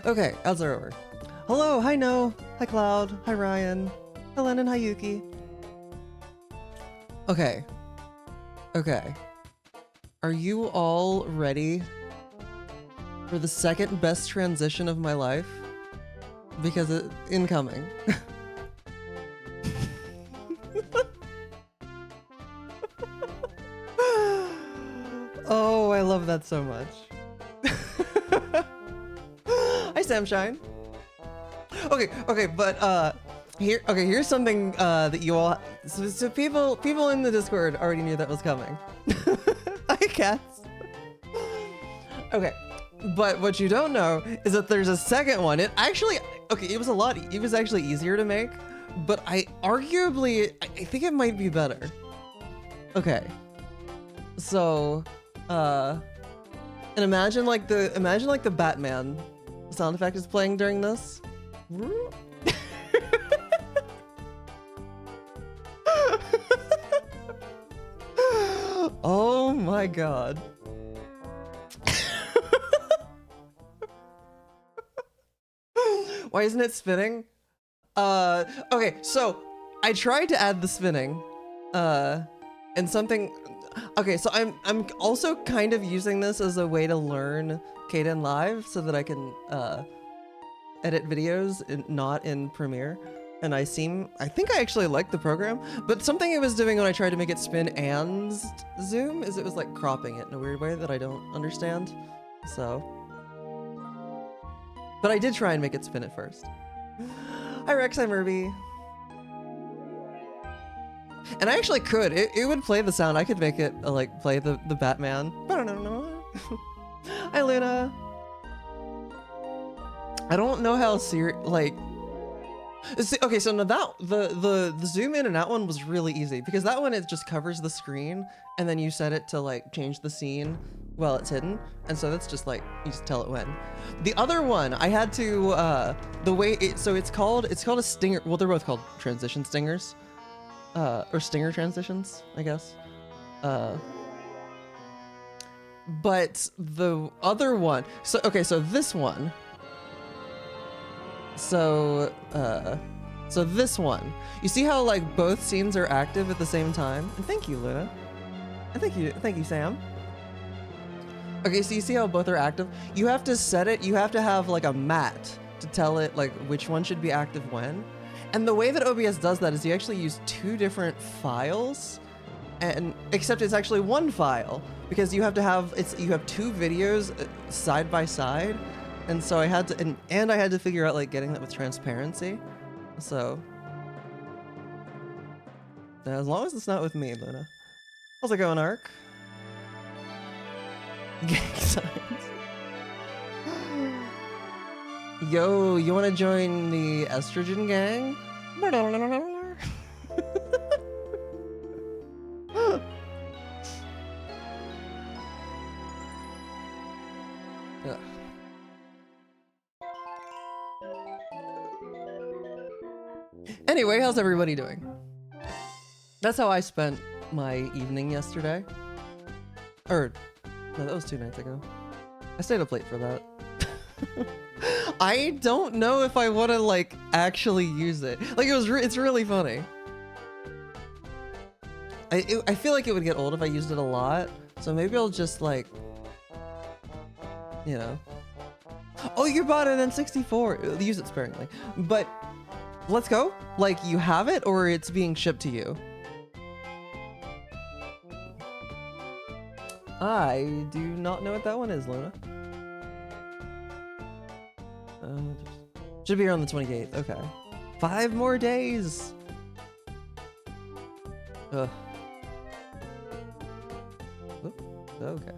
Okay, ads are over. Hello, hi No, hi Cloud, hi Ryan, hi Lennon, hi Yuki. Okay. Okay. Are you all ready for the second best transition of my life? Because it's incoming. Oh, I love that so much. Hi, Samshine. Okay, but here's something that you all, so people in the Discord already knew that was coming. Hi, cats. Okay, but what you don't know is that there's a second one. It actually, it was actually easier to make, but I think it might be better. Okay, so, and imagine like the Batman sound effect is playing during this. Oh my god. Why isn't it spinning? Okay, so I tried to add the spinning, and something. Okay, so I'm also kind of using this as a way to learn Kdenlive so that I can edit videos not in Premiere. And I think I actually like the program, but something it was doing when I tried to make it spin and zoom is it was like cropping it in a weird way that I don't understand. So, but I did try and make it spin at first. Hi Rex, hi Murby. And I actually could, it would play the sound. I could make it like play the Batman. Hi Luna. I don't know how okay, so now that the zoom in and out one was really easy because that one, it just covers the screen and then you set it to like change the scene while it's hidden, and so that's just like you just tell it when. The other one I had to it's called a stinger. Well, they're both called transition stingers, or stinger transitions, I guess. But the other one, so this one. So this one, you see how like both scenes are active at the same time? And thank you, Luna. And thank you, Sam. Okay, so you see how both are active? You have to set it, you have to have like a mat to tell it like which one should be active when. And the way that OBS does that is you actually use two different files, and except it's actually one file because you have to have, you have two videos side by side. And so I had to, and I had to figure out like getting that with transparency. So, as long as it's not with me, Luna. How's it going, Ark? Gang signs. Yo, you want to join the estrogen gang? Ugh. Anyway, how's everybody doing? That's how I spent my evening yesterday. Or, no, that was 2 nights ago. I stayed up late for that. I don't know if I want to like actually use it. Like it's really funny. I feel like it would get old if I used it a lot. So maybe I'll just like, you know. Oh, you bought an N64. Use it sparingly. But let's go. Like you have it or it's being shipped to you. I do not know what that one is, Luna. Should be here on the 28th. Okay. 5 more days. Ugh. Oop. Okay.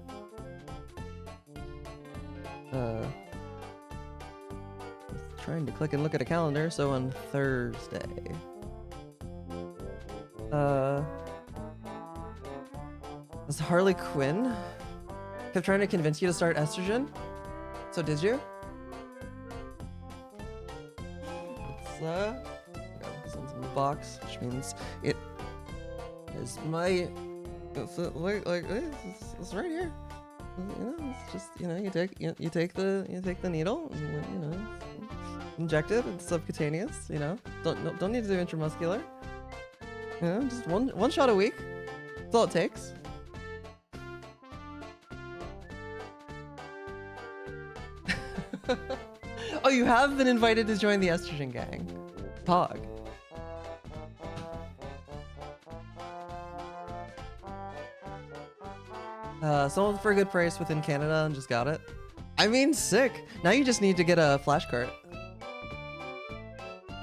Trying to click and look at a calendar. So on Thursday. Was Harley Quinn kept trying to convince you to start Estrogen? So did you? It's this one's in the box, which means it is my. It's like it's right here. You know, it's just you take the needle and you know inject it. It's subcutaneous. You know, don't need to do intramuscular. You know, just one shot a week. That's all it takes. Oh, you have been invited to join the Estrogen gang. Pog. Sold for a good price within Canada and just got it. I mean, sick. Now you just need to get a flash cart.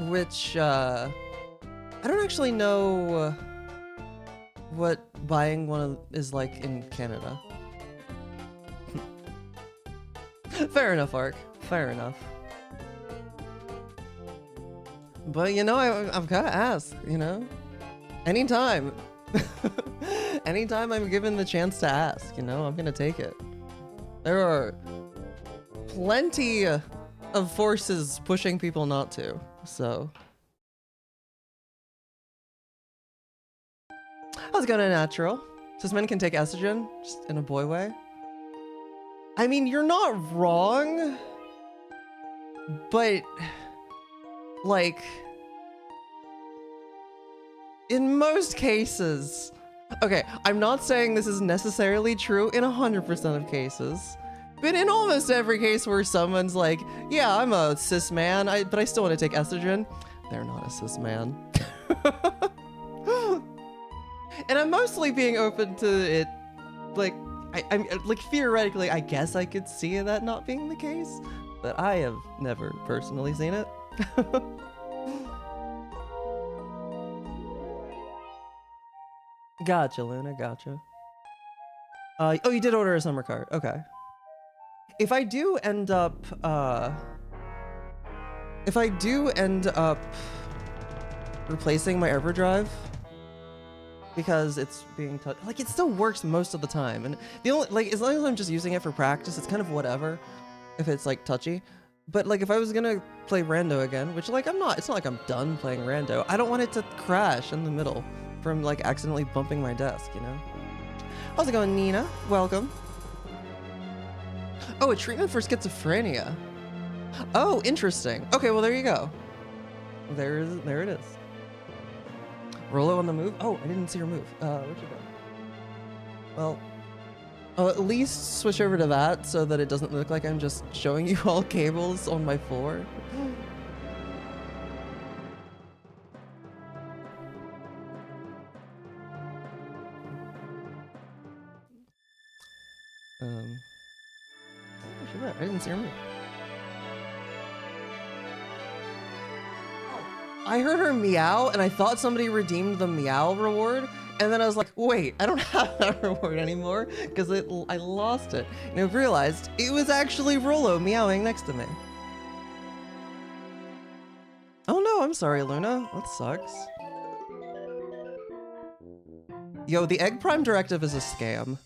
Which, I don't actually know what buying one is like in Canada. Fair enough, Ark. Fair enough. But you know, I've gotta ask, you know? Anytime. Anytime I'm given the chance to ask, you know, I'm gonna take it. There are plenty of forces pushing people not to, so. How's it going, Natural? Says men can take estrogen, just in a boy way. I mean, you're not wrong, but like, in most cases, okay, I'm not saying this is necessarily true in 100% of cases, but in almost every case where someone's like, yeah, I'm a cis man, but I still want to take estrogen, they're not a cis man. And I'm mostly being open to it, like, I'm like theoretically, I guess I could see that not being the case, but I have never personally seen it. Gotcha, Luna, gotcha. Oh, you did order a summer cart. Okay. If I do end up replacing my EverDrive because it's being like it still works most of the time, and the only like as long as I'm just using it for practice, it's kind of whatever if it's like touchy. But like if I was gonna play Rando again, which like I'm not, it's not like I'm done playing Rando. I don't want it to crash in the middle from like accidentally bumping my desk, you know? How's it going, Nina? Welcome. Oh, a treatment for schizophrenia. Oh, interesting. Okay, well there you go. There it is. Rollo on the move. Oh, I didn't see her move. Where'd you go? Well, I'll at least switch over to that so that it doesn't look like I'm just showing you all cables on my floor. I didn't see her move. I heard her meow and I thought somebody redeemed the meow reward, and then I was like, wait, I don't have that reward anymore because I lost it. And I realized it was actually Rollo meowing next to me. Oh no, I'm sorry, Luna. That sucks. Yo, the Egg Prime Directive is a scam.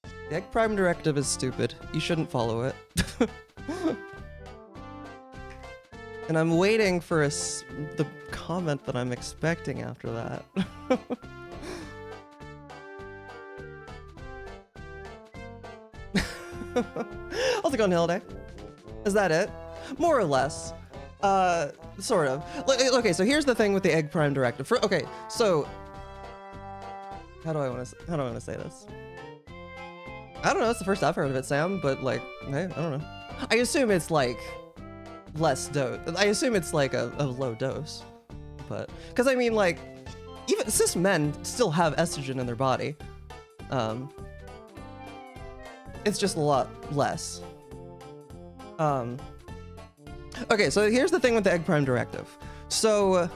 The Egg Prime Directive is stupid. You shouldn't follow it. And I'm waiting for the comment that I'm expecting after that. How's it going, Hilde? Is that it? More or less. Sort of. Okay, so here's the thing with the egg prime directive. Okay, so how do I want to say this? I don't know. It's the first I've heard of it, Sam. But like, hey, I don't know. I assume it's like less dose. I assume it's like a low dose. But because I mean, like, even cis men still have estrogen in their body. It's just a lot less. Okay, so here's the thing with the egg prime directive. So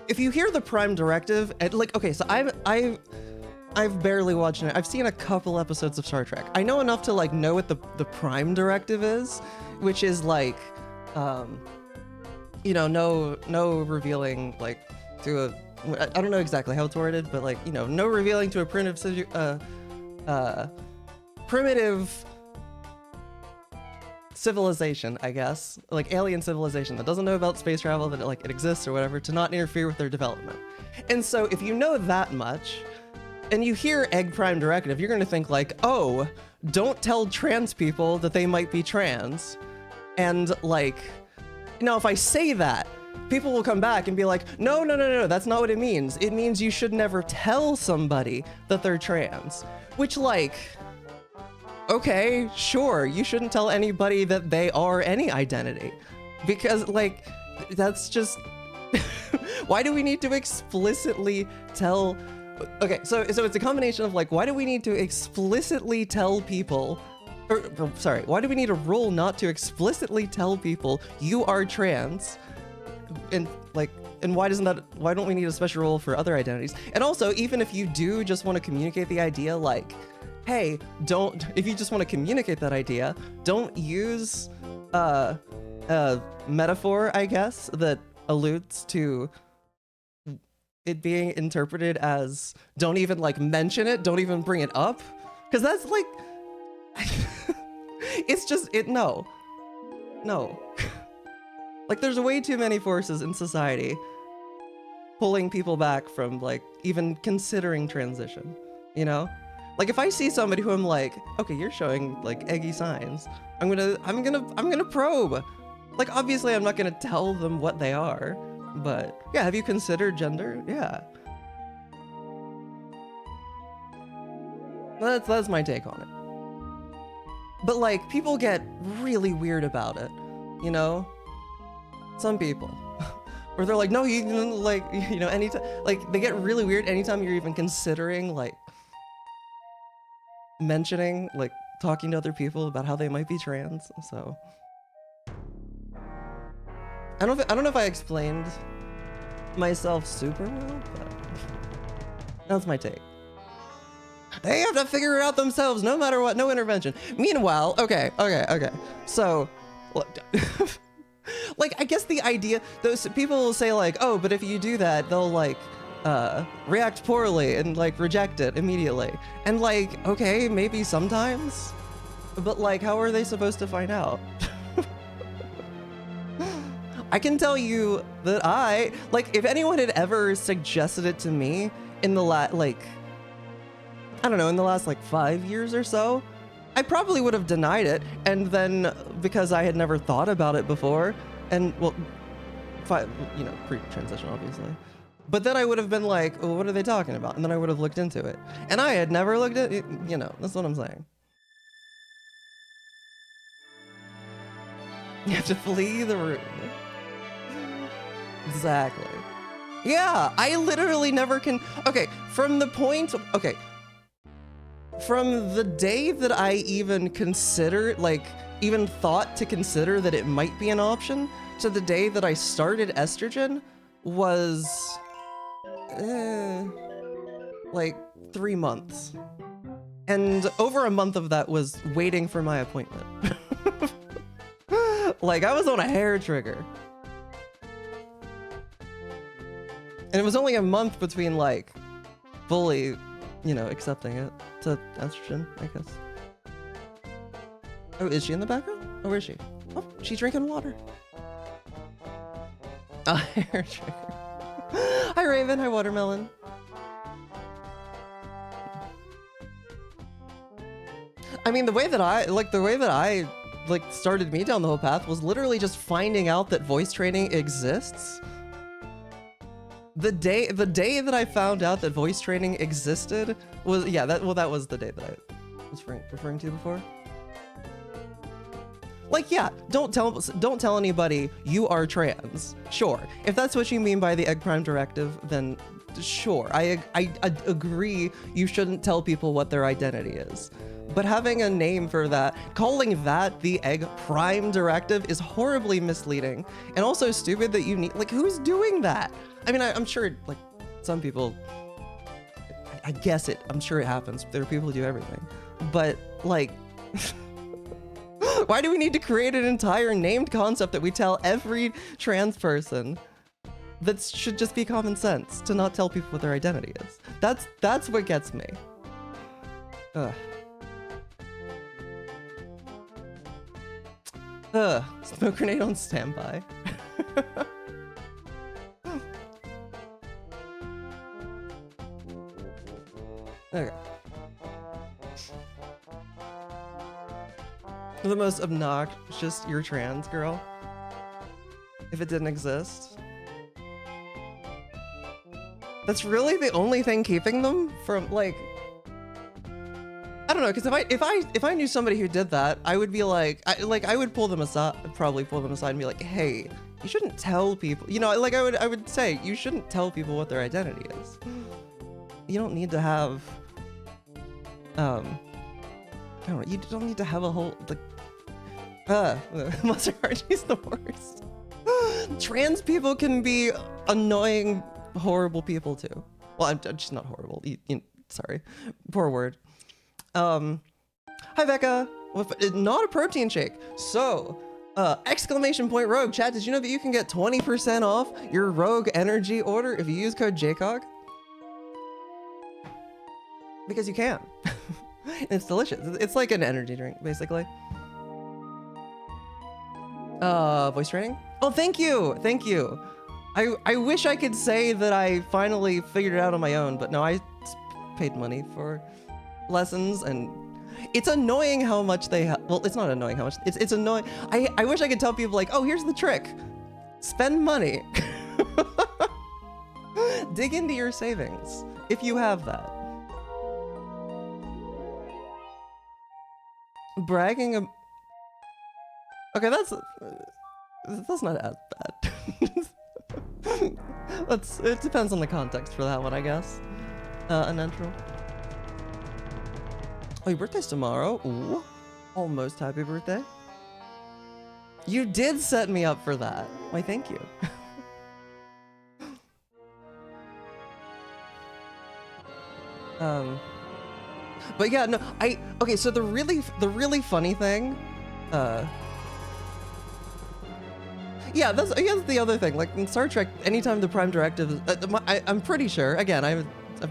if you hear the prime directive, and like, okay, so I've barely watched it. I've seen a couple episodes of Star Trek. I know enough to like know what the prime directive is, which is like, you know, no revealing like to a, I don't know exactly how it's worded, but like, you know, no revealing to a primitive civilization, I guess, like alien civilization that doesn't know about space travel, that it exists or whatever, to not interfere with their development. And so if you know that much and you hear egg prime directive, you're going to think like, oh, don't tell trans people that they might be trans. And like, now if I say that, people will come back and be like, no, that's not what it means. It means you should never tell somebody that they're trans. Which, like, okay, sure, you shouldn't tell anybody that they are any identity. Because, like, that's just... Why do we need to explicitly tell... Okay, so it's a combination of, like, why do we need to explicitly tell people... sorry, why do we need a rule not to explicitly tell people you are trans? And, like, and why don't we need a special rule for other identities? And also, even if you do just want to communicate the idea, like, hey, if you just want to communicate that idea, don't use a metaphor, I guess, that alludes to it being interpreted as, don't even, like, mention it, don't even bring it up. Because that's, like, it's just, no. Like, there's way too many forces in society pulling people back from, like, even considering transition, you know? Like, if I see somebody who I'm like, okay, you're showing, like, eggy signs, I'm gonna probe. Like, obviously, I'm not gonna tell them what they are, but yeah, have you considered gender? Yeah. That's my take on it. But, like, people get really weird about it, you know? Some people. Where they're like, no, you can, like, you know, anytime, like, they get really weird anytime you're even considering, like, mentioning, like, talking to other people about how they might be trans. So I don't know if I explained myself super well, but that's my take. They have to figure it out themselves, no matter what. No intervention. Meanwhile, okay. So, look, like, I guess the idea, those people will say like, oh, but if you do that, they'll like react poorly and like reject it immediately. And like, okay, maybe sometimes, but like, how are they supposed to find out? I can tell you that if anyone had ever suggested it to me in the last like 5 years or so, I probably would have denied it. And then because I had never thought about it before, and well, pre-transition, obviously. But then I would have been like, well, what are they talking about? And then I would have looked into it. And I had never looked at it, you know, that's what I'm saying. You have to flee the room. Exactly. Yeah, I literally never can. Okay, from the day that I even thought to consider that it might be an option, to the day that I started estrogen was like 3 months. And over a month of that was waiting for my appointment. Like, I was on a hair trigger. And it was only a month between like fully, you know, accepting it to estrogen, I guess. Oh, is she in the background? Oh, where is she? Oh, she's drinking water. Oh, hair trigger. Hi, Raven. Hi, Watermelon. I mean, the way that I started me down the whole path was literally just finding out that voice training exists. The day that I found out that voice training existed was, yeah, that was the day that I was referring to before. Like, yeah, don't tell anybody you are trans. Sure, if that's what you mean by the Egg Prime Directive, then sure, I agree. You shouldn't tell people what their identity is. But having a name for that, calling that the Egg Prime Directive is horribly misleading and also stupid that you need, like, who's doing that? I mean, I'm sure, like, some people, I guess I'm sure it happens. There are people who do everything. But, like, why do we need to create an entire named concept that we tell every trans person? That should just be common sense to not tell people what their identity is. That's what gets me. Ugh. Smoke grenade on standby. Okay. The most obnoxious, you're trans, girl. If it didn't exist. That's really the only thing keeping them from, like, I don't know, because if I knew somebody who did that, I would be like, I would pull them aside, probably pull them aside and be like, hey, you shouldn't tell people, you know, like I would say, you shouldn't tell people what their identity is. You don't need to have, I don't know, you don't need to have a whole, like, Monster Archie's the worst. Trans people can be annoying, horrible people too. Well, I'm just not horrible. Sorry, poor word. Hi Becca. Not a protein shake. So, exclamation point Rogue. Chat, did you know that you can get 20% off your Rogue Energy order if you use code JCOG? Because you can. It's delicious. It's like an energy drink, basically. Voice training? Oh, thank you. Thank you. I wish I could say that I finally figured it out on my own, but no, I paid money for lessons, and it's annoying how much they well, it's not annoying how much, it's annoying. I wish I could tell people, like, oh, here's the trick. Spend money. Dig into your savings, if you have that. Bragging okay, that's not as bad. It depends on the context for that one, I guess. An intro. Oh, your birthday's tomorrow? Ooh, almost happy birthday. You did set me up for that. Why, thank you. But yeah, no, okay, so the really funny thing, yeah, that's the other thing. Like in Star Trek, anytime the Prime Directive is, I'm pretty sure, again, I've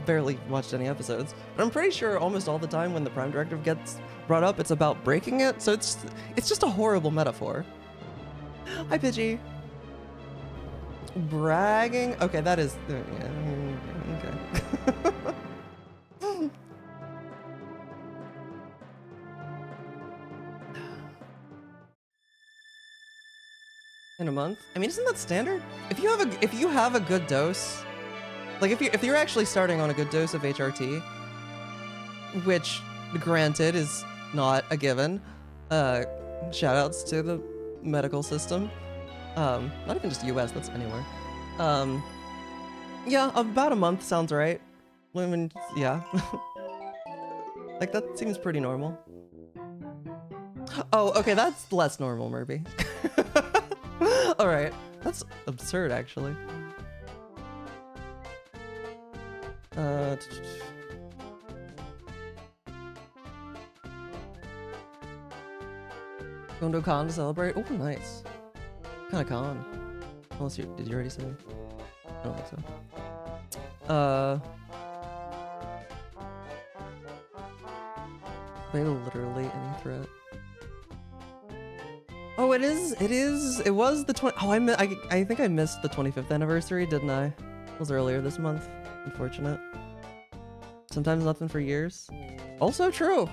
barely watched any episodes, but I'm pretty sure almost all the time when the Prime Directive gets brought up, it's about breaking it. So it's just a horrible metaphor. Hi, Pidgey. Bragging. Okay, that is, yeah, okay. In a month? I mean, isn't that standard? If you have a good dose, like if you're actually starting on a good dose of HRT, which granted is not a given, shout outs to the medical system, not even just US, that's anywhere. Yeah, about a month sounds right. I mean, yeah. Like that seems pretty normal. Oh, okay, that's less normal, Murby. All right, that's absurd, actually. Going to a con to celebrate? Oh, nice. What kind of con? Unless did you already say? I don't think so. They literally any threat. Oh, it was the 20. Oh, I think I missed the 25th anniversary, didn't I? It was earlier this month. Unfortunate. Sometimes nothing for years. Also true.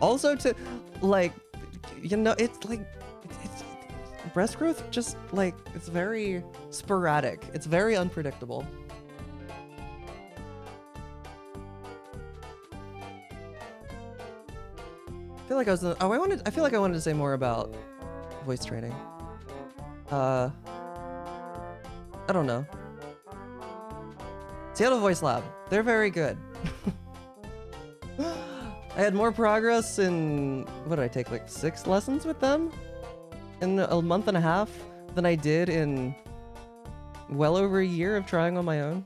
Also to, like, you know, it's like, it's breast growth just, like, it's very sporadic. It's very unpredictable. I feel like I feel like I wanted to say more about voice training. I don't know. Seattle Voice Lab. They're very good. I had more progress in, what did I take, like 6 lessons with them in a month and a half than I did in well over a year of trying on my own.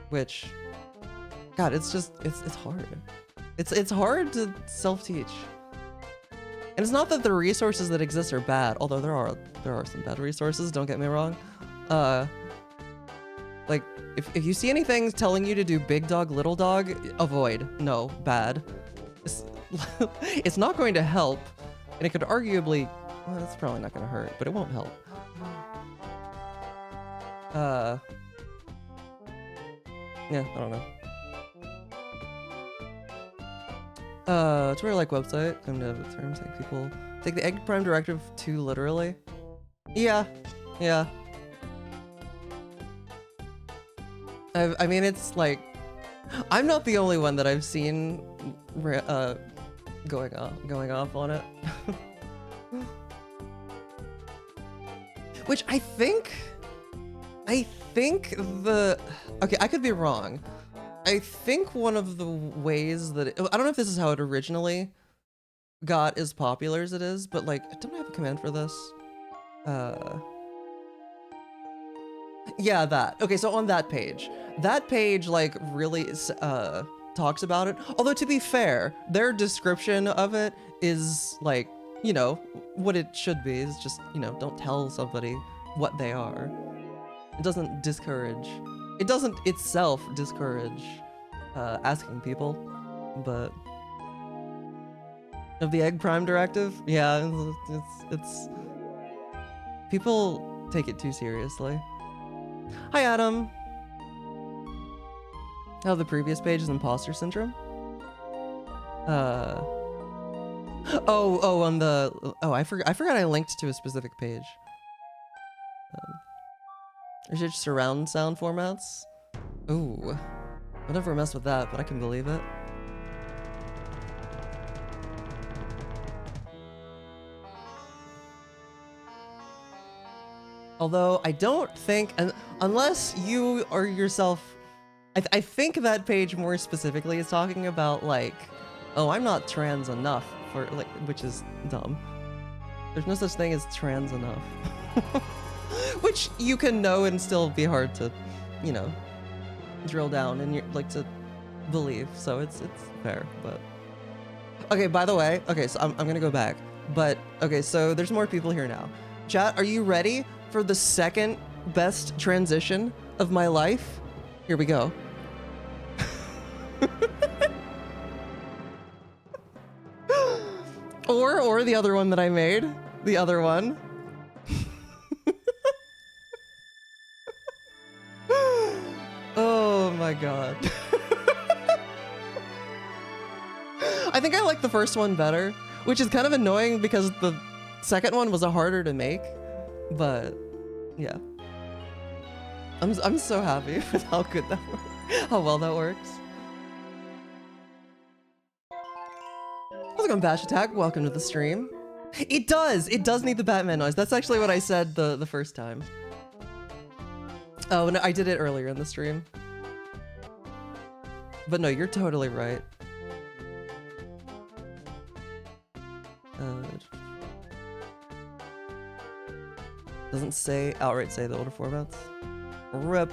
Which, God, it's just, it's hard. It's hard to self-teach. And it's not that the resources that exist are bad, although there are some bad resources, don't get me wrong. Like, if you see anything telling you to do big dog, little dog, avoid. No, bad. It's not going to help, and it could arguably, well, it's probably not going to hurt, but it won't help. Yeah, I don't know. Twitter-like website. I'm gonna have a term saying people take the egg prime directive too literally. Yeah. I mean, it's like, I'm not the only one that I've seen going off on it. Which I think okay, I could be wrong. I think one of the ways that I don't know if this is how it originally got as popular as it is, but like, don't I have a command for this? Yeah, that. Okay, so on that page like really talks about it. Although to be fair, their description of it is like, you know, what it should be is just, you know, don't tell somebody what they are. It doesn't discourage. It doesn't itself discourage asking people, but of the egg prime directive, yeah, it's people take it too seriously. Hi, Adam. How the previous page is imposter syndrome? I forgot I linked to a specific page. There's just surround sound formats. Ooh, I never messed with that, but I can believe it. Although I don't think, unless you or yourself, I think that page more specifically is talking about like, oh, I'm not trans enough for like, which is dumb. There's no such thing as trans enough. Which you can know and still be hard to, you know, drill down and you like to believe. So it's fair, but okay. By the way, okay, so I'm gonna go back, but okay, so there's more people here now. Chat, are you ready for the second best transition of my life? Here we go. or the other one that I made, the other one. Oh my god. I think I like the first one better, which is kind of annoying because the second one was harder to make, but yeah. I'm so happy with how good that works, how well that works. How's it going, Bash Attack? Welcome to the stream. It does need the Batman noise. That's actually what I said the first time. Oh, no, I did it earlier in the stream. But no, you're totally right. Doesn't outright say the older formats. Rip.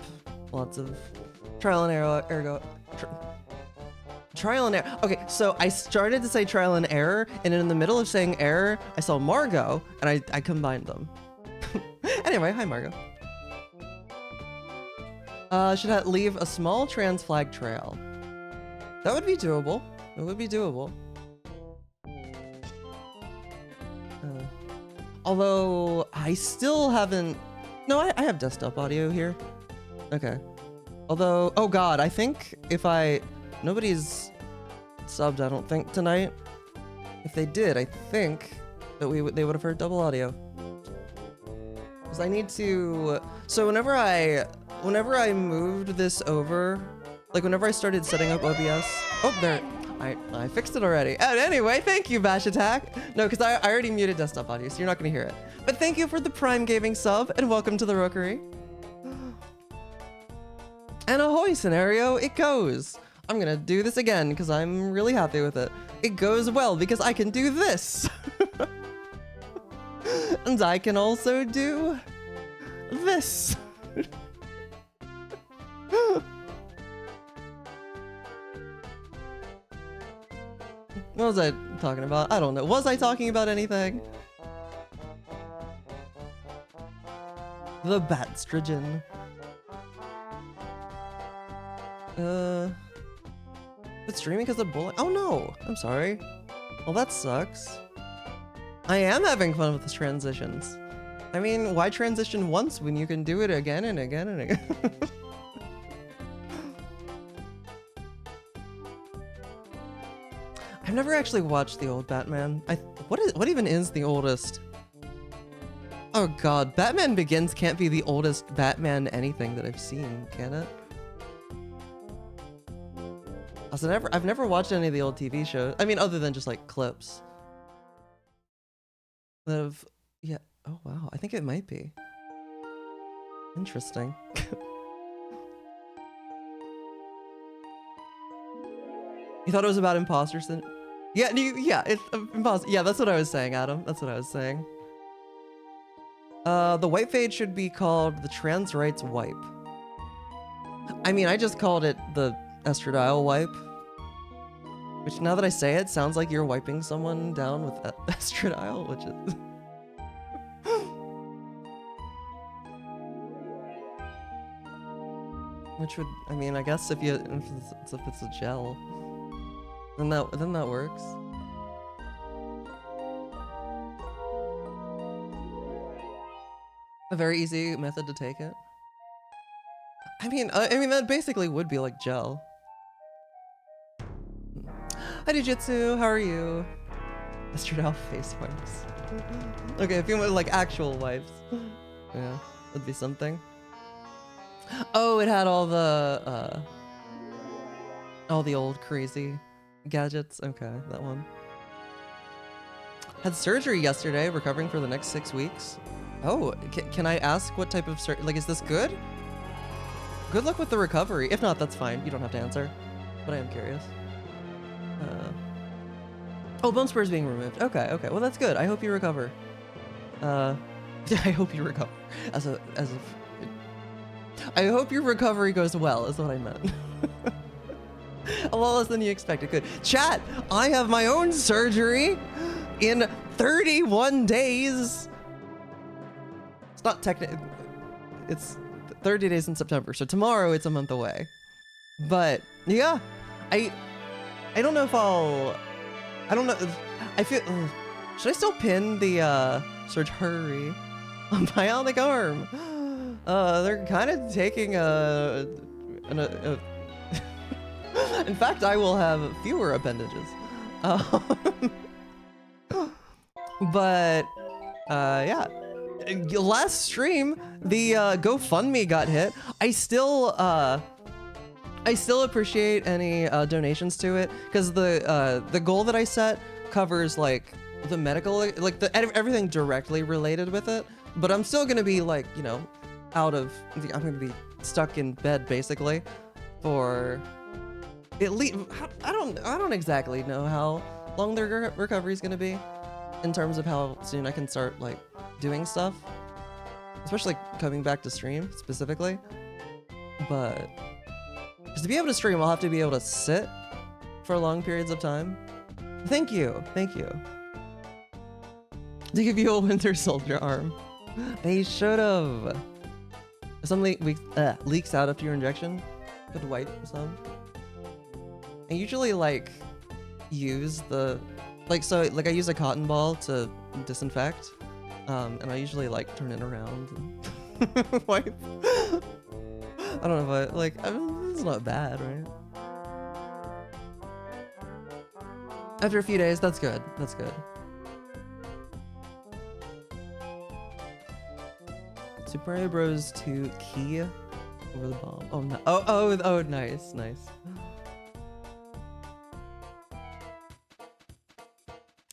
Lots of trial and error. Trial and error. Okay, so I started to say trial and error, and in the middle of saying error, I saw Margot, and I combined them. Anyway, hi Margot. Should leave a small trans flag trail. That would be doable. It would be doable. Although I still haven't. No, I have desktop audio here. Okay. Although, oh god, I think if nobody's subbed, I don't think, tonight. If they did, I think that they would have heard double audio. Because I need to... So whenever I moved this over, like whenever I started setting up OBS... Oh, there... I fixed it already. And anyway, thank you, Bash Attack. No, because I already muted desktop audio, so you're not going to hear it. But thank you for the Prime Gaming sub, and welcome to the Rookery. And ahoy, scenario, it goes. I'm going to do this again, because I'm really happy with it. It goes well, because I can do this. And I can also do this. What was I talking about? I don't know. Was I talking about anything? The Batstrogen. It's streaming because of bullying? Oh no! I'm sorry. Well, that sucks. I am having fun with the transitions. I mean, why transition once when you can do it again and again and again? I've never actually watched the old Batman. What even is the oldest? Oh god, Batman Begins can't be the oldest Batman anything that I've seen, can it? Also, I've never watched any of the old TV shows. I mean, other than just like clips. Yeah. Oh wow, I think it might be. Interesting. You thought it was about imposters then? Yeah, it's imposter. Yeah, that's what I was saying, Adam. That's what I was saying. The white fade should be called the trans rights wipe. I mean, I just called it the estradiol wipe. Which, now that I say it, sounds like you're wiping someone down with estradiol, which is... Which would, I mean, I guess if it's a gel, then that works. A very easy method to take it. I mean that basically would be like gel. Hi Jujitsu, how are you? Estradiol face wipes. Okay, if you want like actual wipes, yeah, that'd be something. Oh, it had all the old crazy gadgets. Okay, that one. Had surgery yesterday, recovering for the next 6 weeks. Oh, can I ask what type of surgery? Like, is this good? Good luck with the recovery. If not, that's fine. You don't have to answer. But I am curious. Oh, bone spur is being removed. Okay. Well, that's good. I hope you recover. I hope you recover. I hope your recovery goes well, is what I meant. A lot less than you expected. Good. Chat, I have my own surgery in 31 days. It's not technically, it's 30 days in September. So tomorrow it's a month away. But yeah, I don't know if I don't know. I feel, should I still pin the surgery on bionic arm? They're kind of taking in fact, I will have fewer appendages. But yeah, last stream the GoFundMe got hit. I still appreciate any donations to it, because the goal that I set covers like the medical, like everything directly related with it. But I'm still gonna be like, you know, I'm gonna be stuck in bed basically for at least, I don't exactly know how long the recovery is gonna be in terms of how soon I can start like doing stuff, especially coming back to stream specifically. But just to be able to stream, I'll have to be able to sit for long periods of time. Thank you. To give you a Winter Soldier arm. They should've. If something leaks out after your injection, could wipe some. I usually like use the, like, so like I use a cotton ball to disinfect, and I usually like turn it around and wipe. I don't know if like, I mean, it's not bad, right? After a few days, that's good. That's good. Super Mario Bros. 2 key over the bomb. Oh no! Oh! Nice, nice.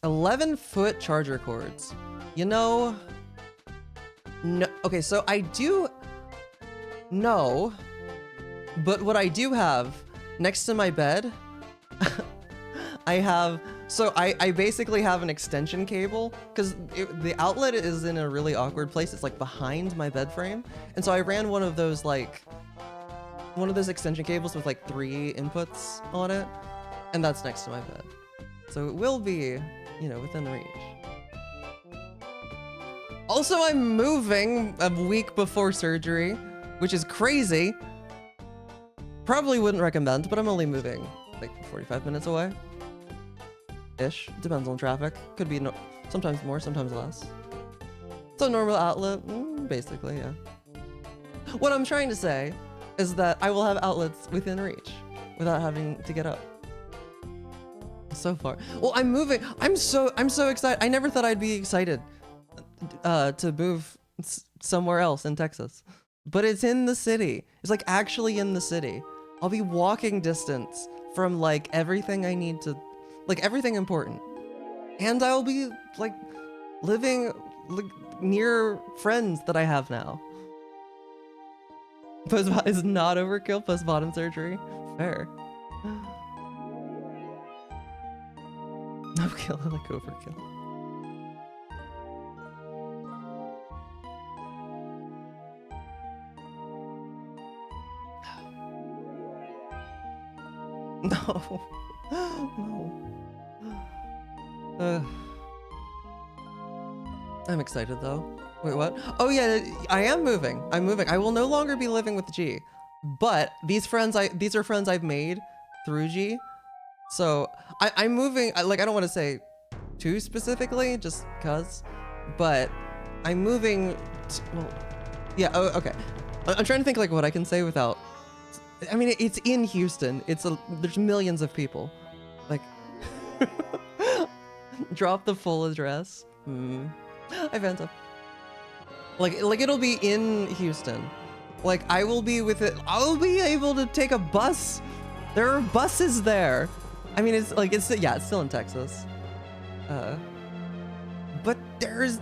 11-foot charger cords. You know. No. Okay, so I do. No. But what I do have next to my bed, I have. So I basically have an extension cable because the outlet is in a really awkward place. It's like behind my bed frame. And so I ran one of those extension cables with like 3 inputs on it. And that's next to my bed. So it will be, you know, within reach. Also, I'm moving a week before surgery, which is crazy. Probably wouldn't recommend, but I'm only moving like 45 minutes away. Ish. Depends on traffic. Could be sometimes more, sometimes less. So normal outlet, basically, yeah. What I'm trying to say is that I will have outlets within reach without having to get up. So far. Well, I'm moving. I'm so excited. I never thought I'd be excited to move somewhere else in Texas. But it's in the city. It's like actually in the city. I'll be walking distance from like everything I need to, like everything important. And I'll be like living like, near friends that I have now. Is not overkill post-bottom surgery. Fair. No kill, I like overkill. No. No. I'm excited though. Wait, what? Oh yeah, I am moving. I'm moving. I will no longer be living with G, but these are friends I've made through G. So I'm moving. Like I don't want to say too specifically, just cause, but I'm moving. Well, yeah. Oh, okay. I'm trying to think like what I can say without. I mean, it's in Houston. There's millions of people. Like, drop the full address. Hi, Vanta. Like it'll be in Houston. Like I will be with it. I'll be able to take a bus. There are buses there. I mean, it's still in Texas. But there's.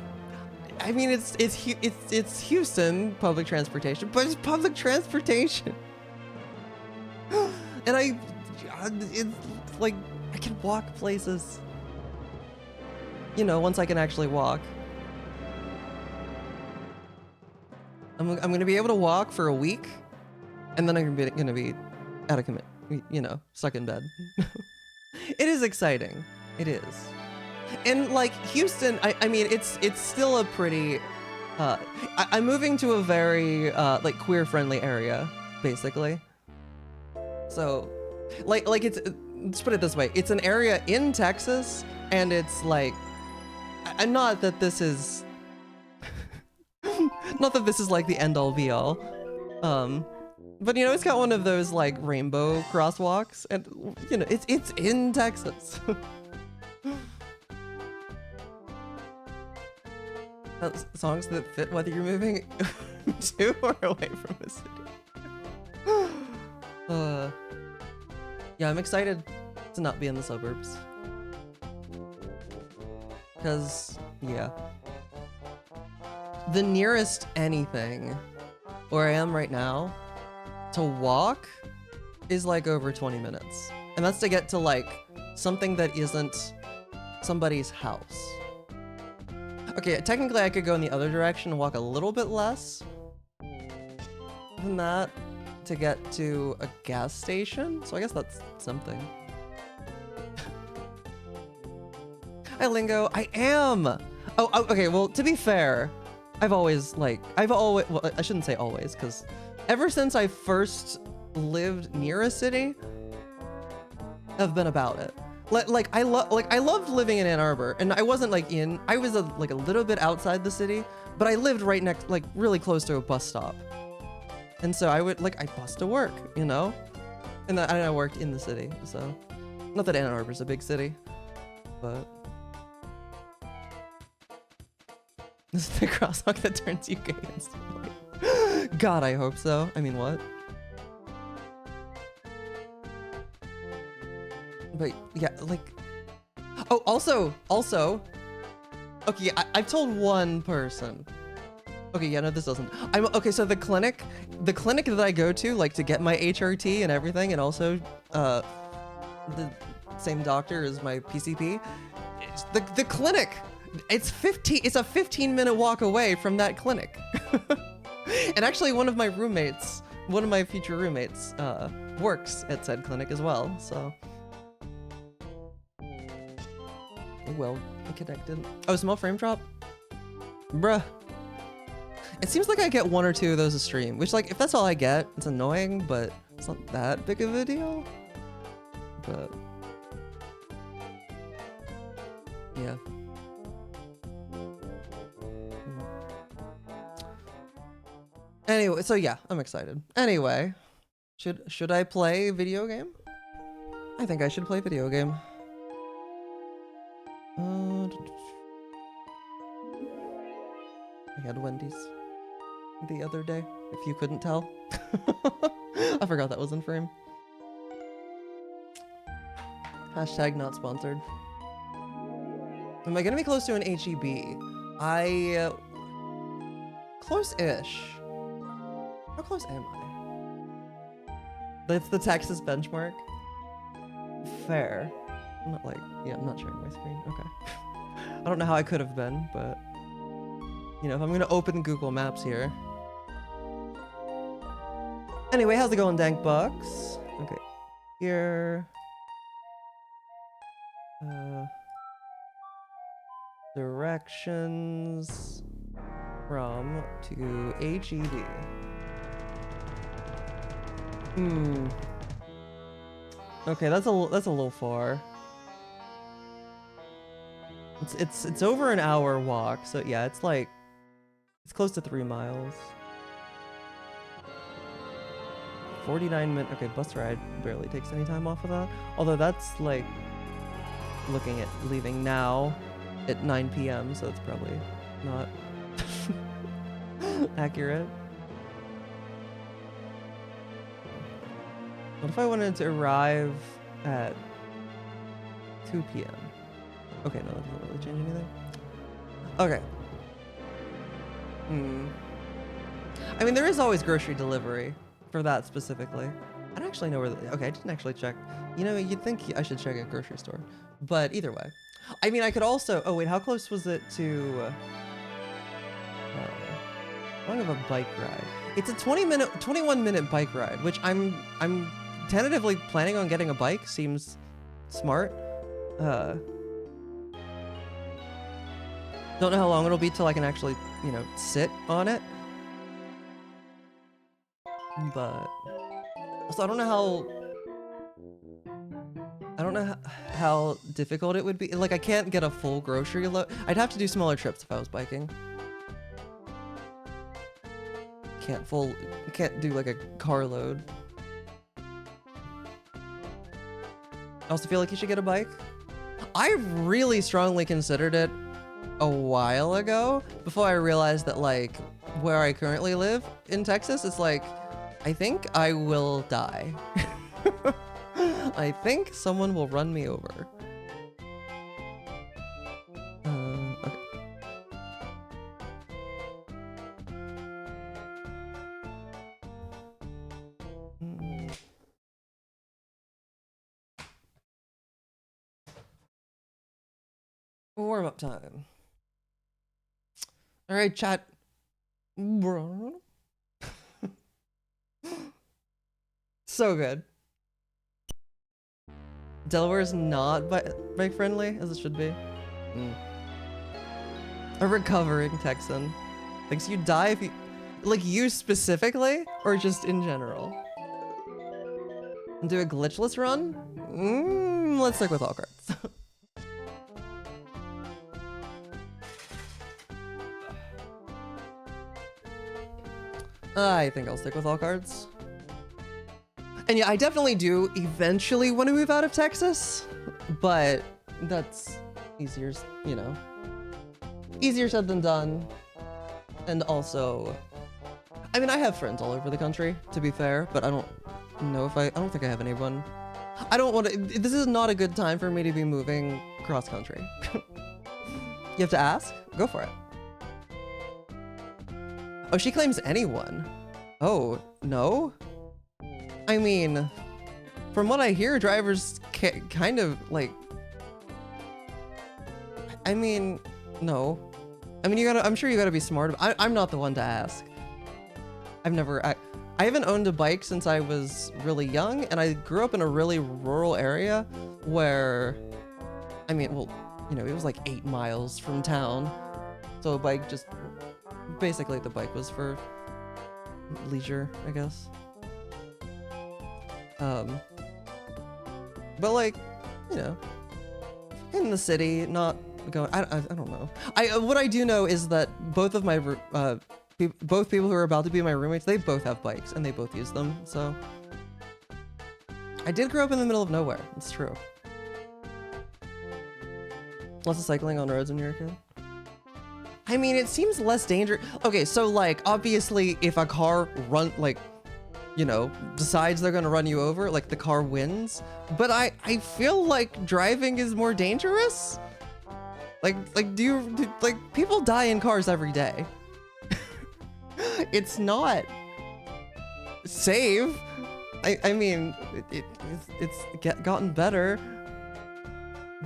I mean, it's Houston public transportation, but it's public transportation. And it's like I can walk places. You know, once I can actually walk. I'm gonna be able to walk for a week, and then I'm gonna be out of commit. You know, stuck in bed. It is exciting. It is. And like Houston, I mean, it's still a pretty. I'm moving to a very like queer friendly area, basically. So, like let's put it this way: it's an area in Texas, and it's like, not that this is like the end all be all, but you know, it's got one of those like rainbow crosswalks, and you know, it's in Texas. Songs that fit whether you're moving to or away from the city. Yeah, I'm excited to not be in the suburbs. Because, yeah. The nearest anything where I am right now to walk is like over 20 minutes. And that's to get to like something that isn't somebody's house. Okay, technically I could go in the other direction and walk a little bit less than that to get to a gas station. So I guess that's something. Hi, Lingo. I am. Oh, okay. Well, to be fair, well, I shouldn't say always, because ever since I first lived near a city, I've been about it. I loved living in Ann Arbor, and I wasn't I was a little bit outside the city, but I lived right next, like really close to a bus stop. And so I bus to work, you know? And I worked in the city, so. Not that Ann Arbor's a big city, but this is the crosswalk that turns you gay instantly. God, I hope so. I mean, what? But yeah, like, oh, also, okay, I've told one person. Okay, yeah, no, this doesn't. Okay, so the clinic that I go to, like, to get my HRT and everything, and also, the same doctor as my PCP, the clinic, it's a 15-minute walk away from that clinic. And actually, one of my future roommates, works at said clinic as well, so. Well connected. Oh, small frame drop? Bruh. It seems like I get 1 or 2 of those a stream, which, like, if that's all I get, it's annoying, but it's not that big of a deal. But yeah. Anyway, so yeah, I'm excited. Anyway, should I play video game? I think I should play video game. I had Wendy's the other day, if you couldn't tell. I forgot that was in frame. Hashtag not sponsored. Am I gonna be close to an HEB? Close-ish. How close am I? That's the Texas benchmark. Fair. I'm not like, yeah, I'm not sharing my screen. Okay. I don't know how I could have been, but you know, if I'm gonna open Google Maps here. Anyway, how's it going, Dankbucks? Okay, here. Directions from to HED. Okay, that's a little far. It's over an hour walk, so yeah, it's like it's close to 3 miles. 49 minutes. Okay, bus ride barely takes any time off of that. Although that's like looking at leaving now at 9 p.m., so it's probably not accurate. What if I wanted to arrive at 2 p.m.? Okay, no, that doesn't really change anything. Okay. I mean, there is always grocery delivery for that specifically. I don't actually know where okay, I didn't actually check. You know, you'd think I should check a grocery store. But either way. I mean, I could also... Oh, wait, how close was it to... how long of a bike ride? It's a 21-minute bike ride, which I'm tentatively planning on getting a bike. Seems smart. Don't know how long it'll be till I can actually, you know, sit on it. But also, I don't know how difficult it would be. Like, I can't get a full grocery load. I'd have to do smaller trips if I was biking. Can't do like a car load. I also feel like you should get a bike. I really strongly considered it a while ago before I realized that, like, where I currently live in Texas, it's like, I think I will die. I think someone will run me over. Okay. Warm-up time. All right, chat. So good. Delaware is not bike friendly as it should be. A recovering Texan thinks you die if you, like, you specifically or just in general. And do a glitchless run? Let's stick with all cards. I think I'll stick with all cards. And yeah, I definitely do eventually want to move out of Texas, but that's easier, you know, easier said than done. And also, I mean, I have friends all over the country, to be fair, but I don't know if I don't think I have anyone. I don't want to, this is not a good time for me to be moving cross country. You have to ask? Go for it. Oh, she claims anyone. Oh, no? I mean, from what I hear, drivers kind of like, I mean, no. I mean, I'm sure you gotta be smart. I'm not the one to ask. I haven't owned a bike since I was really young, and I grew up in a really rural area where, I mean, well, you know, it was like 8 miles from town. So a bike just, basically the bike was for leisure, I guess. But like, you know, in the city, not going, I don't know. What I do know is that both of my, both people who are about to be my roommates, they both have bikes and they both use them, so. I did grow up in the middle of nowhere, it's true. Lots of cycling on roads when you're a kid. I mean, it seems less dangerous. Okay, so like, obviously, if a car you know, decides they're gonna run you over, like the car wins. But I feel like driving is more dangerous. Like people die in cars every day. It's not safe. I mean, it's gotten better,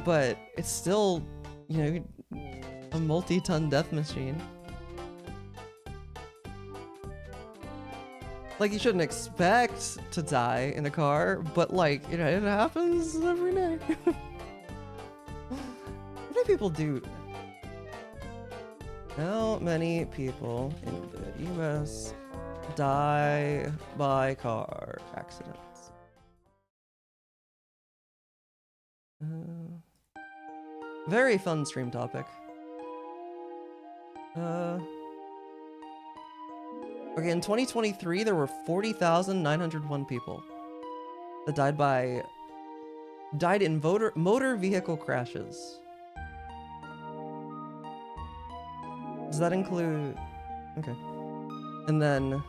but it's still, you know, a multi-ton death machine. Like, you shouldn't expect to die in a car, but like, you know, it happens every day. What do people do? How many people in the US die by car accidents? Very fun stream topic. Okay, in 2023, there were 40,901 people that died in motor vehicle crashes. Does that include? Okay. And then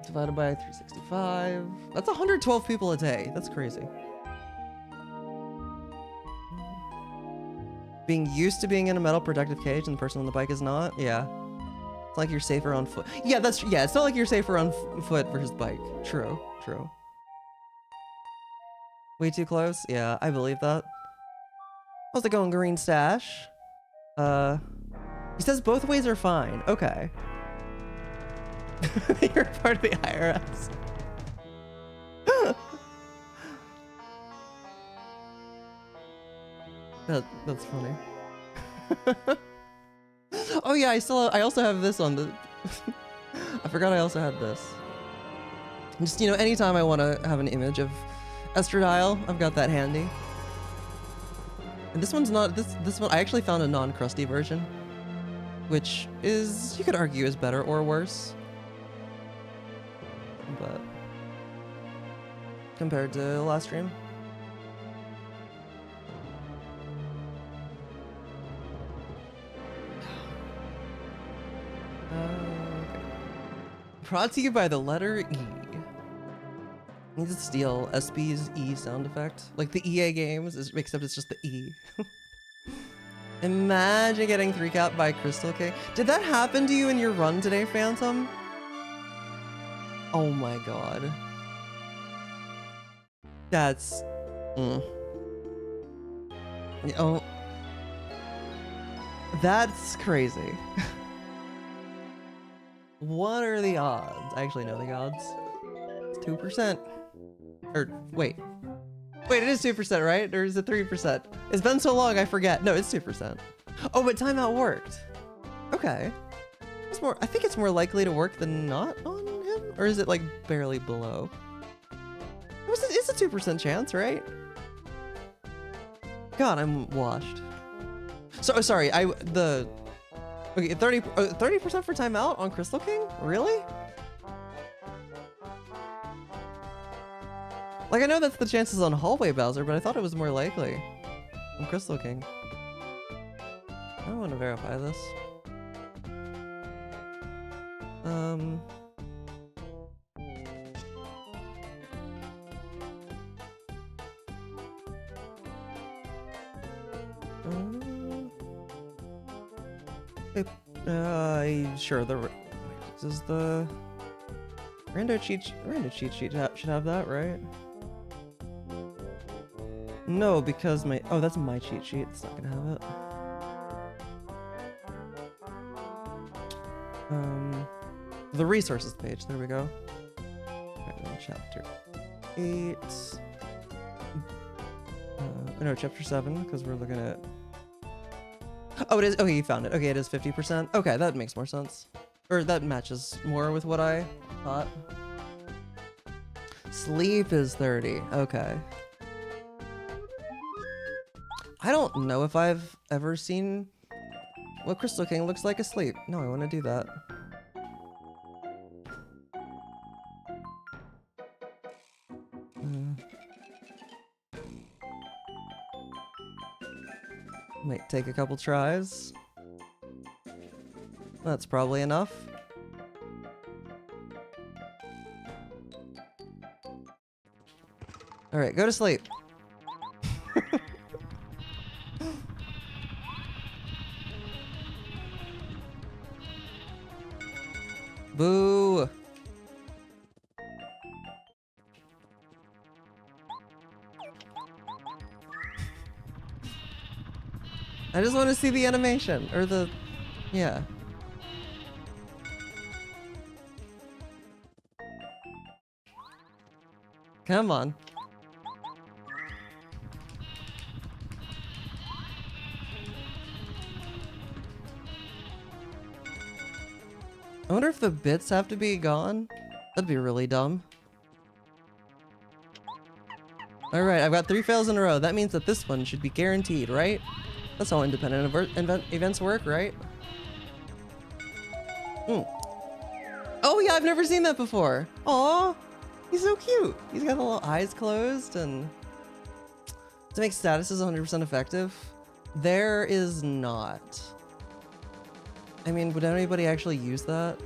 divided by 365. That's 112 people a day. That's crazy. Being used to being in a metal protective cage and the person on the bike is not? Yeah. It's like you're safer on foot. Yeah, it's not like you're safer on foot versus bike. True, true. Way too close? Yeah, I believe that. How's it going, Green Stash? He says both ways are fine. Okay. You're part of the IRS. That's funny. Oh yeah, I also have this on the. I forgot I also had this. Just, you know, anytime I want to have an image of Estradiol, I've got that handy. And this one's not this one. I actually found a non-crusty version, which is, you could argue, is better or worse. But compared to the last stream. Okay. Brought to you by the letter E. Need to steal SB's E sound effect, like the EA games, except it's just the E. Imagine getting 3-capped by Crystal King. Did that happen to you in your run today, Phantom? Oh my god. That's... Oh. That's crazy. What are the odds? I actually know the odds. It's 2%. Or, wait. Wait, it is 2%, right? Or is it 3%? It's been so long, I forget. No, it's 2%. Oh, but timeout worked. Okay. It's more, I think it's more likely to work than not on him? Or is it like barely below? It's a 2% chance, right? God, I'm washed. So, sorry, okay, 30% for timeout on Crystal King? Really? Like, I know that's the chances on Hallway Bowser, but I thought it was more likely. I'm Crystal King. I want to verify this. Sure. Does the rando cheat sheet should have that, right? No, because that's my cheat sheet. It's not gonna have it. The resources page. There we go. Alright, then chapter 8. No, chapter 7, because we're looking at. Oh, it is. Okay, you found it. Okay, it is 50%. Okay, that makes more sense. Or that matches more with what I thought. Sleep is 30. Okay. I don't know if I've ever seen what Crystal King looks like asleep. No, I want to do that. Might take a couple tries. That's probably enough. All right, go to sleep. Boo! I just want to see the animation, or the... yeah. Come on. I wonder if the bits have to be gone? That'd be really dumb. Alright, I've got 3 fails in a row. That means that this one should be guaranteed, right? That's how independent events work, right? Oh yeah, I've never seen that before. Aw, he's so cute. He's got the little eyes closed, and to make statuses 100% effective, there is not. I mean, would anybody actually use that?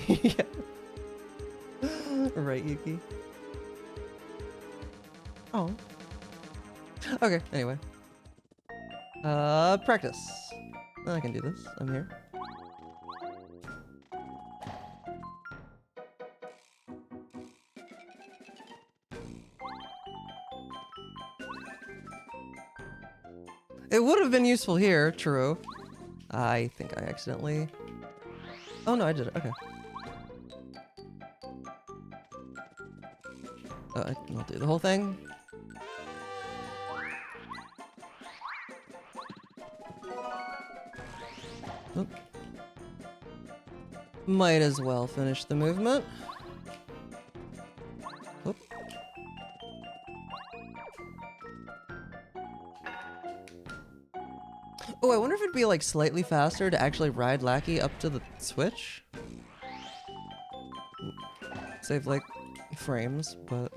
Yeah. Right, Yuki. Oh. Okay, anyway. Practice. I can do this. I'm here. It would have been useful here, true. I think I accidentally... oh no, I did it, okay. I'll do the whole thing. Oop. Might as well finish the movement. Oop. Oh, I wonder if it'd be like slightly faster to actually ride Lackey up to the switch. Save like frames, but...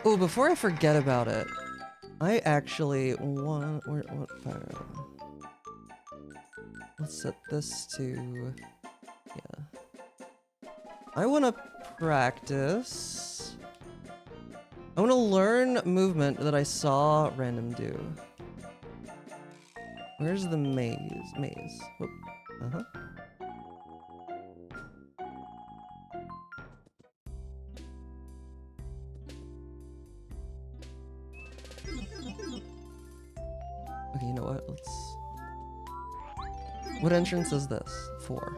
oh, before I forget about it, I actually want... let's set this to... yeah. I want to practice... I want to learn movement that I saw Random do. Where's the maze? Whoop. Uh-huh. Okay, you know what? Let's... what entrance is this? 4.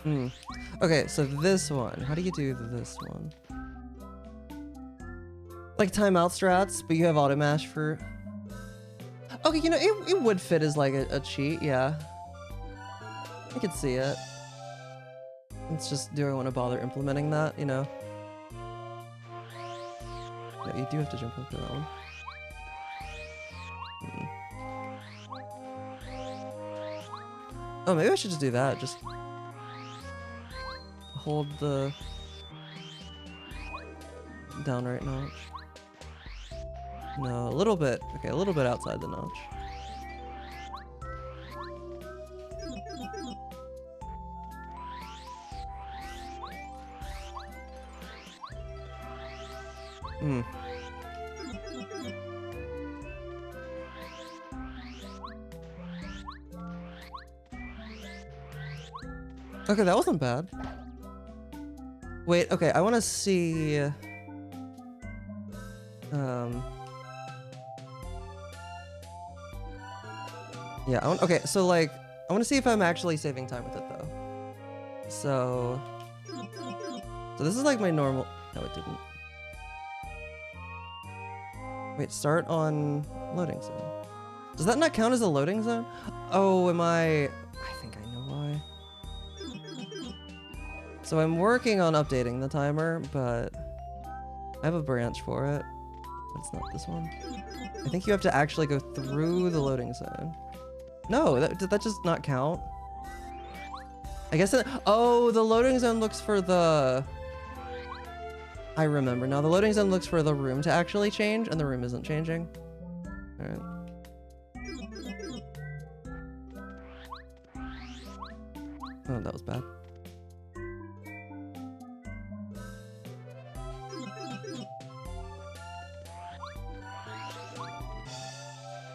Okay. Okay, so this one. How do you do this one? Like timeout strats, but you have auto mash for... okay, you know, it would fit as like a cheat, yeah. I could see it. It's just, do I want to bother implementing that, you know? No, you do have to jump up to that one. Oh, maybe I should just do that. Just hold the down right notch. No, a little bit. Okay, a little bit outside the notch. Hmm. Okay, that wasn't bad. Wait, okay, I want to see... Yeah, okay, so like, I want to see if I'm actually saving time with it though. So this is like my normal... No, it didn't. Wait, start on loading zone. Does that not count as a loading zone? Oh, am I think I know why. So I'm working on updating the timer, but I have a branch for it. It's not this one. I think you have to actually go through the loading zone. No, did that just not count? I guess oh, the loading zone looks for the... I remember now. The loading zone looks for the room to actually change, and the room isn't changing. Alright. Oh, that was bad.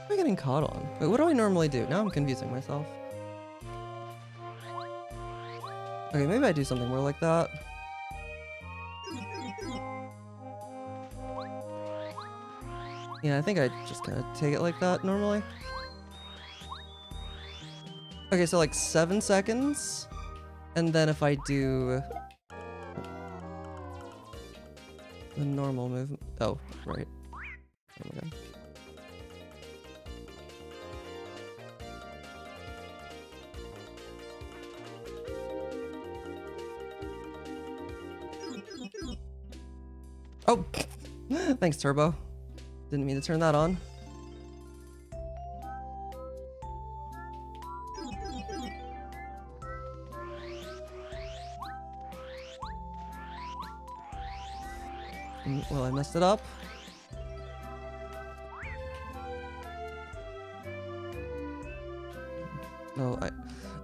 What am I getting caught on? Wait, what do I normally do? Now I'm confusing myself. Okay, maybe I do something more like that. Yeah, I think I just kind of take it like that normally. Okay, so like 7 seconds. And then if I do the normal movement. Oh, right. Oh my god. Oh, thanks, Turbo. Didn't mean to turn that on. Well, I messed it up.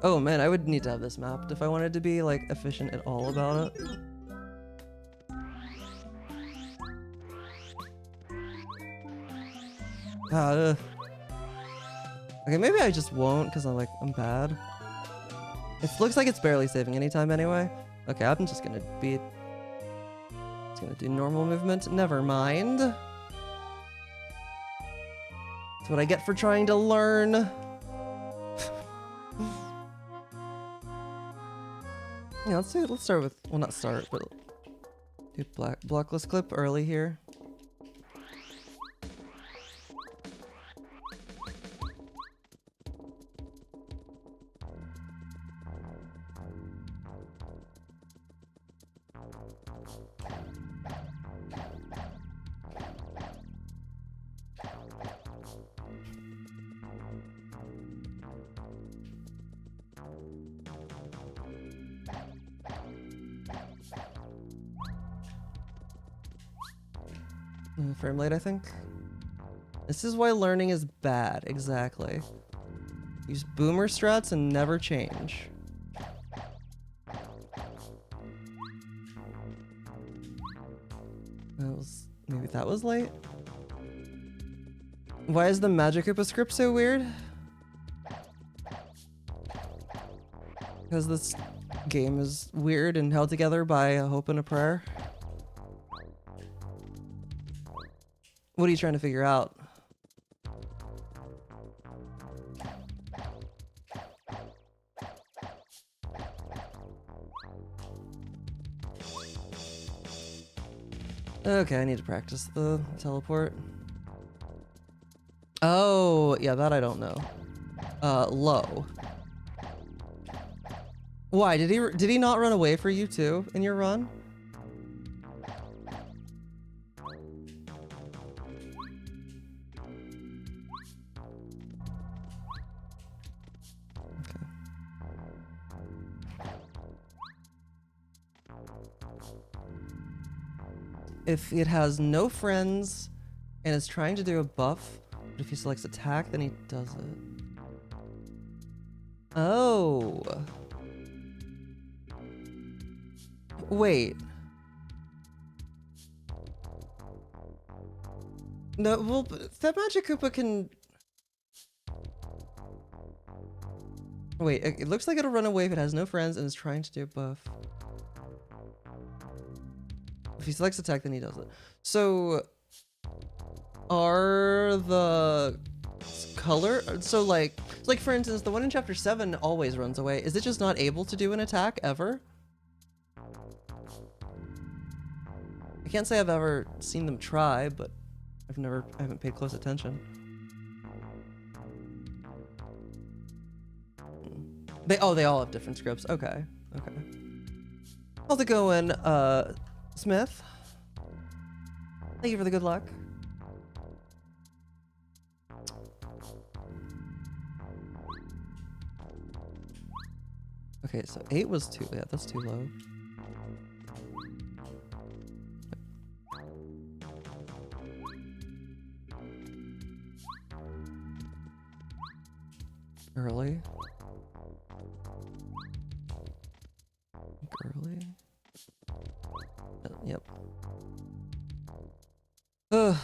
Oh man, I would need to have this mapped if I wanted to be like efficient at all about it. Okay, maybe I just won't because I'm bad. It looks like it's barely saving any time anyway. Okay, I'm just gonna do normal movement. Never mind. That's what I get for trying to learn. Yeah, let's start with, well, not start, but do blockless clip early here. Frame rate, I think. This is why learning is bad, exactly. Use boomer strats and never change. Maybe that was late? Why is the Magic Koopa script so weird? Because this game is weird and held together by a hope and a prayer. What are you trying to figure out? Okay, I need to practice the teleport. Oh, yeah, that I don't know. Low. Why did he not run away for you too in your run? If it has no friends and is trying to do a buff, but if he selects attack, then he does it. Oh. Wait. No, well, that Magic Koopa can... Wait, it looks like it'll run away if it has no friends and is trying to do a buff. If he selects attack, then he does it. So, are the color... So, like for instance, the one in Chapter 7 always runs away. Is it just not able to do an attack, ever? I can't say I've ever seen them try, but I haven't paid close attention. They all have different scripts. Okay. How's it going, Smith? Thank you for the good luck. Okay, so 8 was too... Yeah, that's too low. Early. Yep. Ugh.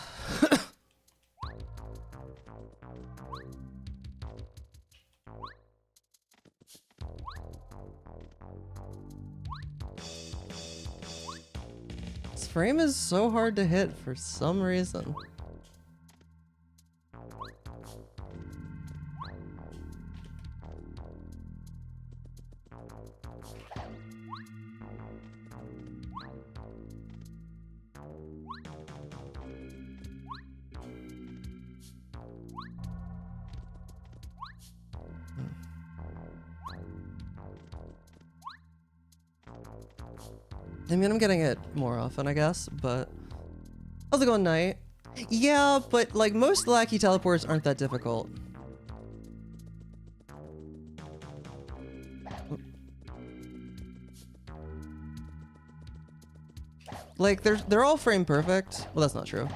This frame is so hard to hit for some reason. I mean, I'm getting it more often, I guess, but... How's it going, Knight? Yeah, but, like, most lackey teleports aren't that difficult. Like, they're all frame perfect. Well, that's not true.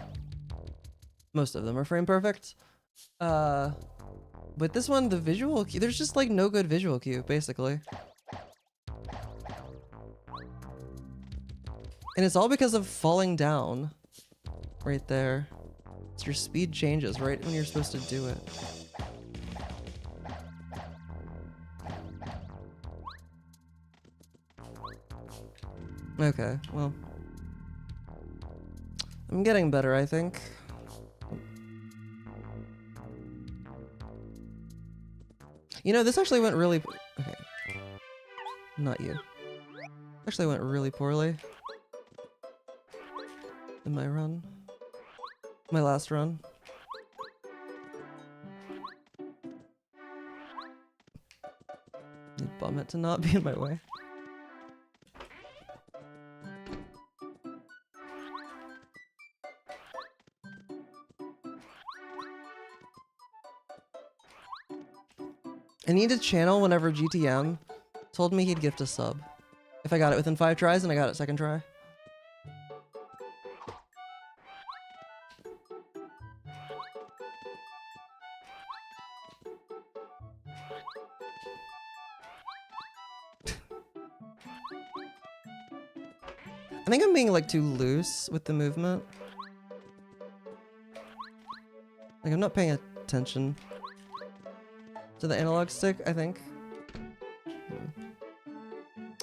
Most of them are frame perfect. But this one, the visual cue, there's just, like, no good visual cue, basically. And it's all because of falling down right there. So your speed changes right when you're supposed to do it. Okay, well. I'm getting better, I think. You know, this actually went really... Okay. Not you. Actually went really poorly. In my run. My last run. You bum it to not be in my way. I need a channel whenever GTM told me he'd gift a sub. If I got it within 5 tries and I got it second try. I think I'm being like too loose with the movement. Like I'm not paying attention to the analog stick, I think.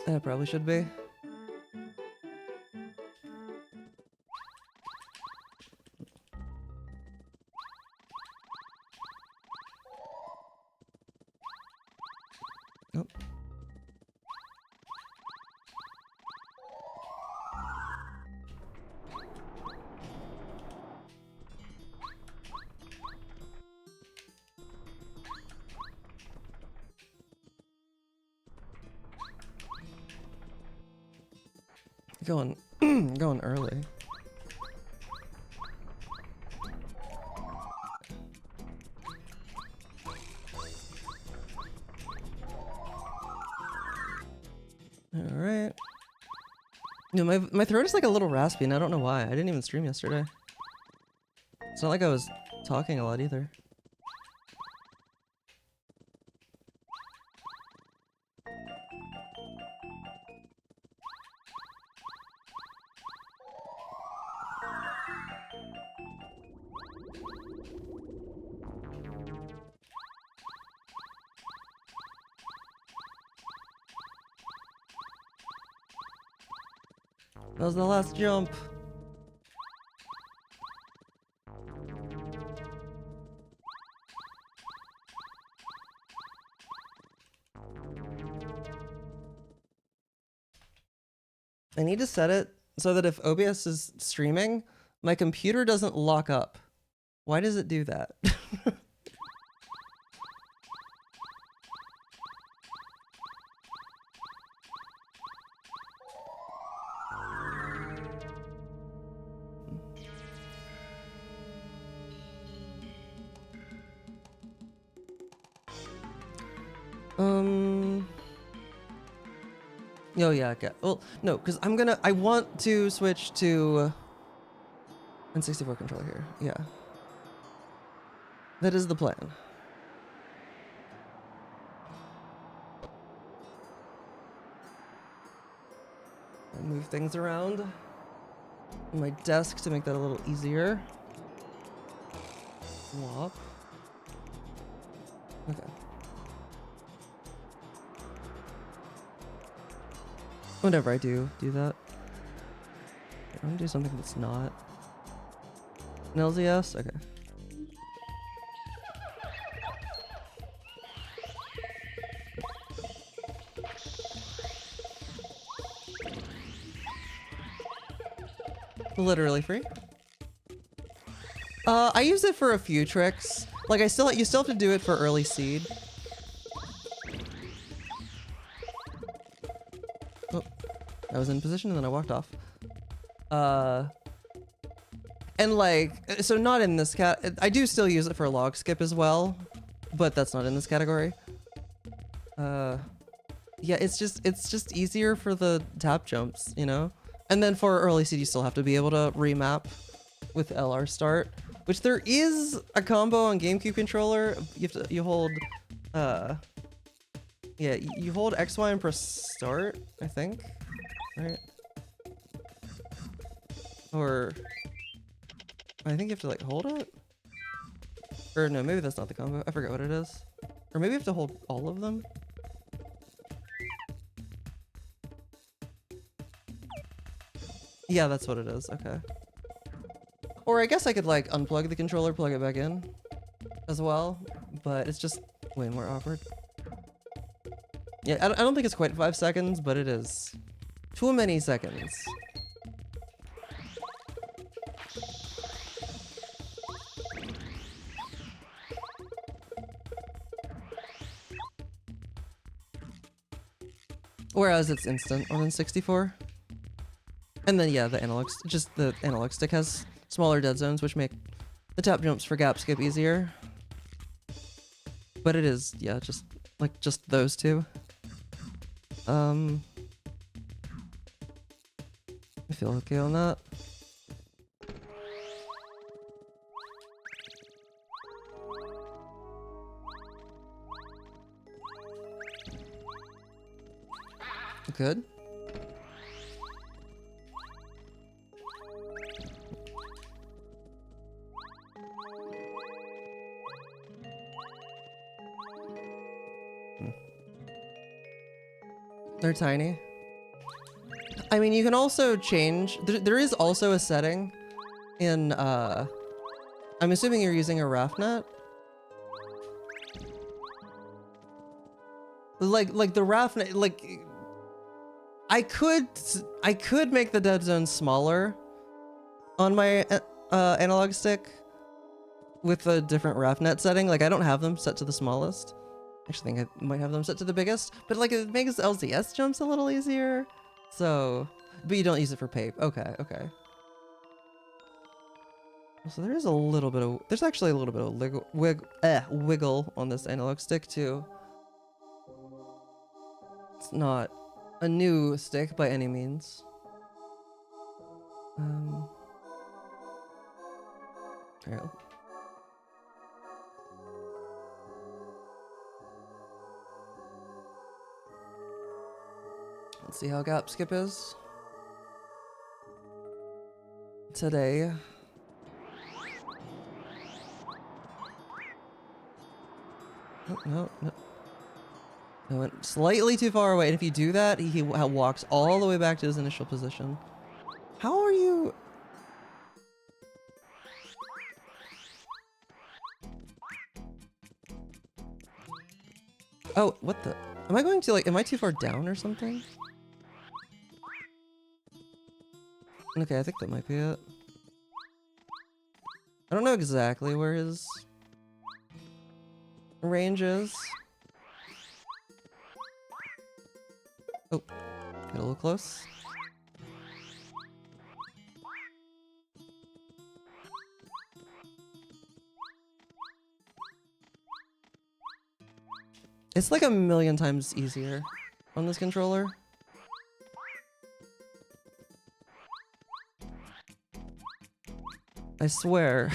I probably should be. Oh. Going, going early. All right. No, my throat is like a little raspy, and I don't know why. I didn't even stream yesterday. It's not like I was talking a lot either. That was the last jump. I need to set it so that if OBS is streaming, my computer doesn't lock up. Why does it do that? Oh yeah, okay. Well, no, because I want to switch to N64 controller here. Yeah. That is the plan. I move things around on my desk to make that a little easier. Swap. Okay. Whenever I do that. I'm gonna do something that's not an LZS? Okay. Literally free. I use it for a few tricks. Like you still have to do it for early seed. Oh, I was in position and then I walked off. And like, so not in this I do still use it for log skip as well, but that's not in this category. Yeah, it's just easier for the tap jumps, you know? And then for early seed, you still have to be able to remap with LR start, which there is a combo on GameCube controller. You hold, yeah, you hold XY and press start, I think, right? Or I think you have to like hold it, or no, maybe that's not the combo. I forget what it is, or maybe you have to hold all of them. Yeah, that's what it is. Okay. Or I guess I could like unplug the controller, plug it back in as well, but it's just way more awkward. Yeah, I don't think it's quite 5 seconds, but it is too many seconds. Whereas it's instant on N64. And then yeah, the analog stick has smaller dead zones, which make the tap jumps for gap skip easier. But it is, yeah, just those two. I feel okay on that. Good. They're tiny. I mean, you can also change. There is also a setting in. I'm assuming you're using a raft net. Like the raft net, like I could make the dead zone smaller on my analog stick with a different raft net setting. Like I don't have them set to the smallest. I actually think I might have them set to the biggest, but like it makes LZS jumps a little easier. So But you don't use it for pape. Okay, okay. So there is a little bit of, there's actually a little bit of wiggle on this analog stick too. It's not a new stick by any means. Alright. Let's see how gap skip is today. Oh, no, no. I went slightly too far away, and if you do that, he walks all the way back to his initial position. How are you? Oh, what the? Am I going to like, am I too far down or something? Okay, I think that might be it. I don't know exactly where his range is. Oh, get a little close. It's like a million times easier on this controller. I swear.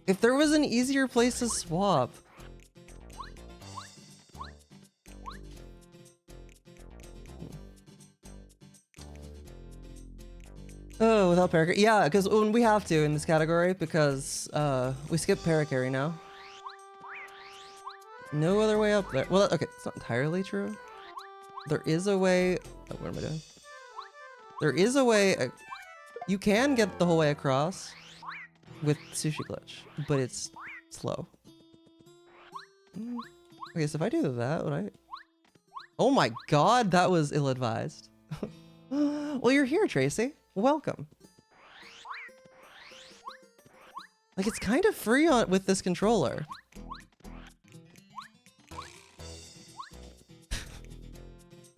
If there was an easier place to swap. Oh, without paracarry. Yeah, because when we have to in this category, because we skip paracarry now. No other way up there. Well, okay, it's not entirely true. There is a way. Oh, what am I doing? There is a way. You can get the whole way across with Sushi Glitch, but it's slow. Okay, so if I do that, would I? Oh my god, that was ill-advised. Well, you're here, Tracy. Welcome. Like, it's kind of free on with this controller.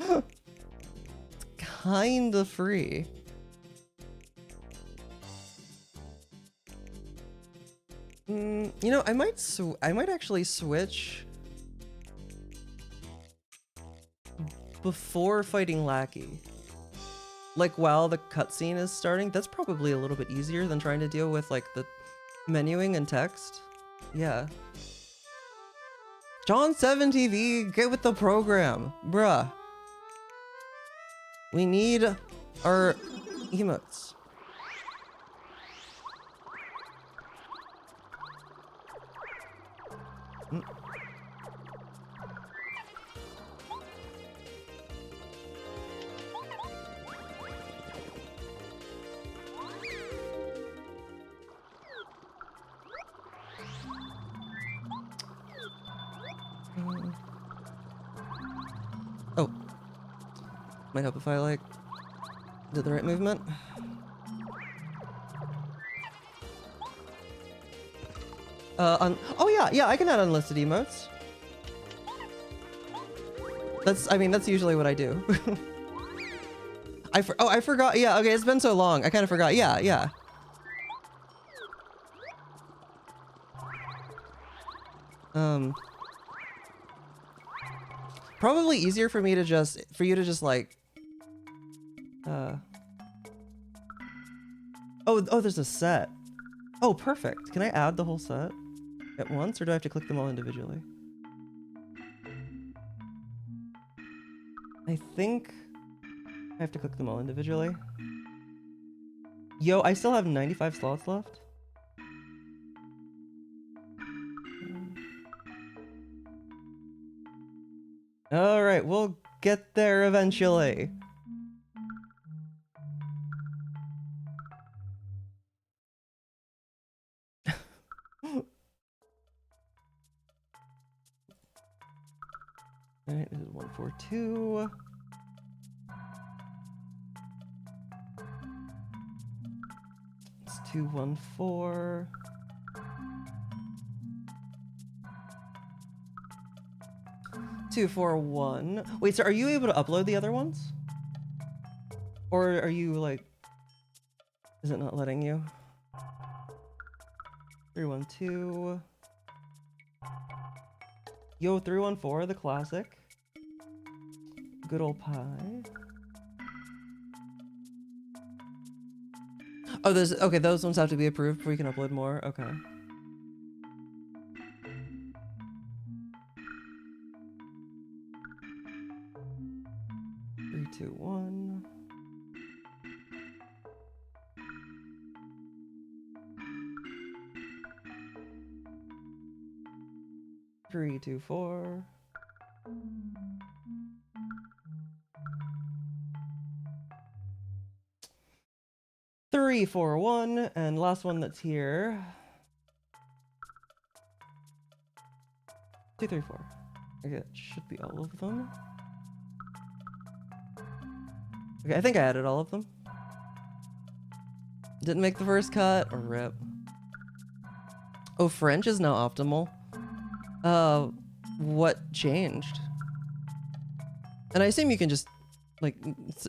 It's kind of free. You know, I might actually switch before fighting Lackey. Like, while the cutscene is starting, that's probably a little bit easier than trying to deal with, like, the menuing and text. Yeah. John 7 TV, get with the program. Bruh. We need our emotes. Oh. Might help if I, like, did the right movement. Oh yeah, I can add unlisted emotes. I mean, that's usually what I do. I forgot. Yeah, okay, it's been so long. I kind of forgot. Yeah. Probably easier for you to just like, oh, there's a set. Oh, perfect. Can I add the whole set at once, or do I have to click them all individually? I think I have to click them all individually. Yo, I still have 95 slots left. All right, we'll get there eventually. All right, this is 142. It's 214. 241. Wait, so are you able to upload the other ones? Or are you like, is it not letting you? 312. Yo, 314, the classic. Good old pie. Oh, there's, okay, those ones have to be approved before you can upload more. Okay. Three, two, one. Three, two, four. Three, four, one, and last one that's here. 2, 3, 4. Okay, that should be all of them. Okay, I think I added all of them. Didn't make the first cut, or rip. Oh, French is now optimal. What changed? And I assume you can just, like,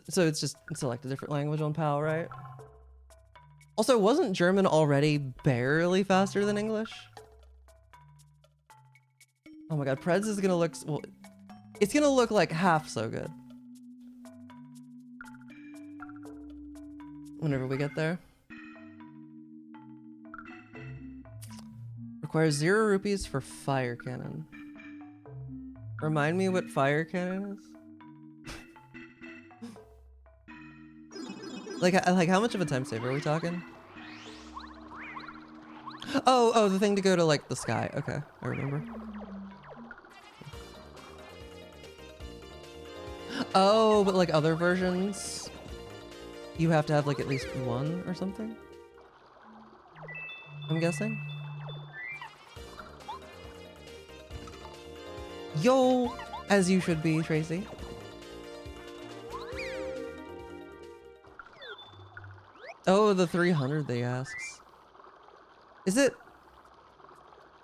so it's just select a different language on PAL, right? Also, wasn't German already barely faster than English? Oh my god, Preds is gonna look, well, it's gonna look like half so good. Whenever we get there. Requires 0 rupees for fire cannon. Remind me what fire cannon is? like how much of a time saver are we talking? Oh, the thing to go to like the sky. Okay, I remember. Oh, but like other versions, you have to have like at least one or something? I'm guessing. Yo, as you should be, Tracy. Oh, the 300 they asks. Is it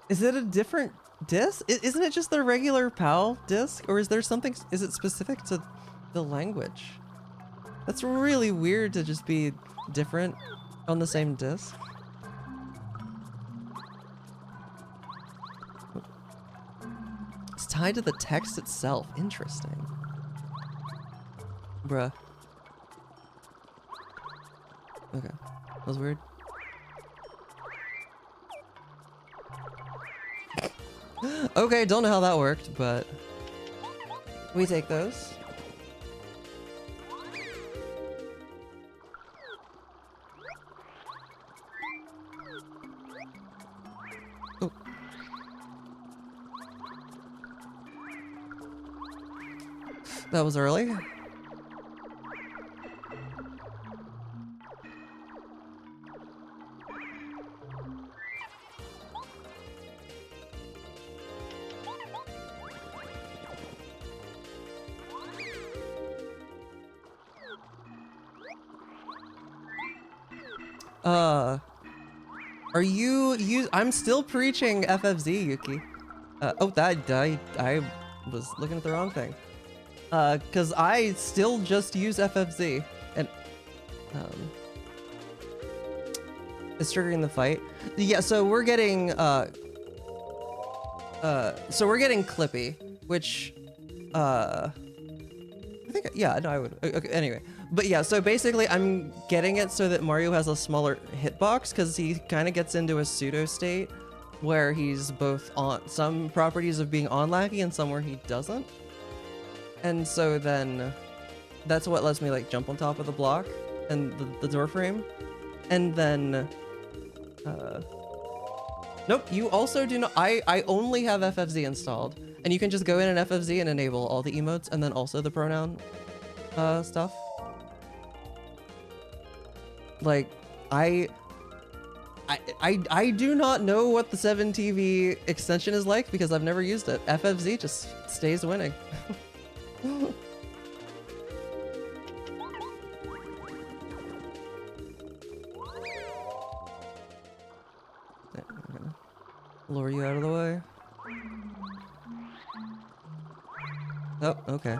a different disc? Isn't it just the regular PAL disc? Or is there something, is it specific to the language? That's really weird to just be different on the same disc. It's tied to the text itself. Interesting. Bruh. Okay. That was weird. Okay, don't know how that worked, but we take those. Oh. That was early. Are you I'm still preaching FFZ, Yuki. Oh, I was looking at the wrong thing. Cause I still just use FFZ, and it's triggering the fight. Yeah, so we're getting Clippy, which I think, yeah, no, I would. Okay, anyway, but yeah, so basically I'm getting it so that Mario has a smaller hitbox, because he kind of gets into a pseudo state where he's both on some properties of being on laggy and some where he doesn't. And so then that's what lets me like jump on top of the block and the door frame. And then, nope, you also do not, I only have FFZ installed, and you can just go in and FFZ and enable all the emotes and then also the pronoun stuff. Like, I do not know what the 7TV extension is like because I've never used it. FFZ just stays winning. I'm gonna lure you out of the way. Oh, okay.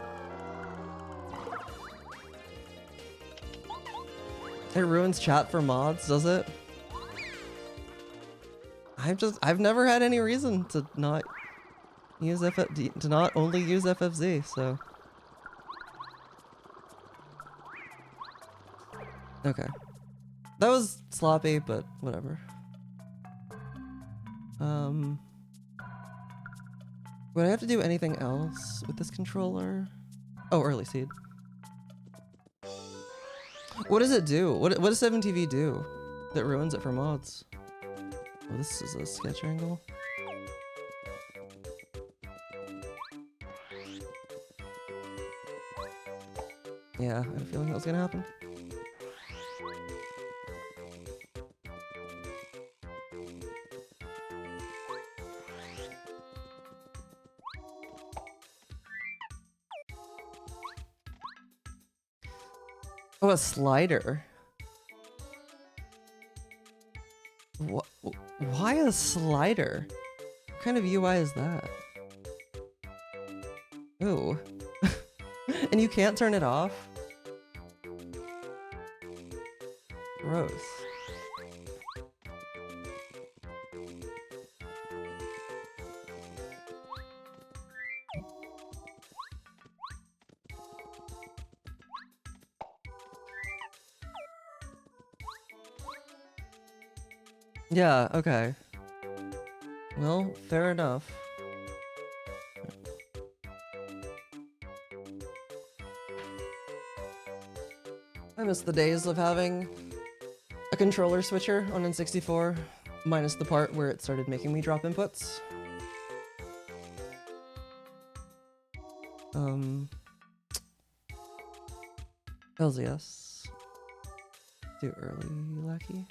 It ruins chat for mods, does it? I've never had any reason to not use to not only use FFZ, so. Okay. That was sloppy, but whatever. Would I have to do anything else with this controller? Oh, early seed. What does it do? What does 7TV do that ruins it for mods? Oh, this is a sketch angle. Yeah, I had a feeling that was gonna happen. Oh, a slider. Why a slider? What kind of UI is that? Ooh. And you can't turn it off? Gross. Yeah, okay. Well, fair enough. I miss the days of having a controller switcher on N64, minus the part where it started making me drop inputs. LZS. Do early lackey.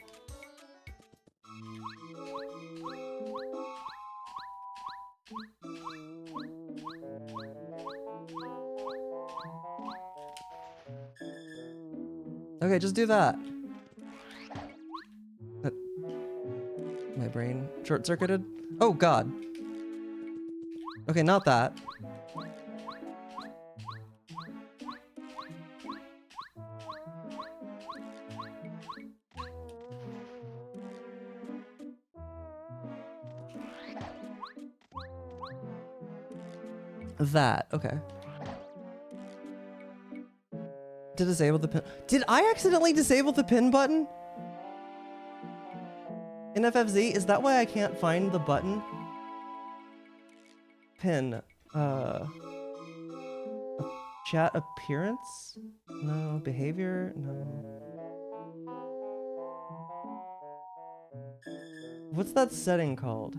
Okay, just do that. My brain short-circuited? Oh god. Okay, not that. That, okay. To disable the pin. Did I accidentally disable the pin button? In FFZ, is that why I can't find the button? Pin. Chat appearance? No. Behavior? No. What's that setting called?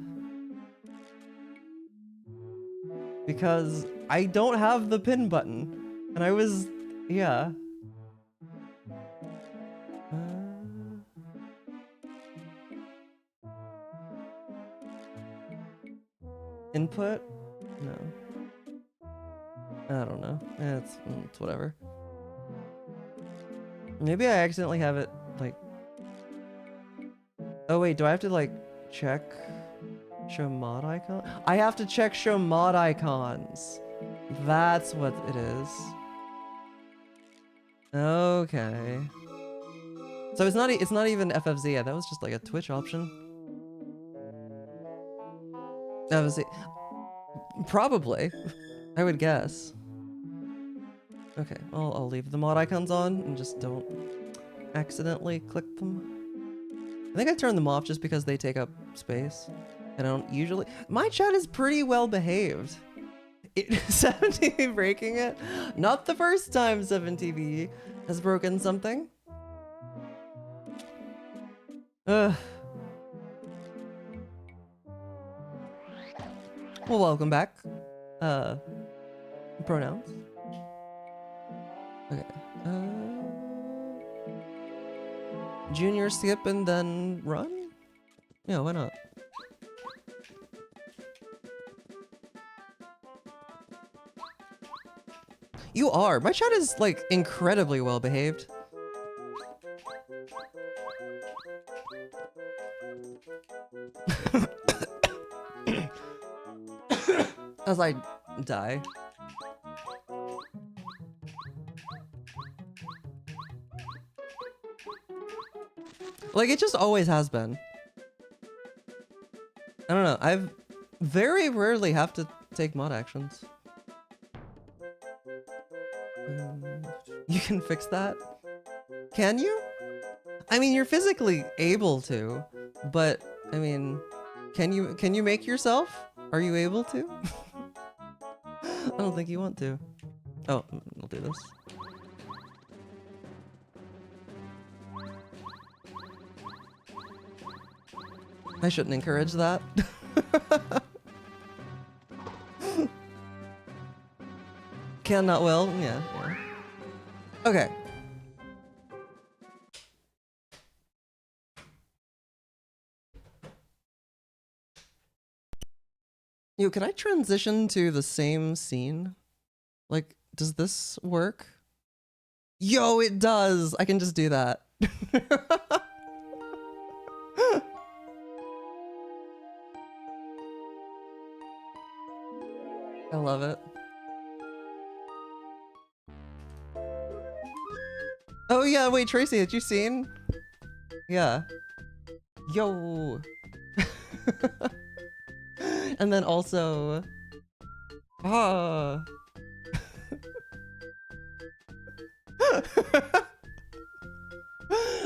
Because I don't have the pin button. And I was... yeah. Input? No. I don't know. It's whatever. Maybe I accidentally have it, like... Oh wait, do I have to, like, check show mod icon? I have to check show mod icons. That's what it is. Okay. So it's not even FFZ. Yeah, that was just like a Twitch option. FFZ. Probably. I would guess. Okay, I'll leave the mod icons on and just don't accidentally click them. I think I turned them off just because they take up space. And I don't usually... My chat is pretty well behaved. 7TV breaking it? Not the first time 7TV has broken something. Ugh. Well, welcome back. Pronouns. Okay. Junior skip and then run? Yeah, why not? You are. My chat is, like, incredibly well behaved. As I die. Like, it just always has been. I don't know. I've very rarely have to take mod actions. You can fix that? Can you? I mean, you're physically able to, but I mean, can you make yourself? Are you able to? I don't think you want to. Oh, I'll do this. I shouldn't encourage that. Can, not will. Yeah, yeah. Okay. Yo, can I transition to the same scene? Like, does this work? Yo, it does! I can just do that. I love it. Oh yeah, wait, Tracy, had you seen? Yeah. Yo. And then also... Ah.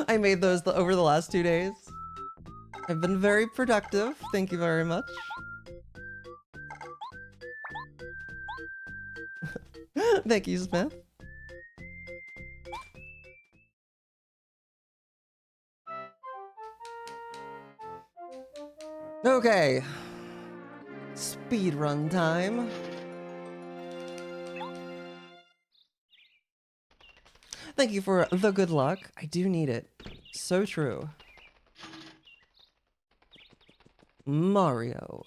I made those over the last 2 days. I've been very productive. Thank you very much. Thank you, Smith. Okay. Speedrun time. Thank you for the good luck. I do need it. So true. Mario.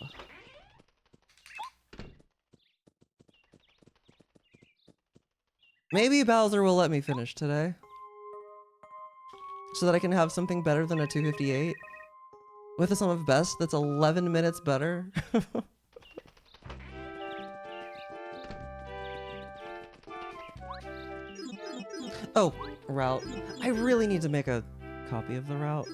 Maybe Bowser will let me finish today. So that I can have something better than a 258. With a sum of best that's 11 minutes better. Oh, route. I really need to make a copy of the route.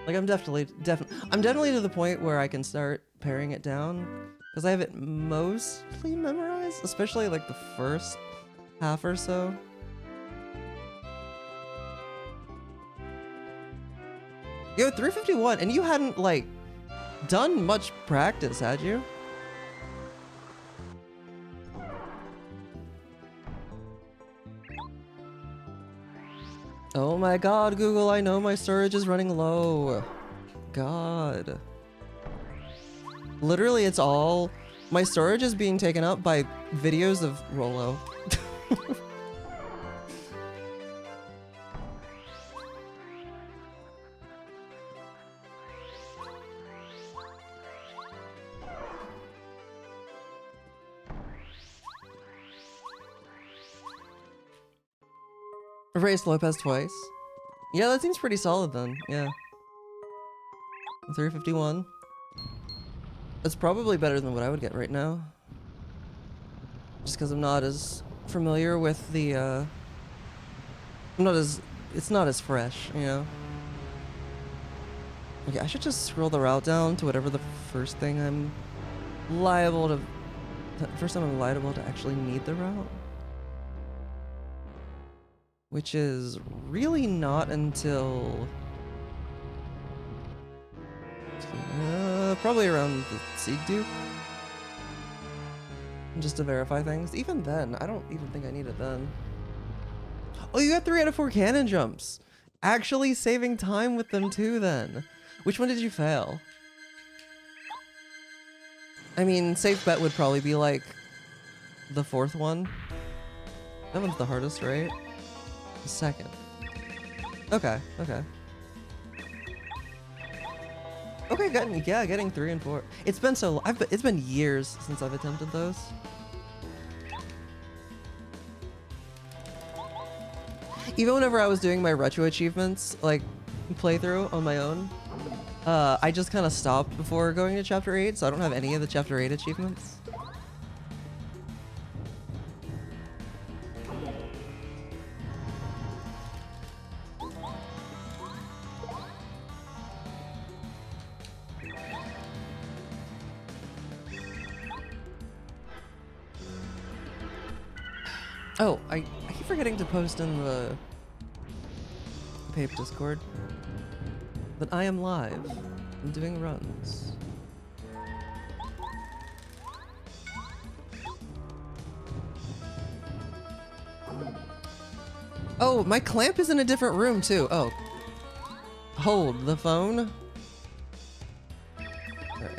Like, I'm definitely to the point where I can start paring it down. Because I have it mostly memorized, especially like the first half or so. Yo, 351, and you hadn't, like, done much practice, had you? Oh my god, Google, I know my storage is running low. God. Literally, it's all... My storage is being taken up by videos of Rolo. Erased Lopez twice. Yeah, that seems pretty solid then. Yeah. 351. That's probably better than what I would get right now. Just because I'm not as familiar with the, it's not as fresh, you know? Okay, I should just scroll the route down to whatever the first thing I'm liable to... The first time I'm liable to actually need the route. Which is really not until... probably around the Seed Duke. Just to verify things. Even then, I don't even think I need it then. Oh, you got 3 out of 4 cannon jumps! Actually saving time with them too then. Which one did you fail? I mean, safe bet would probably be like the 4th one. That one's the hardest, right? The 2nd. Okay, okay. Okay, getting 3 and 4. It's been so it's been years since I've attempted those. Even whenever I was doing my retro achievements, like playthrough on my own, I just kind of stopped before going to chapter 8, so I don't have any of the chapter 8 achievements. Oh, I keep forgetting to post in the Pape Discord that I am live and doing runs. Oh, my clamp is in a different room too. Oh. Hold the phone. Alright.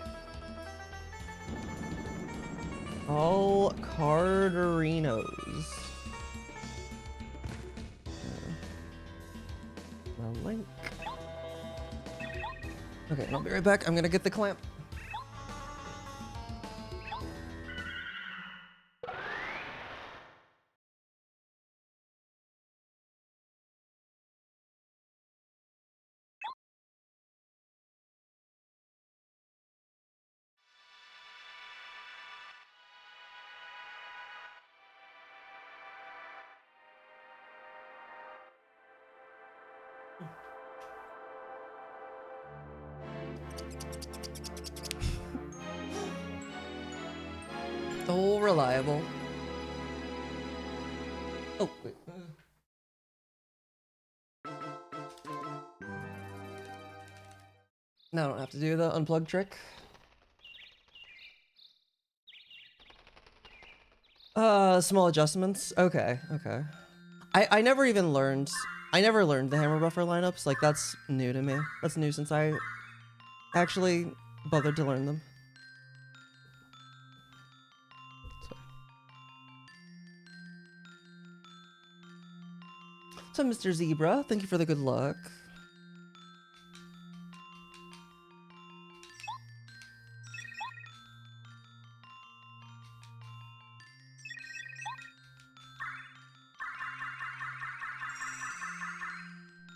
All Carderinos. The link. Okay, I'll be right back. I'm gonna get the clamp. Oh, reliable. Oh, wait. Now I don't have to do the unplug trick. Small adjustments. Okay, okay. I never even learned. I never learned the hammer buffer lineups. Like, that's new to me. That's new since I actually bothered to learn them. So, Mr. Zebra, thank you for the good luck.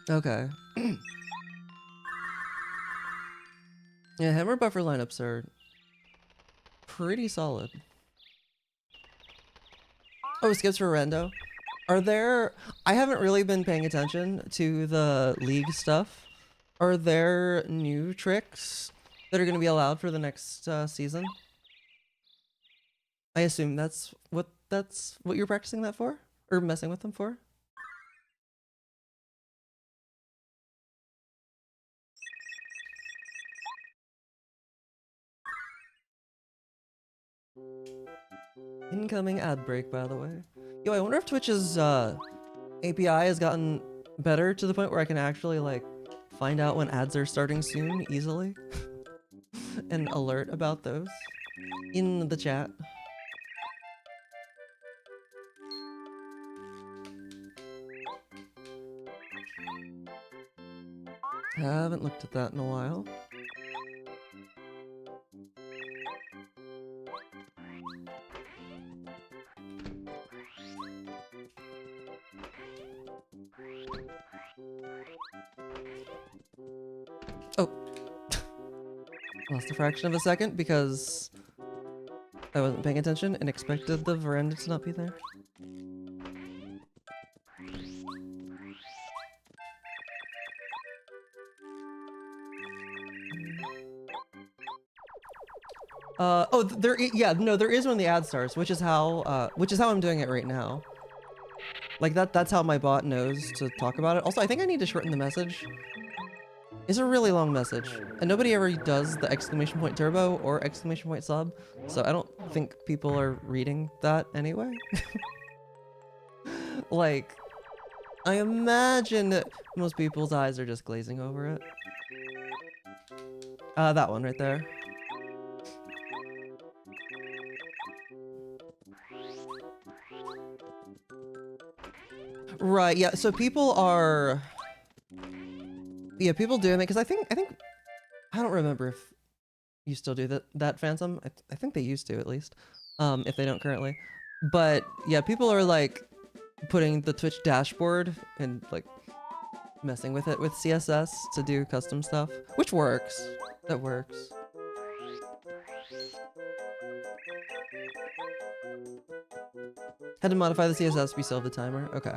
Okay. Yeah, hammer buffer lineups are pretty solid. Oh, skips for rando. Are there... I haven't really been paying attention to the league stuff. Are there new tricks that are going to be allowed for the next season? I assume that's what you're practicing that for? Or messing with them for? Incoming ad break, by the way. Yo, I wonder if Twitch's API has gotten better to the point where I can actually, like, find out when ads are starting soon easily. And alert about those in the chat. Haven't looked at that in a while. Oh. Lost a fraction of a second because I wasn't paying attention and expected the veranda to not be there. There is when the ad starts, which is how I'm doing it right now. Like that's how my bot knows to talk about it. Also, I think I need to shorten the message. It's a really long message, and nobody ever does the exclamation point turbo or exclamation point sub, so I don't think people are reading that anyway. Like, I imagine that most people's eyes are just glazing over it. That one right there. Right, yeah, so people are... Yeah, people doing it, because I think... I don't remember if you still do that Phantom. I think they used to, at least. If they don't currently. But, yeah, people are, like, putting the Twitch dashboard and, like, messing with it with CSS to do custom stuff. Which works. That works. Had to modify the CSS, we still have the timer. Okay.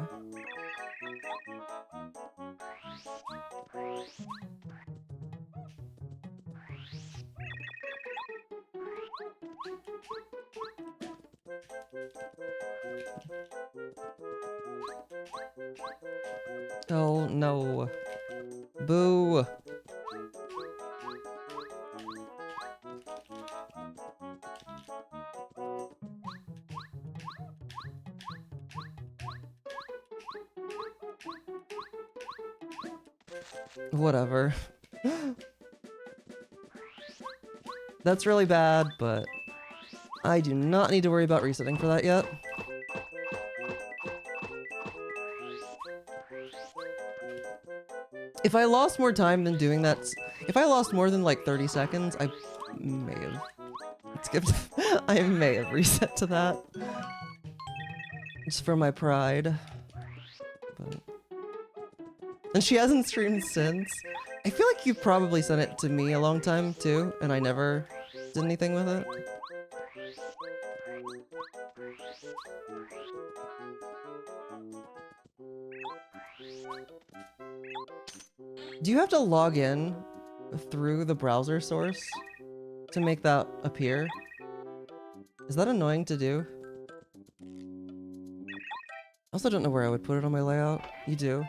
Oh, no. Boo. Whatever. That's really bad, but I do not need to worry about resetting for that yet. If I lost more time than doing that, if I lost more than like 30 seconds, I may have skipped. I may have reset to that. Just for my pride. But... And she hasn't streamed since. I feel like you probably sent it to me a long time too, and I never did anything with it. Do you have to log in through the browser source to make that appear? Is that annoying to do? I also don't know where I would put it on my layout. You do?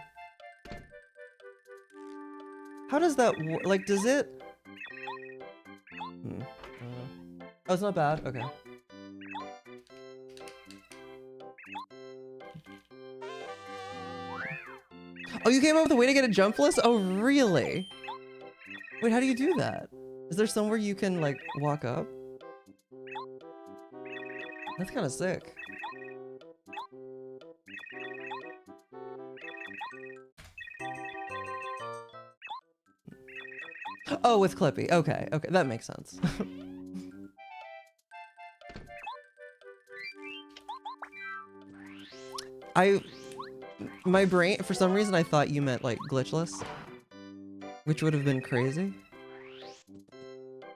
How does that work? Like, does it... Oh, it's not bad? Okay. Oh, you came up with a way to get a jump list? Oh, really? Wait, how do you do that? Is there somewhere you can, like, walk up? That's kind of sick. Oh, with Clippy. Okay, okay, that makes sense. My brain, for some reason I thought you meant like glitchless, which would have been crazy.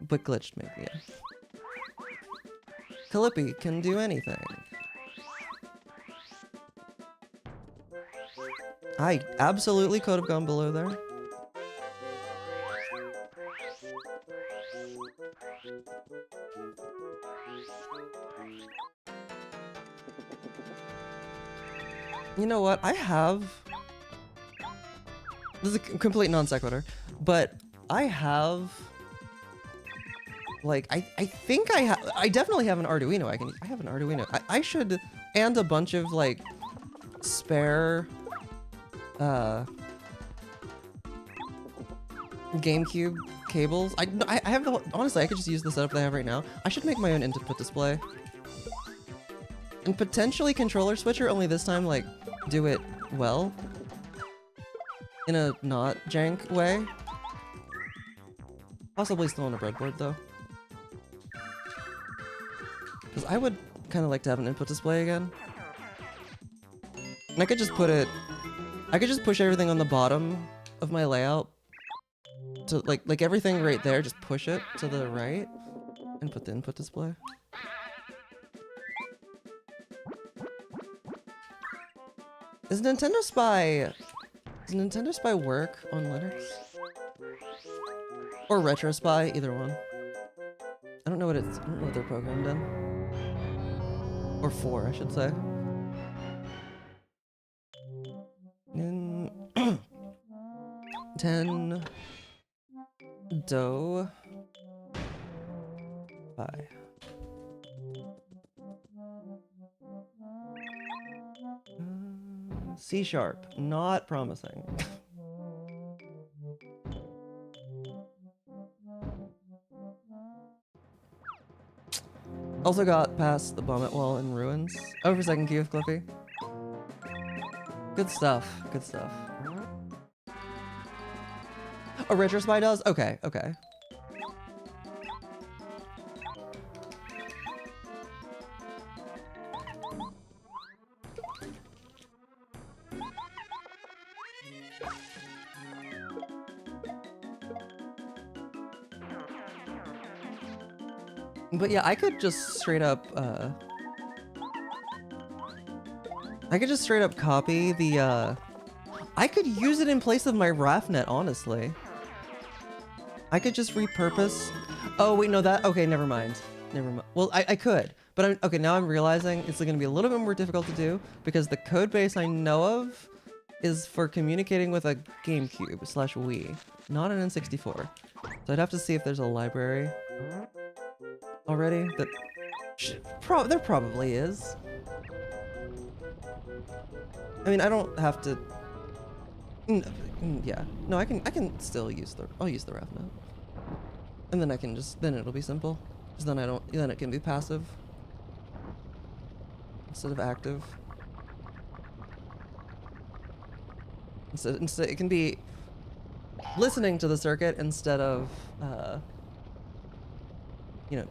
But glitched maybe, yeah. Clippy can do anything. I absolutely could have gone below there. You know what? I have... This is a complete non sequitur, but I have... Like, I think I definitely have an Arduino. I have an Arduino. I should... And a bunch of, like, spare... GameCube cables. I have the... Honestly, I could just use the setup that I have right now. I should make my own input display. And potentially controller switcher, only this time, like, do it well. In a not jank way. Possibly still on a breadboard, though. Because I would kind of like to have an input display again. And I could just put it... I could just push everything on the bottom of my layout. To, like everything right there, just push it to the right. And put the input display. Does Nintendo Spy work on Linux? Or Retro Spy, either one. I don't know what it's... I don't know what they're programmed in. Or for, I should say. In 10 Do Bye. C sharp, not promising. Also got past the Bommet Wall in Ruins. Oh, for second key with Clippy. Good stuff, good stuff. Oh, Retro Spy does? Okay, okay. But yeah, I could just straight up, copy the, I could use it in place of my RAFnet, honestly. I could just repurpose... Oh, wait, no, that... Okay, never mind. Never mind. Well, I could, but okay, now I'm realizing it's gonna be a little bit more difficult to do, because the code base I know of is for communicating with a GameCube / Wii, not an N64. So I'd have to see if there's a library already that there probably is. I mean, I don't have to. Yeah, no, I can still use I'll use the RefNet, and then I can then it'll be simple. Because then it can be passive instead of active. Instead it can be listening to the circuit instead of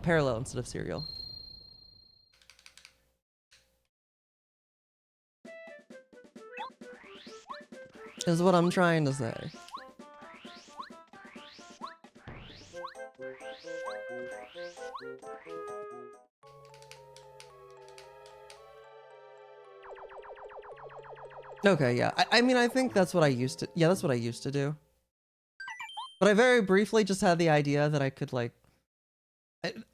parallel instead of serial. Is what I'm trying to say. Okay, yeah. I mean, I think that's what I used to. Yeah, that's what I used to do. But I very briefly just had the idea that I could like.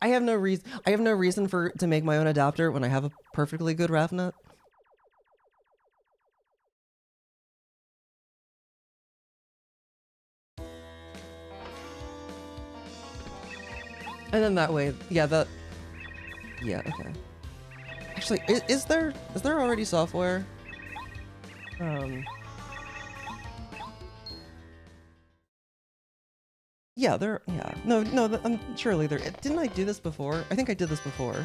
I have no reason. I have no reason to make my own adapter when I have a perfectly good RefNet. And then that way, yeah, yeah, okay. Actually, is there already software? Yeah, yeah. No, surely there, didn't I do this before? I think I did this before.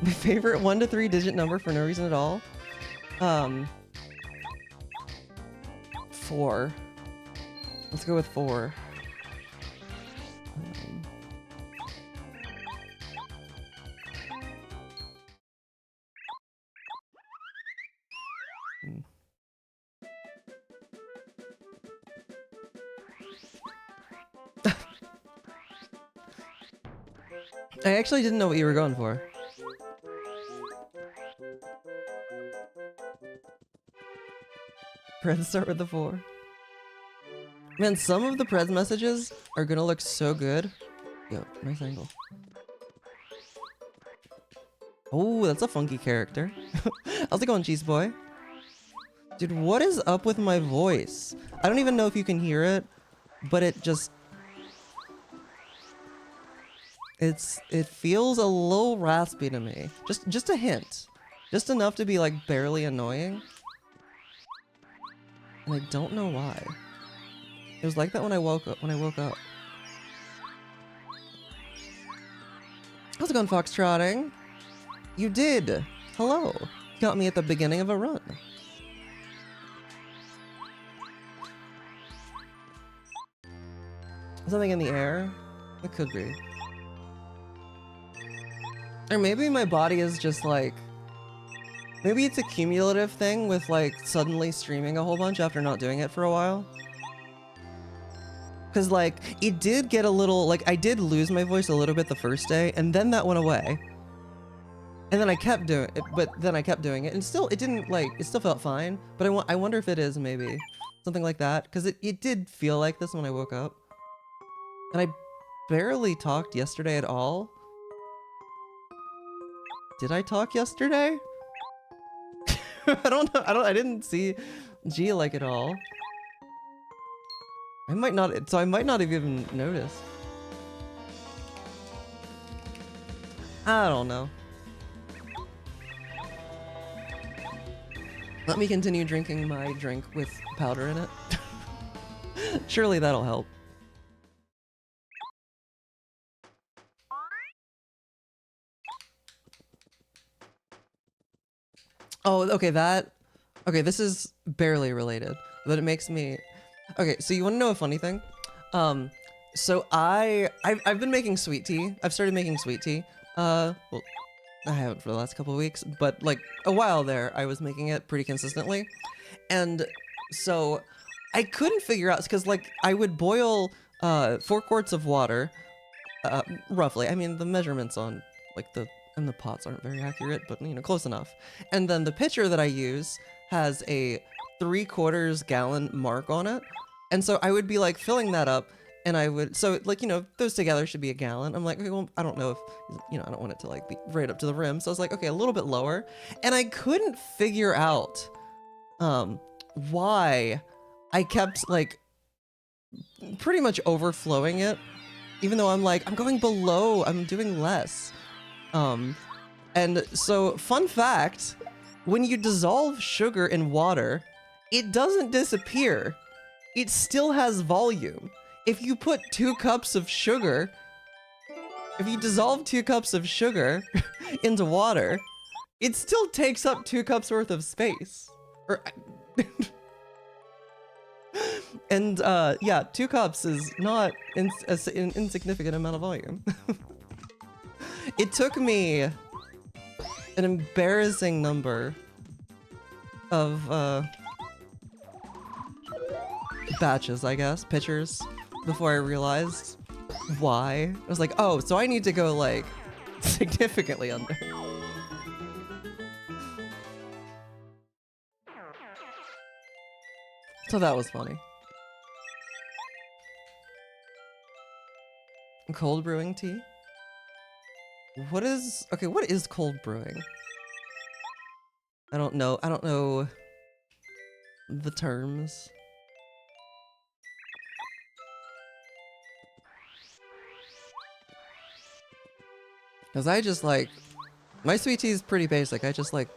My favorite 1 to 3 digit number for no reason at all? 4. Let's go with 4. I actually didn't know what you were going for. Preds start with the 4. Man, some of the Preds messages are gonna look so good. Yo, nice angle. Oh, that's a funky character. How's it going, Cheese Boy? Dude, what is up with my voice? I don't even know if you can hear it, but it just... It feels a little raspy to me. Just a hint. Just enough to be like barely annoying. And I don't know why. It was like that when I woke up. How's it going, Foxtrotting? You did. Hello. Got me at the beginning of a run. Something in the air? It could be. Or maybe my body is just like... Maybe it's a cumulative thing with like suddenly streaming a whole bunch after not doing it for a while. Because like, it did get a little... Like, I did lose my voice a little bit the first day, and then that went away. And then I kept doing it, and still, it didn't like... It still felt fine, but I wonder if it is maybe something like that. Because it did feel like this when I woke up. And I barely talked yesterday at all. Did I talk yesterday? I don't know. I didn't see G like at all. I might not have even noticed. I don't know. Let me continue drinking my drink with powder in it. Surely that'll help. Oh, okay, okay, this is barely related, but it makes me... Okay, so you want to know a funny thing? So I've been making sweet tea. I've started making sweet tea. Well, I haven't for the last couple of weeks, but like a while there, I was making it pretty consistently. And so I couldn't figure out, because like I would boil 4 quarts of water, roughly. I mean, the measurements on like the pots aren't very accurate, but you know, close enough. And then the pitcher that I use has a 3/4 gallon mark on it. And so I would be like filling that up, and I would, so like, you know, those together should be a gallon. I'm like, okay, well, I don't know if, you know, I don't want it to like be right up to the rim. So I was like, okay, a little bit lower. And I couldn't figure out why I kept like pretty much overflowing it, even though I'm like, I'm going below, I'm doing less. And so fun fact, when you dissolve sugar in water, it doesn't disappear. It still has volume. If you put 2 cups of sugar, if you dissolve 2 cups of sugar into water, it still takes up 2 cups worth of space. Or, and yeah, 2 cups is not an insignificant amount of volume. It took me an embarrassing number of batches, I guess, pitchers, before I realized why. I was like, oh, so I need to go like significantly under. So that was funny. Cold brewing tea? What is, okay, what is cold brewing? I don't know the terms. Cause I just like, my sweet tea is pretty basic. I just like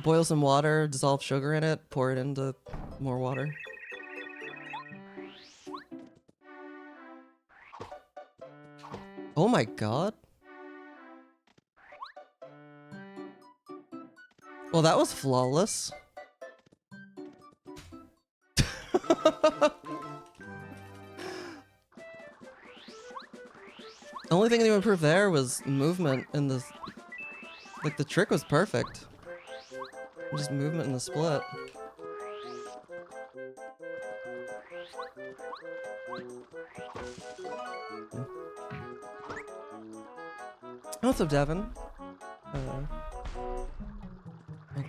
boil some water, dissolve sugar in it, pour it into more water. Oh my god. Well, that was flawless. The only thing to improve there was movement in the... Like, the trick was perfect. Just movement in the split. What's up, Devin? Oh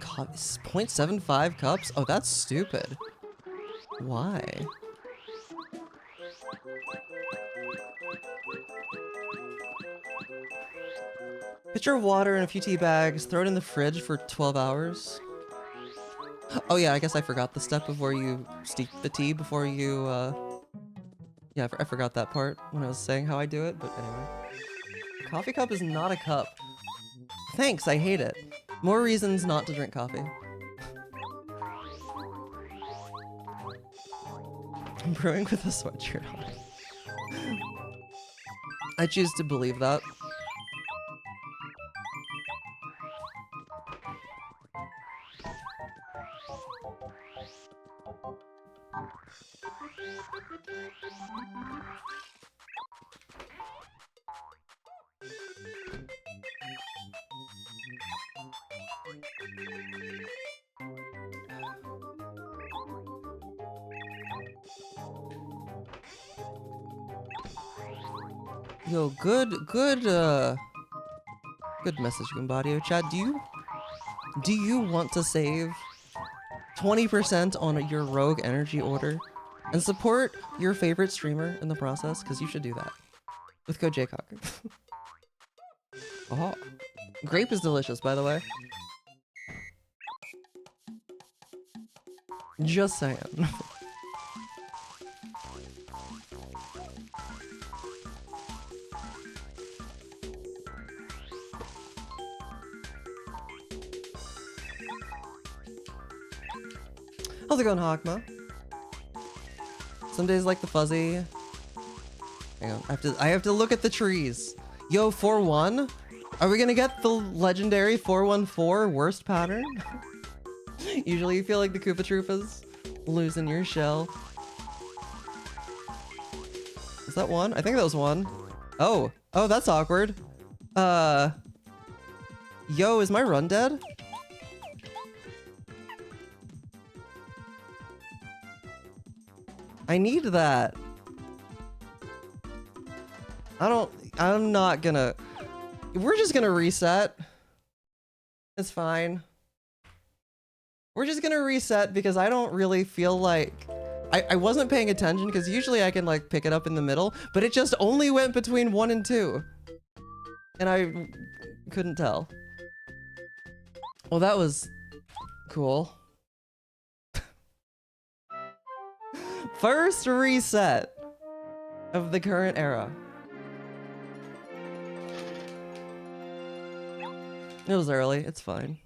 god, this is 0.75 cups? Oh, that's stupid. Why? Pitcher of water and a few tea bags, throw it in the fridge for 12 hours. Oh yeah, I guess I forgot the step before you steep the tea before you, yeah, I forgot that part when I was saying how I do it, but anyway. A coffee cup is not a cup. Thanks, I hate it. More reasons not to drink coffee. I'm brewing with a sweatshirt on. I choose to believe that. Yo, good message, Gumbadio chat. Do you want to save 20% on your rogue energy order and support your favorite streamer in the process? Because you should do that with code JCock. Oh, grape is delicious, by the way. Just saying. How's it going, Hakma? Some days like the fuzzy. Hang on, I have to look at the trees. Yo, 4-1? Are we gonna get the legendary 414 worst pattern? Usually you feel like the Koopa Troopas losing your shell. Is that one? I think that was one. Oh, that's awkward. Yo, is my run dead? I need that. I'm not gonna... We're just gonna reset. It's fine. We're just gonna reset because I don't really feel like... I wasn't paying attention because usually I can like pick it up in the middle, but it just only went between 1 and 2. And I couldn't tell. Well, that was cool. First reset of the current era. It was early, it's fine.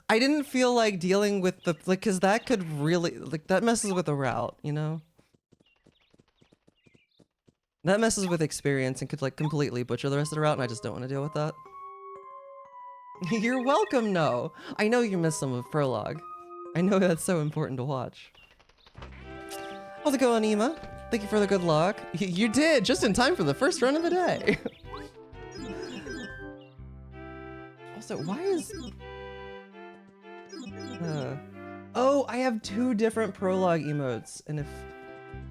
I didn't feel like dealing with the, like, cause that could really, like, that messes with the route, you know? That messes with experience and could, like, completely butcher the rest of the route, and I just don't want to deal with that. You're welcome, no. I know you missed some of Prologue. I know that's so important to watch. How's it going, Ema? Thank you for the good luck. You did, just in time for the first run of the day. Also, why is... oh, I have 2 different Prologue emotes, and if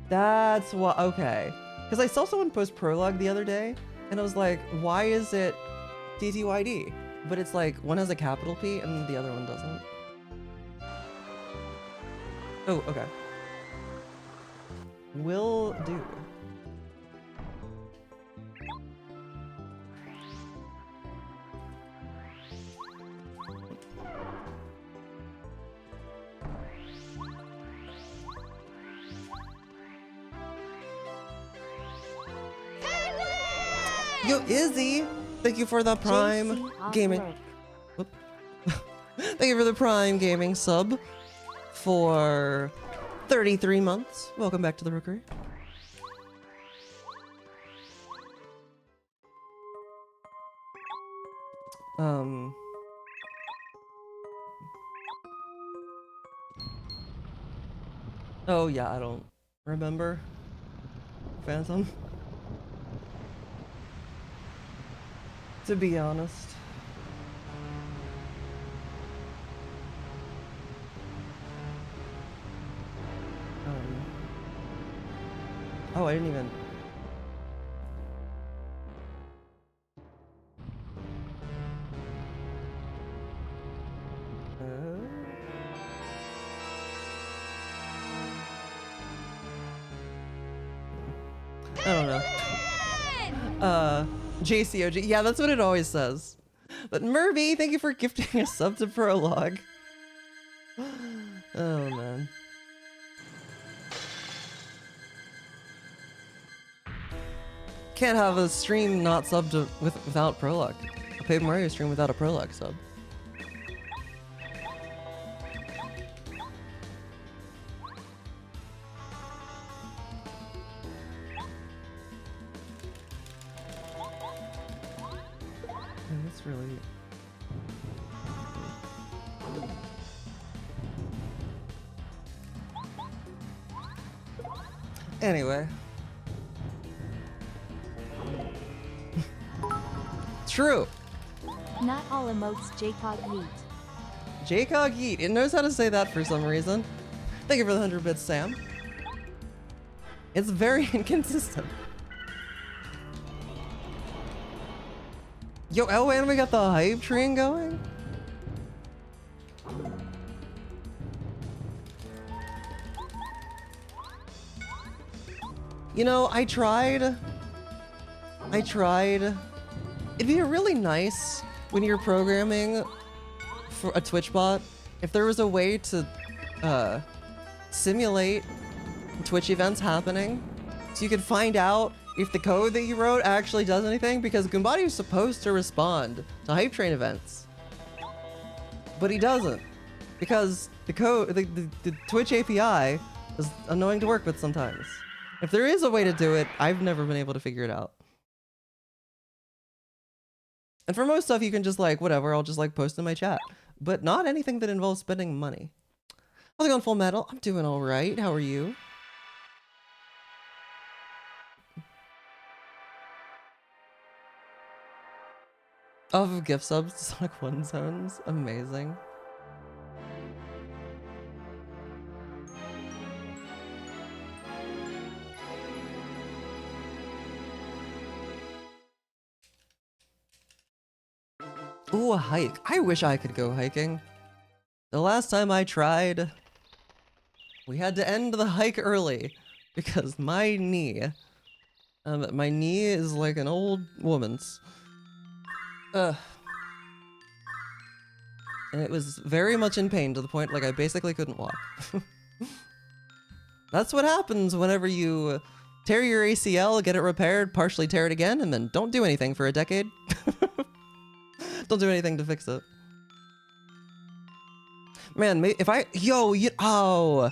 that's what, okay. Because I saw someone post Prologue the other day, and I was like, why is it TTYD? But it's like, one has a capital P, and the other one doesn't. Oh, okay. Will do. Yo, Izzy! Thank you for the Prime Gaming. Thank you for the Prime Gaming sub for 33 months. Welcome back to the Rookery. Oh yeah, I don't remember. Phantom. To be honest. Oh, I didn't even... I don't know. JCOG. Yeah, that's what it always says. But Murby, thank you for gifting a sub to Prologue. Oh, man. Can't have a stream not subbed to, without Prologue. A Paper Mario stream without a Prologue sub. And that's really... Anyway. True. Not all emotes JCOG yeet. JCOG yeet. It knows how to say that for some reason. Thank you for the 100 bits, Sam. It's very inconsistent. Yo, oh, and we got the hype train going? You know, I tried. It'd be really nice when you're programming for a Twitch bot if there was a way to simulate Twitch events happening so you could find out if the code that you wrote actually does anything, because Goombody is supposed to respond to hype train events, but he doesn't, because the code, the Twitch API is annoying to work with sometimes. If there is a way to do it, I've never been able to figure it out. And for most stuff, you can just like, whatever, I'll just like post in my chat. But not anything that involves spending money. How's it going, Full Metal? I'm doing all right. How are you? Of gift subs to Sonic 1 zones. Amazing. Ooh, a hike. I wish I could go hiking. The last time I tried, we had to end the hike early because my knee is like an old woman's. And it was very much in pain to the point like I basically couldn't walk. That's what happens whenever you tear your ACL, get it repaired, partially tear it again, and then don't do anything for a decade. Don't do anything to fix it. Man, if I... Oh!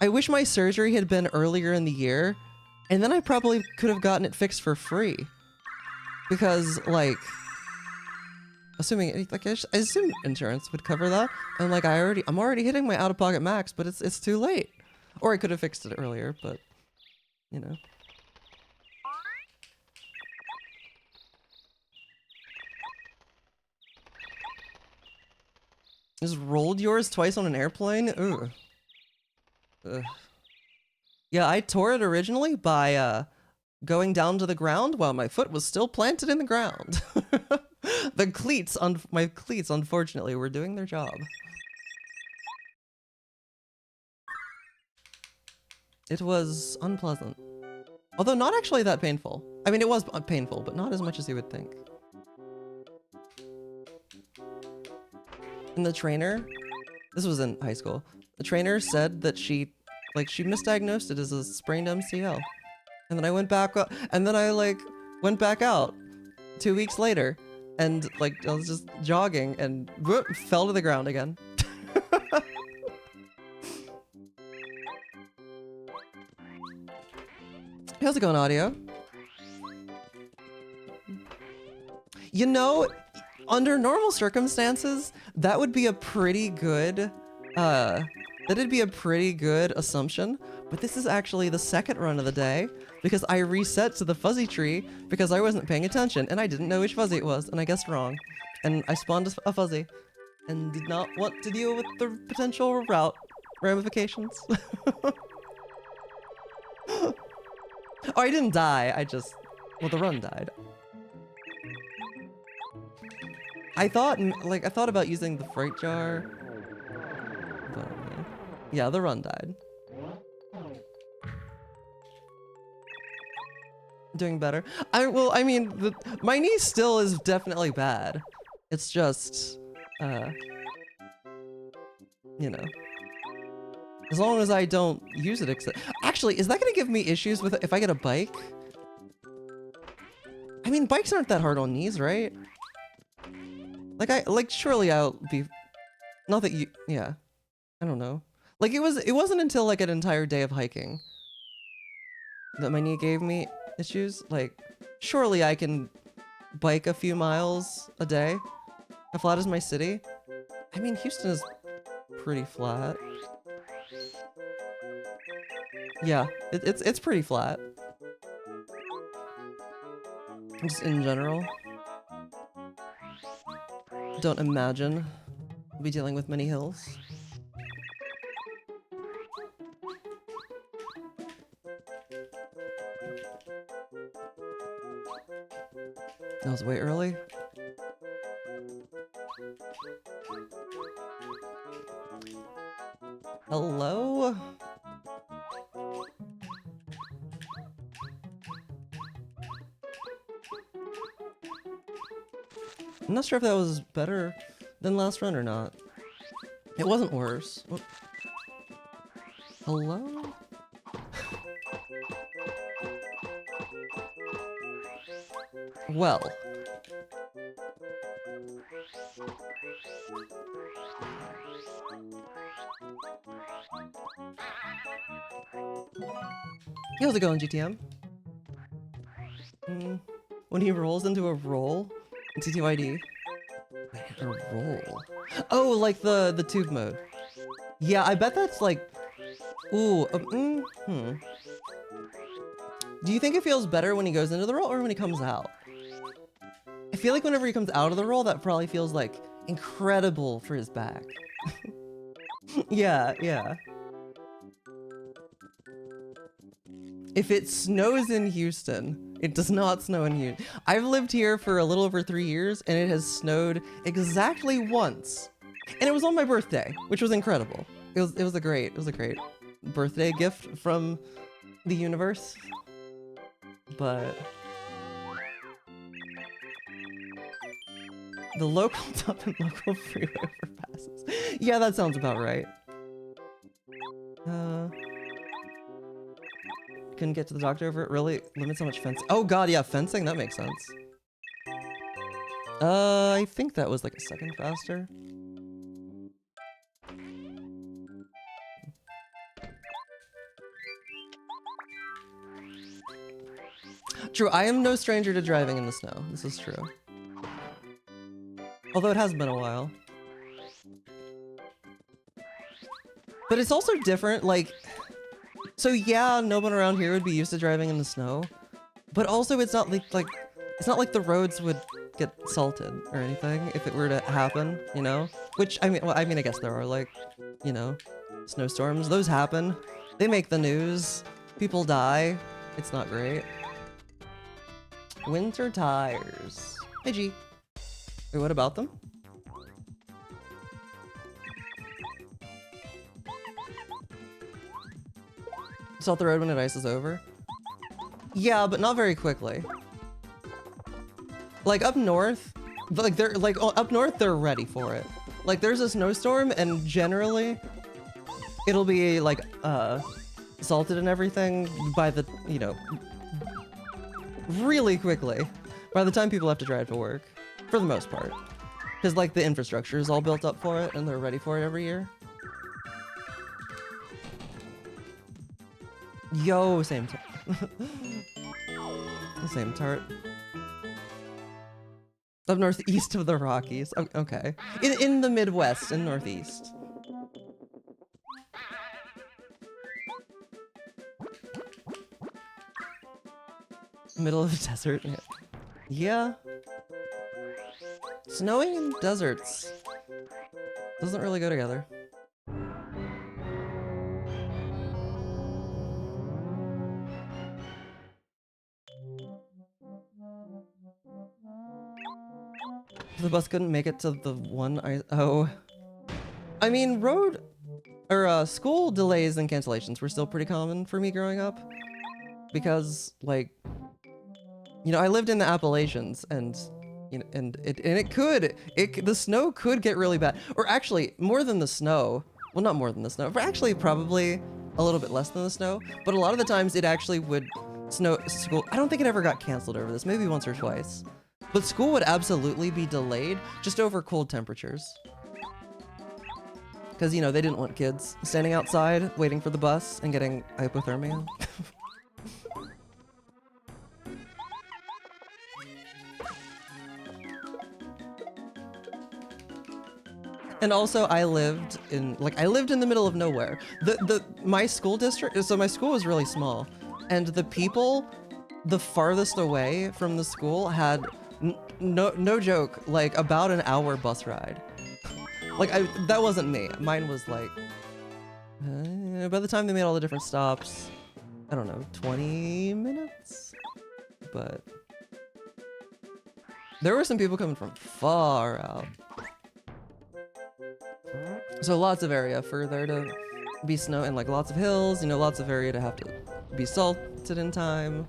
I wish my surgery had been earlier in the year, and then I probably could have gotten it fixed for free. Because, like... Assuming, like, I assume insurance would cover that, and like I'm already hitting my out-of-pocket max, but it's too late. Or I could have fixed it earlier, but, you know. Just rolled yours twice on an airplane? Ooh. Ugh. Yeah, I tore it originally by going down to the ground while my foot was still planted in the ground. The cleats, my cleats, unfortunately, were doing their job. It was unpleasant. Although not actually that painful. I mean, it was painful, but not as much as you would think. And the trainer, this was in high school, the trainer said that she misdiagnosed it as a sprained MCL. And then I went back, and then I like went back out 2 weeks later, and like I was just jogging and whoop, fell to the ground again. How's it going, audio? You know, under normal circumstances, that would be a pretty good, that'd be a pretty good assumption, but this is actually the second run of the day, because I reset to the fuzzy tree because I wasn't paying attention, and I didn't know which fuzzy it was, and I guessed wrong. And I spawned a fuzzy, and did not want to deal with the potential route ramifications. Oh, I didn't die, well, the run died. I thought about using the freight jar, but yeah, the run died. Doing better. I mean, my knee still is definitely bad. It's just, you know, as long as I don't use it. Actually, is that gonna give me issues with it if I get a bike? I mean, bikes aren't that hard on knees, right? Like surely I'll be, not that you, yeah, I don't know. Like it wasn't until like an entire day of hiking that my knee gave me issues. Like, surely I can bike a few miles a day. How flat is my city? I mean, Houston is pretty flat. Yeah, it's pretty flat. Just in general. Don't imagine we'll be dealing with many hills. That was way early. Hello? I'm not sure if that was better than last run or not. It wasn't worse. Oh. Hello? Well. How's it going, GTM? When he rolls into a roll in TTYD. A roll? Oh, like the tube mode. Yeah, I bet that's like... Ooh, Do you think it feels better when he goes into the roll or when he comes out? I feel like whenever he comes out of the roll, that probably feels like incredible for his back. Yeah, yeah. If it snows in Houston, it does not snow in Houston. I've lived here for a little over 3 years, and it has snowed exactly once. And it was on my birthday, which was incredible. It was a great birthday gift from the universe. But The local dump and local freeway overpasses. Yeah, that sounds about right. Couldn't get to the doctor over it. Really limits how much fencing. Oh god, yeah, fencing. That makes sense. I think that was like a second faster. True, I am no stranger to driving in the snow. This is true. Although it has been a while. But it's also different, like... So yeah, no one around here would be used to driving in the snow. But also it's not like it's not like the roads would get salted or anything if it were to happen, you know? Which, I mean, well, I guess there are, like, you know, snowstorms. Those happen. They make the news. People die. It's not great. Winter tires. Hey, G. Wait, what about them? Salt the road when it ices over? Yeah, but not very quickly. Like up north, up north they're ready for it. Like there's a snowstorm and generally it'll be like salted and everything by the, you know, really quickly by the time people have to drive to work, for the most part. Because like the infrastructure is all built up for it and they're ready for it every year. Yo, same same tart. Up northeast of the Rockies. Okay. In the Midwest and Northeast. Middle of the desert. Yeah. Snowing in deserts doesn't really go together. The bus couldn't make it to the one I mean, road or school delays and cancellations were still pretty common for me growing up because, like, you know, I lived in the Appalachians and you know, the snow could get really bad, or actually more than the snow. Well, not more than the snow, but actually probably a little bit less than the snow. But a lot of the times it actually would snow school. I don't think it ever got canceled over this, maybe once or twice. But school would absolutely be delayed just over cold temperatures. Because, you know, they didn't want kids standing outside waiting for the bus and getting hypothermia. And also I lived in the middle of nowhere. My school district, so my school was really small. And the people the farthest away from the school had no joke, like about an hour bus ride. Like that wasn't me. Mine was like, by the time they made all the different stops, I don't know, 20 minutes? But there were some people coming from far out. So lots of area for there to be snow and like lots of hills, you know, lots of area to have to be salted in time.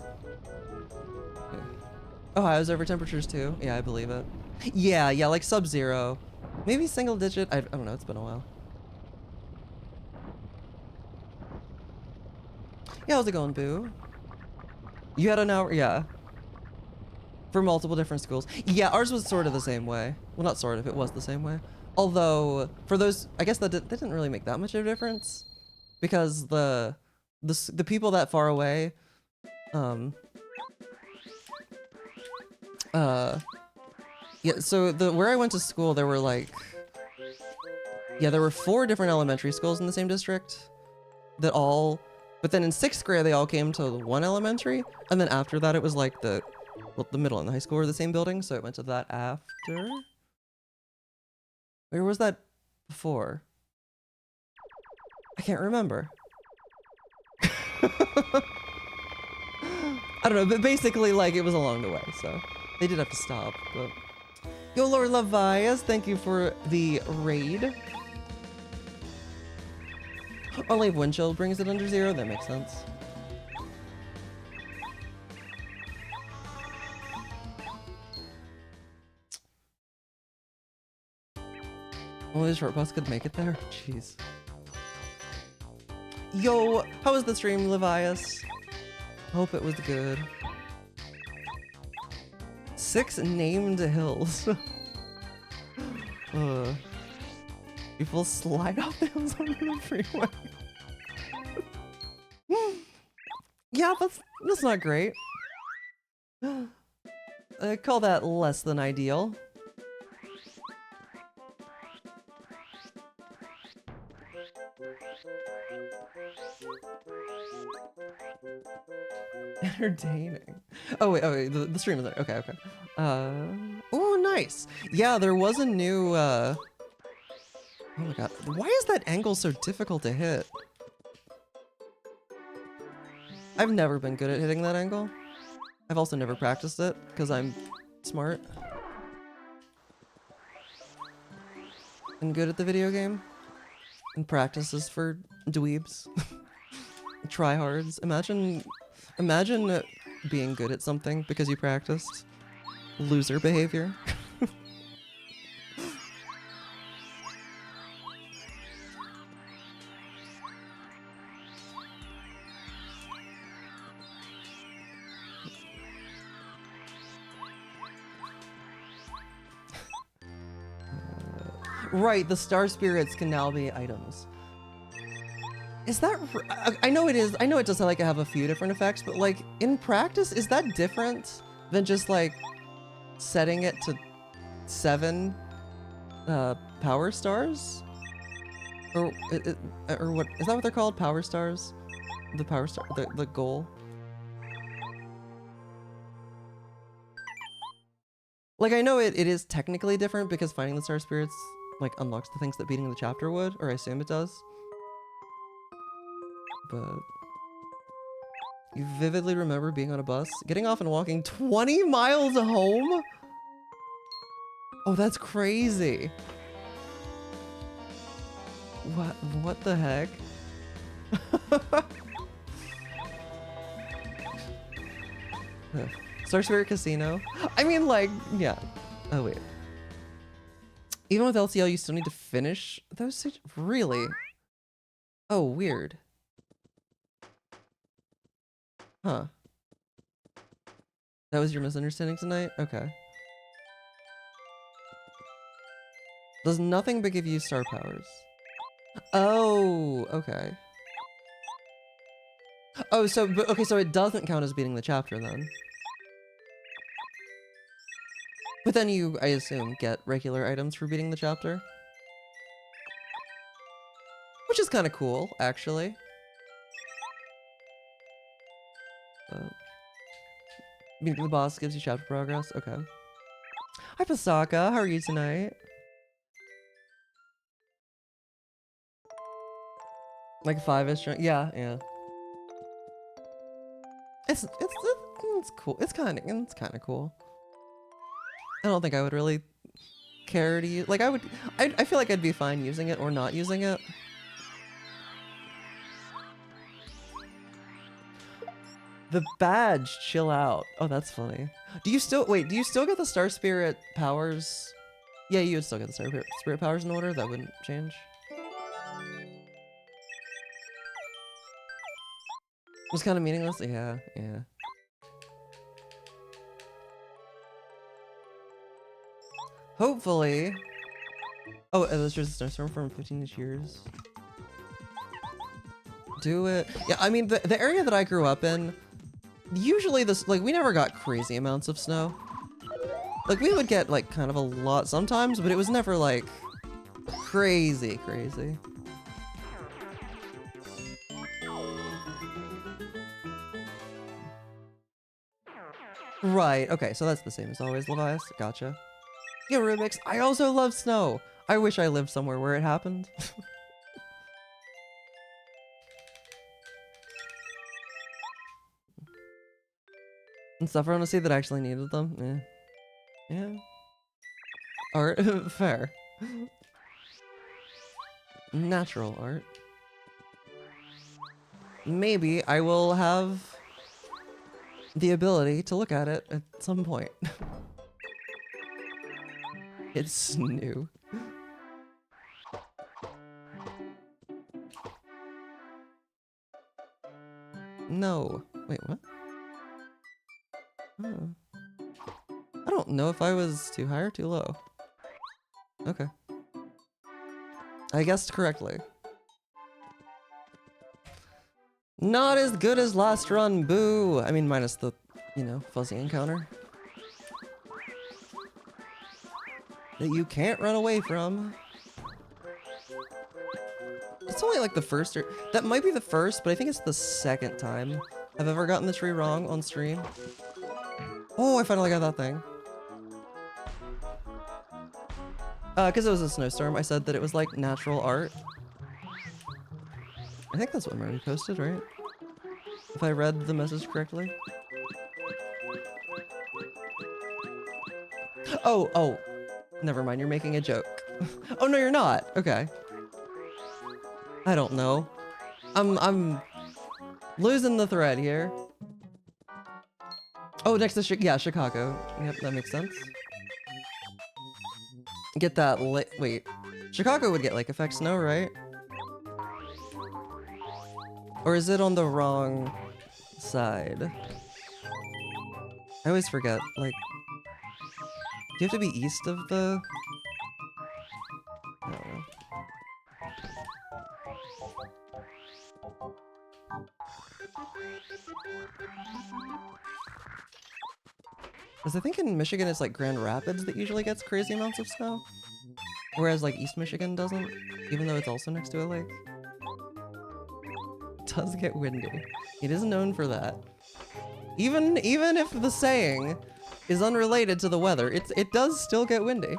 Ohio's over temperatures too. Yeah, I believe it. Yeah, like sub-zero. Maybe single digit. I don't know, it's been a while. Yeah, how's it going, Boo? You had an hour, yeah. For multiple different schools. Yeah, ours was sort of the same way. Well, not sort of, it was the same way. Although, for those, I guess that didn't really make that much of a difference. Because the people that far away, yeah, so where I went to school, there were like, yeah, there were 4 different elementary schools in the same district that all, but then in 6th grade, they all came to one elementary. And then after that, it was like the middle and the high school were the same building. So it went to that after. Where was that before? I can't remember. I don't know, but basically, like, it was along the way, so they did have to stop, but... Yo, Lord Levias, thank you for the raid. Only if wind chill brings it under 0, that makes sense. Only the short bus could make it there? Jeez. Yo, how was the stream, Levias? Hope it was good. 6 named hills. People slide off the hills onto the freeway. Yeah, that's not great. I call that less than ideal. Entertaining. Oh wait, the stream is there. Okay, okay. Oh, nice. Yeah, there was a new, oh my god. Why is that angle so difficult to hit? I've never been good at hitting that angle. I've also never practiced it, because I'm smart. And good at the video game. And practices for dweebs. Tryhards. Imagine being good at something because you practiced. Loser behavior. Right, the star spirits can now be items. Is that... I know it is. I know it does like have a few different effects, but like in practice, is that different than just like setting it to 7 power stars? Or what? Is that what they're called? Power stars? The power star, the goal? Like I know it is technically different because finding the star spirits like unlocks the things that beating the chapter would, or I assume it does. But you vividly remember being on a bus, getting off and walking 20 miles home? Oh, that's crazy. What the heck? Star Spirit Casino? I mean, like, yeah. Oh, wait. Even with LCL, you still need to finish those? Really? Oh, weird. Huh. That was your misunderstanding tonight? Okay. Does nothing but give you star powers? Oh, okay. Oh, so, okay, so it doesn't count as beating the chapter then. But then you, I assume, get regular items for beating the chapter. Which is kind of cool, actually. Beating the boss gives you chapter progress. Okay. Hi, Pasaka. How are you tonight? Like 5-ish? Yeah, yeah. It's cool. It's kind of cool. I don't think I would really care to use. Like I feel like I'd be fine using it or not using it. The badge, chill out. Oh, that's funny. Do you still get the Star Spirit powers? Yeah, you would still get the Star Spirit powers in order. That wouldn't change. It was kind of meaningless. Yeah, yeah. Hopefully. Oh, that's just a snowstorm from 15 years. Do it. Yeah, I mean the area that I grew up in. Usually this, like, we never got crazy amounts of snow. Like, we would get, like, kind of a lot sometimes, but it was never, like, crazy. Right, okay, so that's the same as always, Levias. Gotcha. Yeah, Rubik's. I also love snow. I wish I lived somewhere where it happened. And stuff I want to see that actually needed them. Yeah. Art. Fair. Natural art. Maybe I will have the ability to look at it at some point. It's new. No. Wait, what? Oh. I don't know if I was too high or too low. Okay. I guessed correctly. Not as good as last run, boo! I mean, minus the, you know, fuzzy encounter. That you can't run away from. It's only like the first, or that might be the first, but I think it's the second time I've ever gotten the tree wrong on stream. Oh, I finally got that thing. Because it was a snowstorm, I said that it was like natural art. I think that's what Marty posted, right? If I read the message correctly. Oh, never mind, you're making a joke. Oh, no, you're not. Okay. I don't know. I'm losing the thread here. Oh, next to yeah, Chicago. Yep, that makes sense. Get that wait. Chicago would get lake effect snow, right? Or is it on the wrong side? I always forget, like, do you have to be east of the... I don't know. Because I think in Michigan it's like Grand Rapids that usually gets crazy amounts of snow. Whereas like East Michigan doesn't, even though it's also next to a lake. It does get windy. It is known for that. Even if the saying is unrelated to the weather, it does still get windy.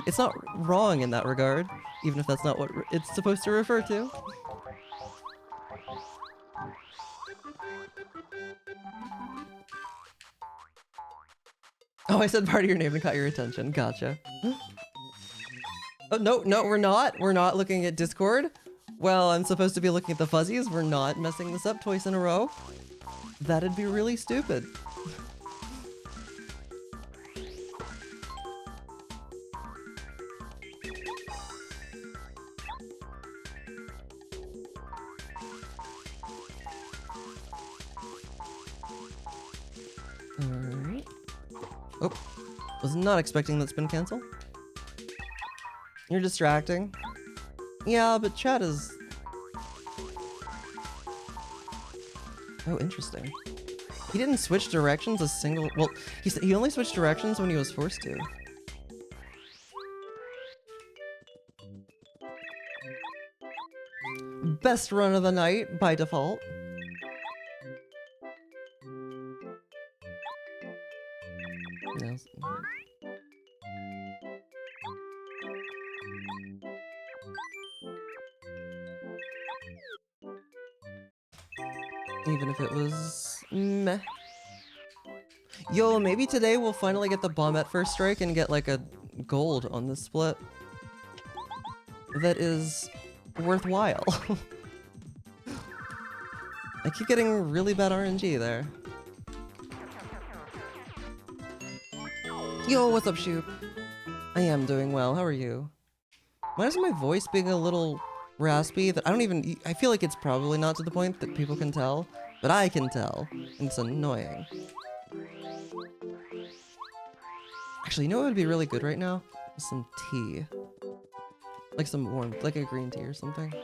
It's not wrong in that regard, even if that's not what it's supposed to refer to. Oh, I said part of your name and caught your attention. Gotcha. Oh, no, we're not. We're not looking at Discord. Well, I'm supposed to be looking at the fuzzies. We're not messing this up twice in a row. That'd be really stupid. Alright. Oh, was not expecting that spin cancel. You're distracting. Yeah, but chat is... Oh, interesting. He didn't switch directions a single... Well, he only switched directions when he was forced to. Best run of the night by default. Yes. Even if it was meh. Yo, maybe today we'll finally get the bomb at first strike and get like a gold on this split. That is worthwhile. I keep getting really bad RNG there. Yo, what's up, Shoop? I am doing well, how are you? Why is my voice being a little raspy that I feel like it's probably not to the point that people can tell, but I can tell, and it's annoying. Actually, you know what would be really good right now? Some tea. Like some warm, like a green tea or something.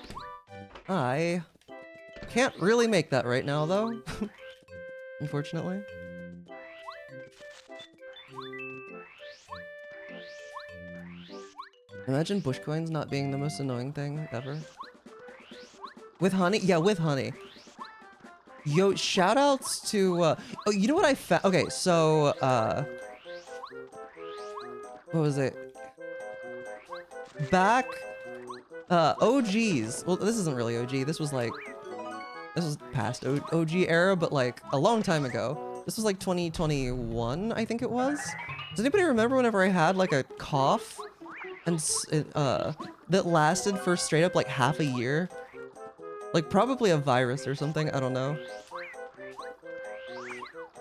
I can't really make that right now, though. Unfortunately. Imagine bush coins not being the most annoying thing ever. With honey? Yeah, with honey. Yo, shoutouts to, oh, you know what I found? Okay, so, what was it? Back, OGs. Well, this isn't really OG. This was past OG era, but like a long time ago. This was like 2021, I think it was. Does anybody remember whenever I had like a cough? And that lasted for straight up like half a year? Like probably a virus or something, I don't know.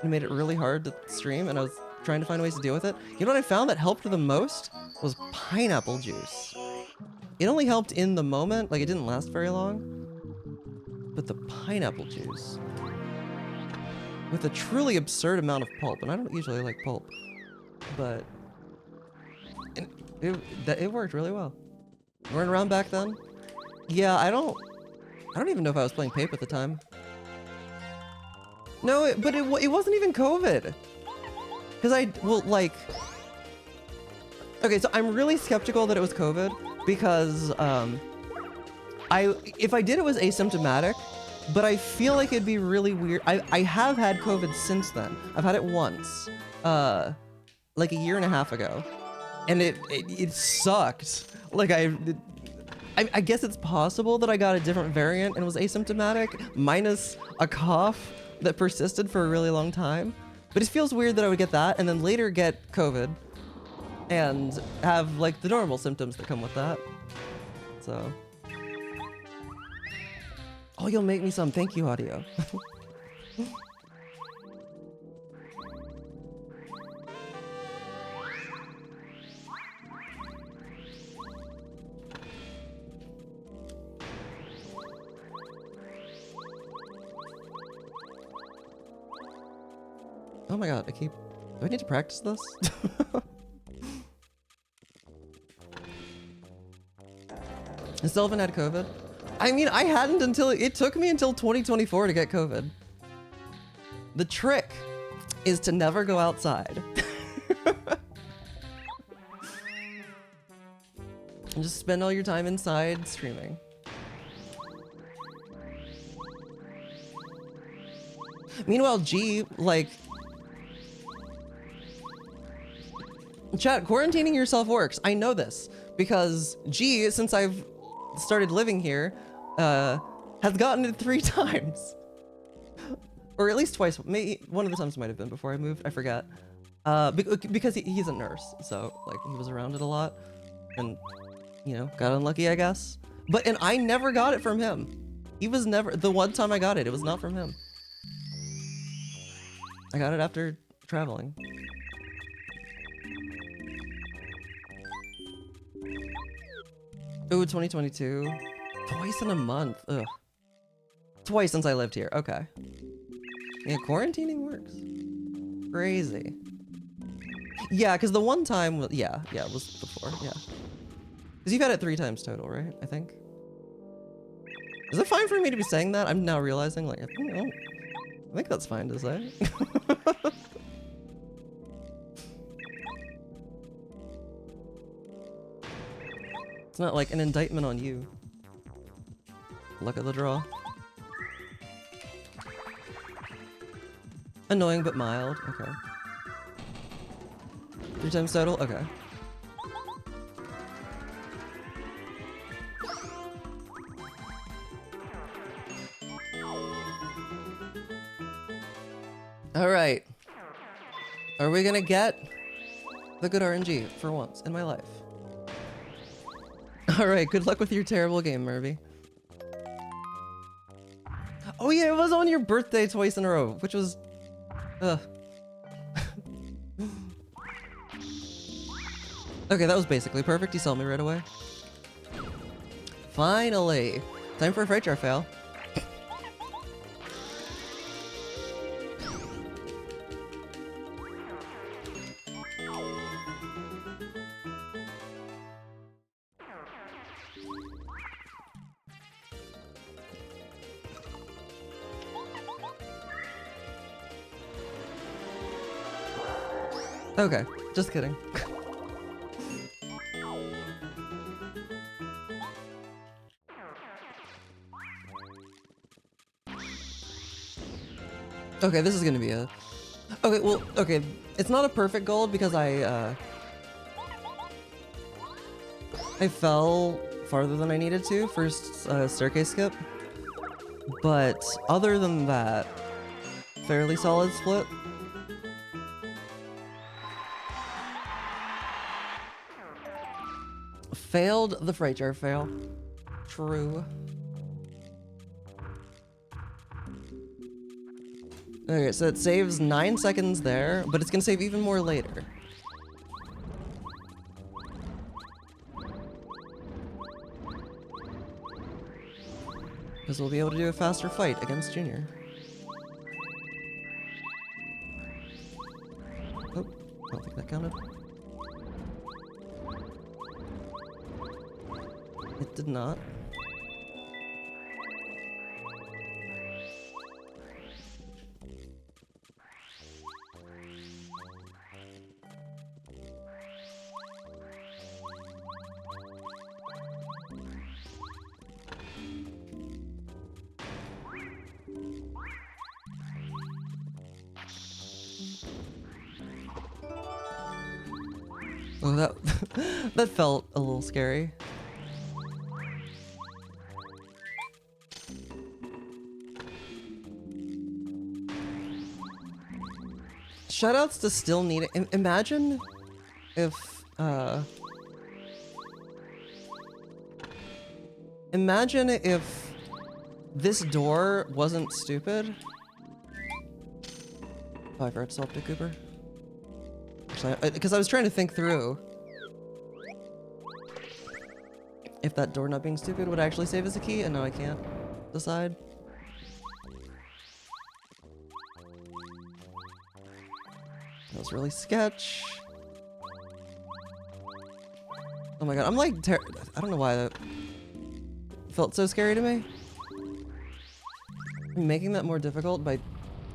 It made it really hard to stream and I was trying to find ways to deal with it. You know what I found that helped the most? Was pineapple juice. It only helped in the moment, like it didn't last very long. but the pineapple juice with a truly absurd amount of pulp, and I don't usually like pulp, but it worked really well. You weren't around back then? Yeah, I don't even know if I was playing Pape at the time. No, but it wasn't even COVID. Because okay, so I'm really skeptical that it was COVID because if I did, it was asymptomatic, but I feel like it'd be really weird. I have had COVID since then. I've had it once, like a year and a half ago, and it sucked. Like I guess it's possible that I got a different variant and was asymptomatic, minus a cough that persisted for a really long time. But it feels weird that I would get that and then later get COVID and have like the normal symptoms that come with that. So. Oh, you'll make me some. Thank you, Audio. Oh my god, do I need to practice this? I still haven't had COVID. I mean, I hadn't until, it took me until 2024 to get COVID. The trick is to never go outside. And just spend all your time inside streaming. Meanwhile, G, like... Chat, quarantining yourself works. I know this because G, since I've started living here, has gotten it 3 times. Or at least twice. Maybe one of the times might have been before I moved. I forgot. Because he's a nurse, so like he was around it a lot, and you know, got unlucky, I guess. And I never got it from him. He was never the one time I got it. It was not from him. I got it after traveling. Ooh, 2022. Twice in a month. Ugh. Twice since I lived here. Okay. Yeah, quarantining works. Crazy. Yeah, because the one time, yeah, it was before, yeah. Because you've had it 3 times total, right? I think. Is it fine for me to be saying that? I'm now realizing, like, I think that's fine to say. It's not like an indictment on you. Luck of the draw. Annoying but mild. Okay. 3 times total? Okay. Alright. Are we gonna get the good RNG for once in my life? Alright, good luck with your terrible game, Murphy. Oh yeah, it was on your birthday twice in a row, which was... Ugh. Okay, that was basically perfect. You saw me right away. Finally! Time for a freight jar fail. Okay, just kidding. Okay, this is gonna be a... Okay, well, okay, it's not a perfect gold because I fell farther than I needed to first staircase skip. But other than that, fairly solid split. Failed the freight jar fail. True. Okay, so it saves 9 seconds there, but it's gonna save even more later. Because we'll be able to do a faster fight against Junior. Oh, I don't think that counted. It did not. Oh, that that felt a little scary. Shoutouts to still need it. Imagine if imagine if this door wasn't stupid. Oh, I forgot to swap to Cooper. Because I was trying to think through if that door not being stupid would actually save as a key, and now I can't decide. That was really sketch. Oh my god, I'm like, I don't know why that felt so scary to me. I'm making that more difficult by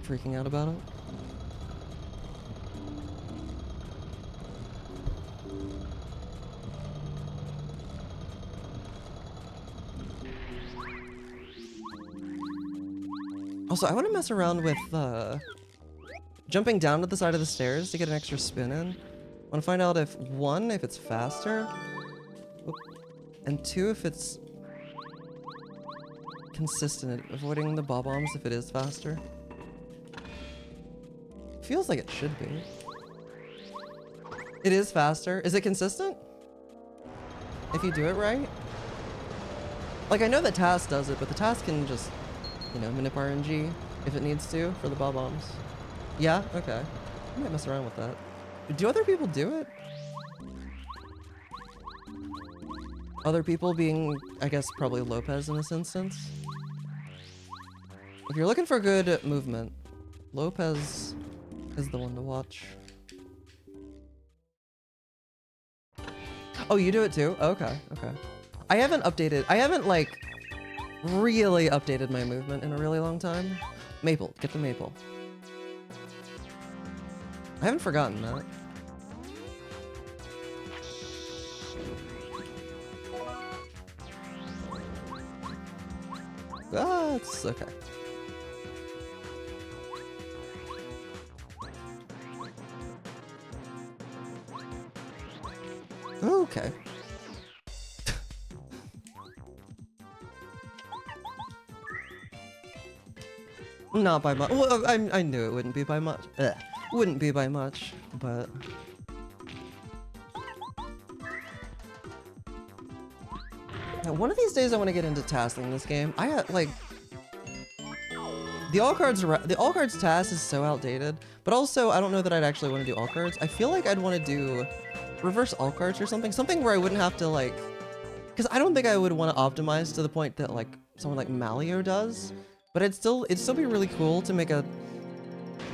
freaking out about it. Also, I want to mess around with jumping down to the side of the stairs to get an extra spin in. I want to find out if, one, if it's faster, and two, if it's consistent at avoiding the bob-ombs if it is faster. Feels like it should be. It is faster. Is it consistent? If you do it right? Like, I know that task does it, but the task can just, you know, manip RNG if it needs to for the bob-ombs. Yeah? Okay. I might mess around with that. Do other people do it? Other people being, I guess, probably Lopez in this instance. If you're looking for good movement, Lopez is the one to watch. Oh, you do it too? Okay, okay. I haven't like really updated my movement in a really long time. Maple, get the maple. I haven't forgotten that. That's okay. Okay. Not by much. Well, I knew it wouldn't be by much. Wouldn't be by much, but... Now, one of these days I want to get into tasking this game. I had, like... The all cards task is so outdated, but also I don't know that I'd actually want to do all cards. I feel like I'd want to do reverse all cards or something. Something where I wouldn't have to, like... Because I don't think I would want to optimize to the point that, like, someone like Malio does. But it'd still be really cool to make a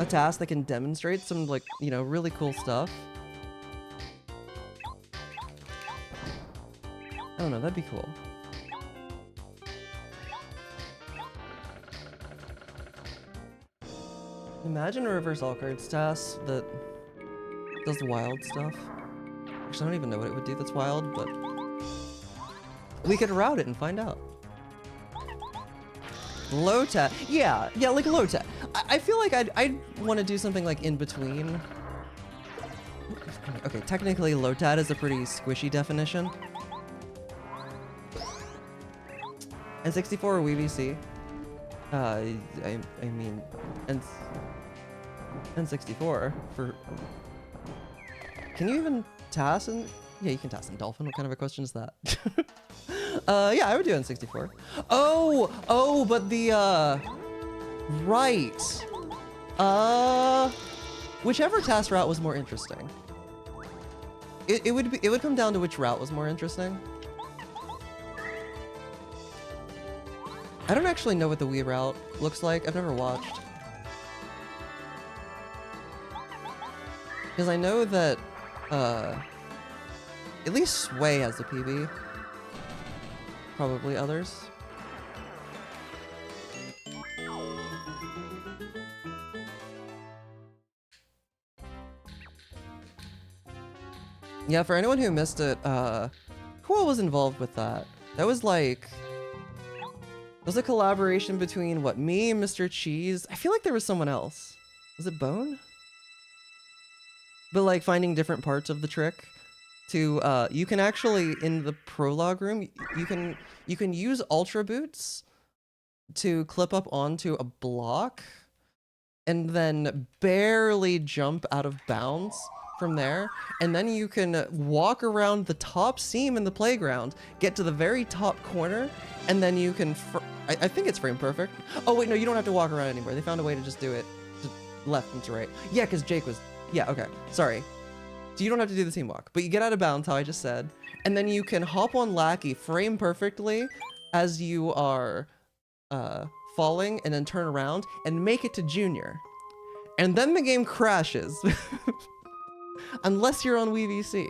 task that can demonstrate some, like, you know, really cool stuff. I don't know, that'd be cool. Imagine a reverse all cards task that does wild stuff. Actually, I don't even know what it would do that's wild, but we could route it and find out. Low tech, yeah, like low tech. I feel like I'd want to do something like in between. Okay, technically low tat is a pretty squishy definition. N64 or WeVC? I mean, N64 for. Can you even task in? Yeah, you can task in Dolphin. What kind of a question is that? Yeah, I would do N64. Oh, but the, right. Whichever task route was more interesting. It would come down to which route was more interesting. I don't actually know what the Wii route looks like. I've never watched. Because I know that, at least Sway has the PB. Probably others. Yeah, for anyone who missed it, who all was involved with that? That was like... It was a collaboration between, what, me, Mr. Cheese? I feel like there was someone else. Was it Bone? But like finding different parts of the trick to, you can actually, in the prologue room, you can use Ultra Boots to clip up onto a block and then barely jump out of bounds from there, and then you can walk around the top seam in the playground, get to the very top corner, and then you can I think it's frame perfect. Oh wait, no, you don't have to walk around anymore. They found a way to just do it to left and to right. Yeah, because Jake was... Yeah, okay, sorry. So you don't have to do the seam walk, but you get out of bounds, how I just said, and then you can hop on Lackey frame perfectly as you are falling, and then turn around and make it to Junior. And then the game crashes. Unless you're on WeVC.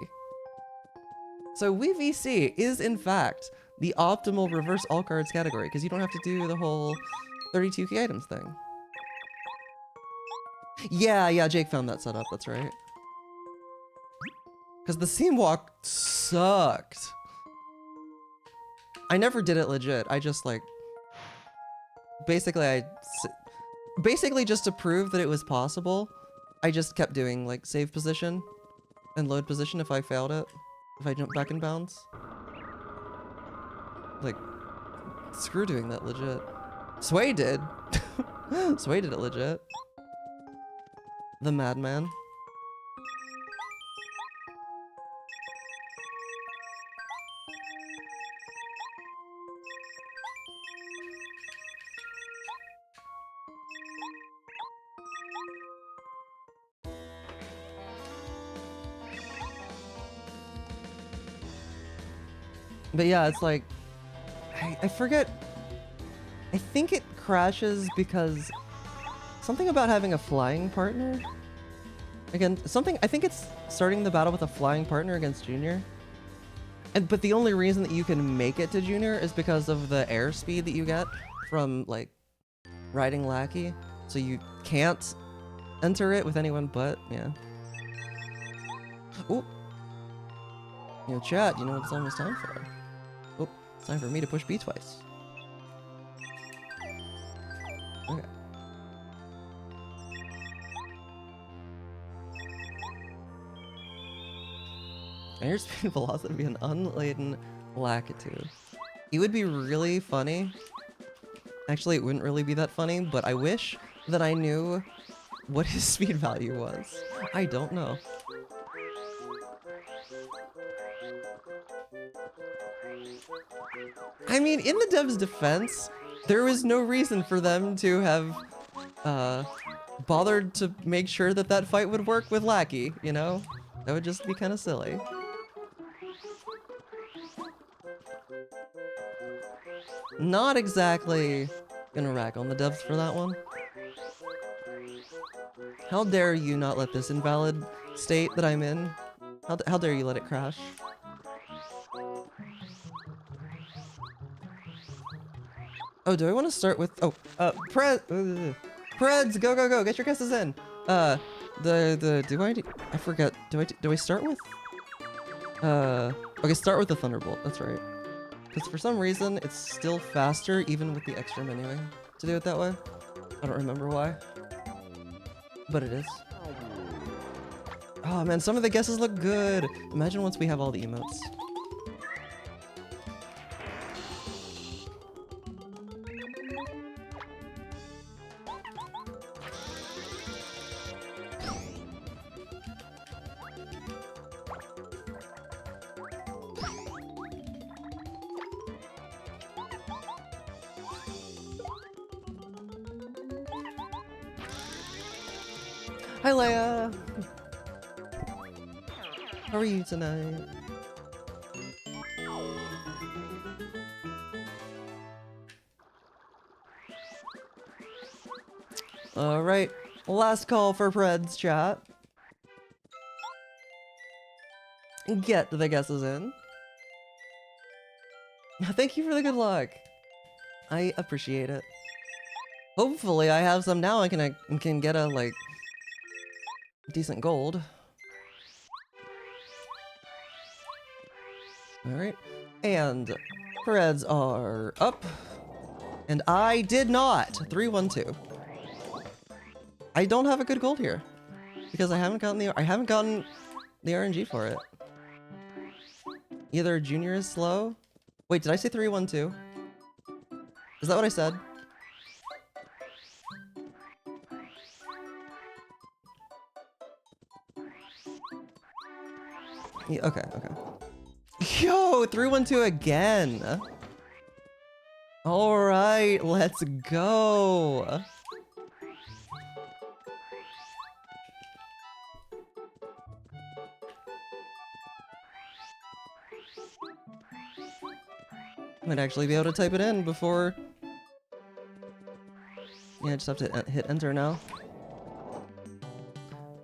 So WeVC is, in fact, the optimal reverse all cards category, because you don't have to do the whole 32 key items thing. Yeah, Jake found that setup, that's right. Because the seam walk sucked. I never did it legit, I just like... Basically, just to prove that it was possible, I just kept doing like save position and load position if I failed it. If I jumped back in bounds. Like, screw doing that legit. Sway did. Sway did it legit. The madman. But yeah, it's like, I forget, I think it crashes because something about having a flying partner? Again, I think it's starting the battle with a flying partner against Junior. But the only reason that you can make it to Junior is because of the airspeed that you get from like riding Lackey. So you can't enter it with anyone but, yeah. Ooh. You know, chat, you know what it's almost time for. Oh, it's time for me to push B twice. Okay. Airspeed velocity and unladen lackitude. It would be really funny. Actually, it wouldn't really be that funny, but I wish that I knew what his speed value was. I don't know. I mean, in the devs' defense, there was no reason for them to have bothered to make sure that that fight would work with Lackey, you know? That would just be kind of silly. Not exactly gonna rag on the devs for that one. How dare you not let this invalid state that I'm in? How dare you let it crash? Oh, do I want to start with... Oh, Preds, go, get your guesses in. I forget, do I start with? Okay, start with the Thunderbolt, that's right. Because for some reason, it's still faster, even with the extra menuing, to do it that way. I don't remember why. But it is. Oh man, some of the guesses look good. Imagine once we have all the emotes. Hi, Leia! How are you tonight? All right, last call for Preds chat. Get the guesses in. Thank you for the good luck. I appreciate it. Hopefully I have some now. I can get a like decent gold. All right, and Preds are up, and I did not. 312. I don't have a good gold here because I haven't gotten the RNG for it. Either Junior is slow. Wait, did I say 312? Is that what I said? Yeah, okay, okay. Yo, 312 again. All right, let's go. Might actually be able to type it in before. Yeah, I just have to hit enter now.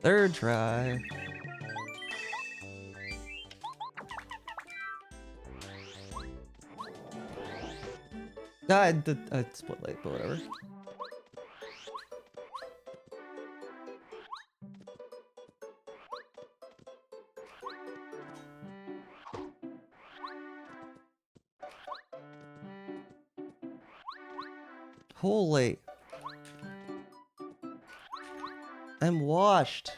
Third try. I split late, but whatever. Holy. I'm washed.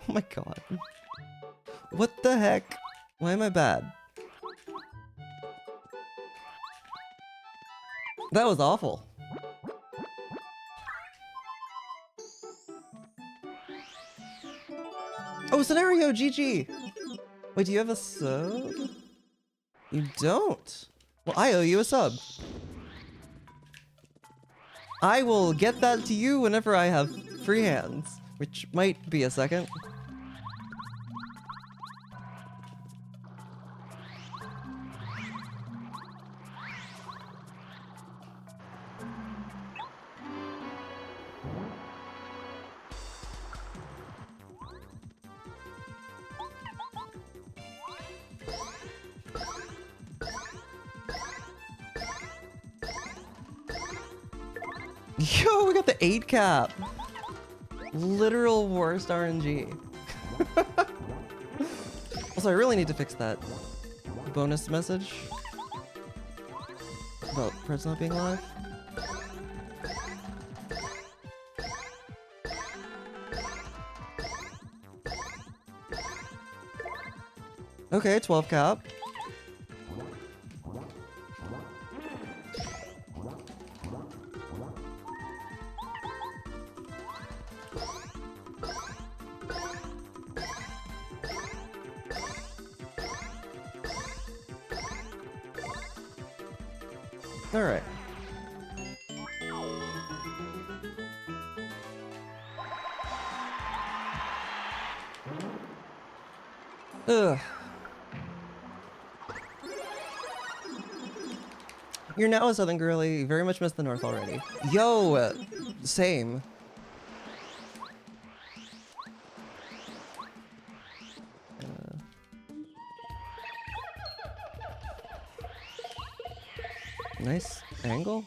Oh my god. What the heck? Why am I bad? That was awful. Oh, scenario, GG. Wait, do you have a sub? You don't. Well, I owe you a sub. I will get that to you whenever I have free hands, which might be a second. Yo, we got the 8 cap. Literal worst RNG. Also, I really need to fix that bonus message about Preds not being live. Okay, 12 cap. All right. Ugh. You're now a Southern girly. You very much miss the North already. Yo, same. Nice angle.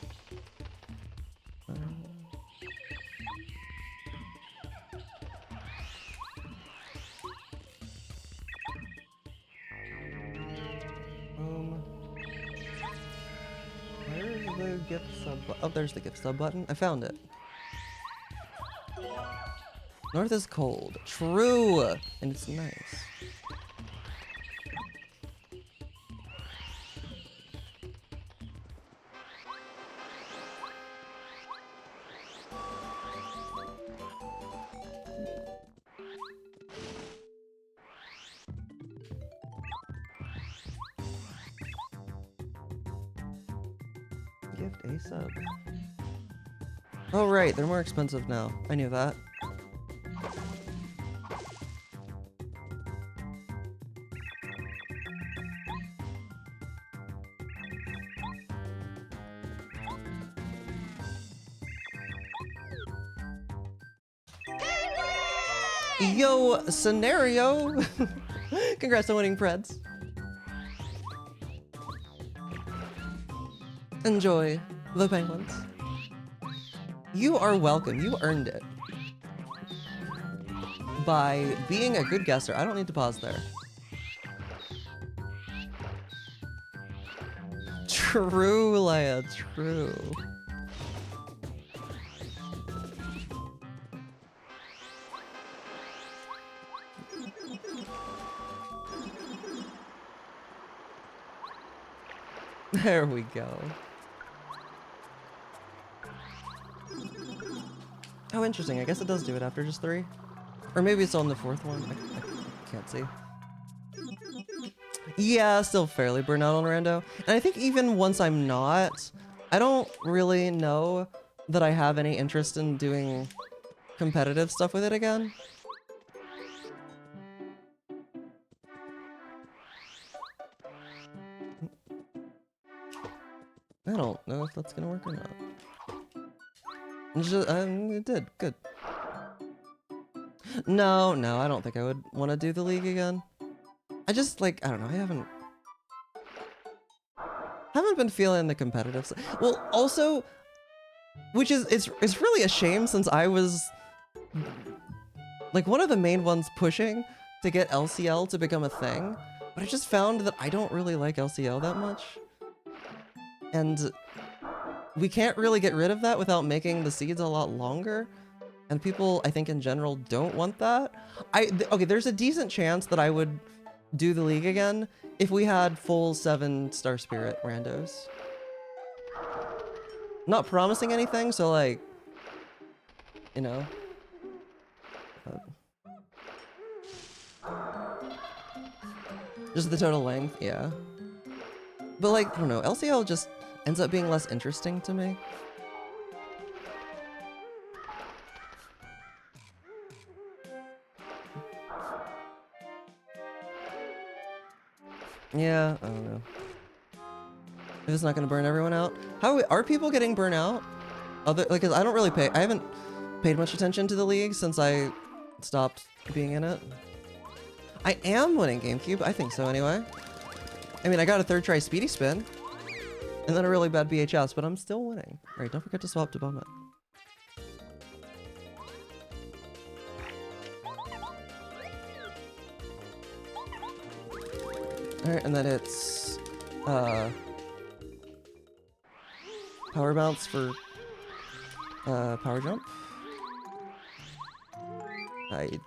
Where's the gift sub? Oh, there's the gift sub button. I found it. North is cold. True, and it's nice. Gift a sub. Oh right, they're more expensive now. I knew that. Yo, scenario! Congrats on winning Preds. Enjoy the penguins. You are welcome. You earned it. By being a good guesser. I don't need to pause there. True, Leia. True. There we go. Oh, interesting. I guess it does do it after just 3. Or maybe it's on the 4th one. I can't see. Yeah, still fairly burnt out on rando. And I think even once I'm not, I don't really know that I have any interest in doing competitive stuff with it again. I don't know if that's gonna work or not. It's just, it did. Good. No, I don't think I would want to do the league again. I just, like, I don't know, I haven't been feeling the competitive side. Well, also, which is, it's really a shame since I was, like, one of the main ones pushing to get LCL to become a thing, but I just found that I don't really like LCL that much. And we can't really get rid of that without making the seeds a lot longer. And people, I think in general, don't want that. Okay, there's a decent chance that I would do the league again if we had full 7-star spirit randos. Not promising anything, so like, you know. Just the total length, yeah. But like, I don't know, LCL just ends up being less interesting to me. Yeah, I don't know. If it's not gonna burn everyone out. How are people getting burnt out? Like, 'cause I don't really I haven't paid much attention to the league since I stopped being in it. I am winning GameCube, I think so anyway. I mean, I got a 3rd try speedy spin, and then a really bad BHS, but I'm still winning. Alright, don't forget to swap to Bowman. Alright, and then it's power bounce for power jump. I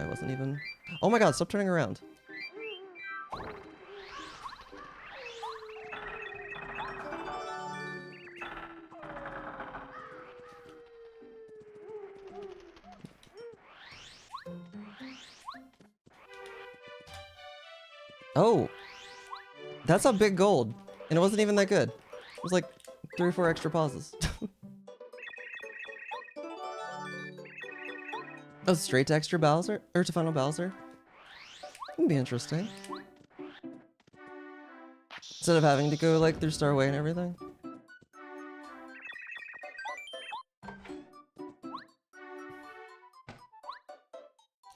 wasn't even... Oh my god, stop turning around. Oh, that's a big gold, and it wasn't even that good. It was like 3 or 4 extra pauses. Oh, straight to extra Bowser, or to final Bowser. Would be interesting. Instead of having to go like through Starway and everything.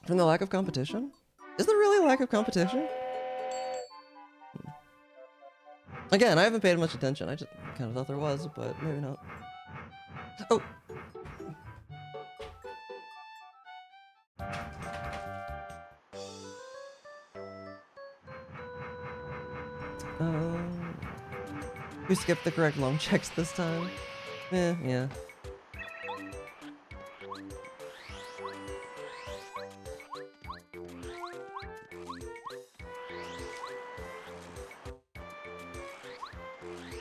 From the lack of competition? Is there really a lack of competition? Again, I haven't paid much attention. I just kind of thought there was, but maybe not. Oh! We skipped the correct long checks this time. Yeah.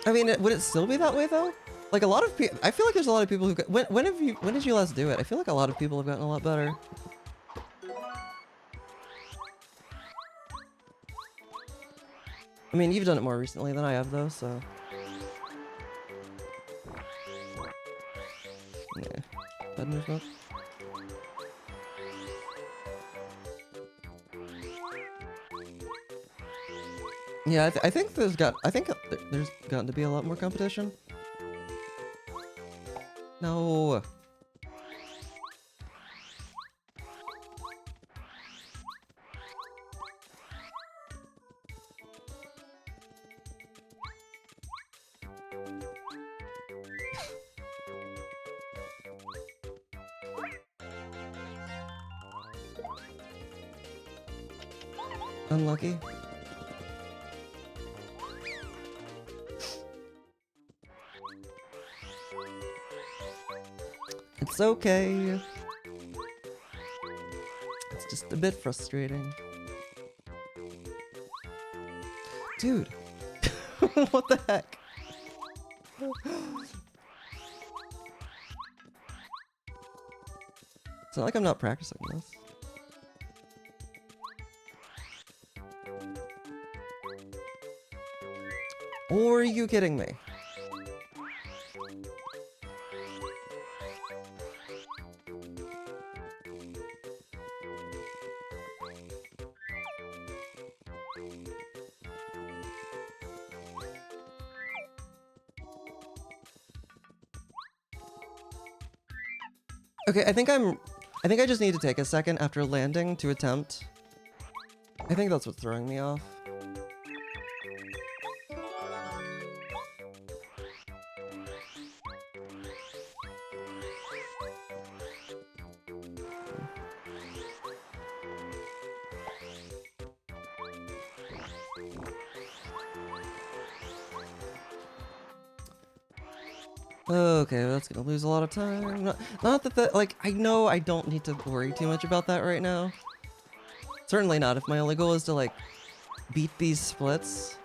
I mean, would it still be that way though? Like a lot of people, I feel like there's a lot of people who got, when did you last do it? I feel like a lot of people have gotten a lot better. I mean, you've done it more recently than I have though, so. Yeah. Bad move up. Yeah, I think there's gotten to be a lot more competition. No. Unlucky. It's okay. It's just a bit frustrating. Dude. What the heck? It's not like I'm not practicing this. Or are you kidding me? Okay, I think I just need to take a second after landing to attempt. I think that's what's throwing me off. Okay, that's gonna lose a lot of time. Not that like, I know I don't need to worry too much about that right now. Certainly not if my only goal is to, like, beat these splits.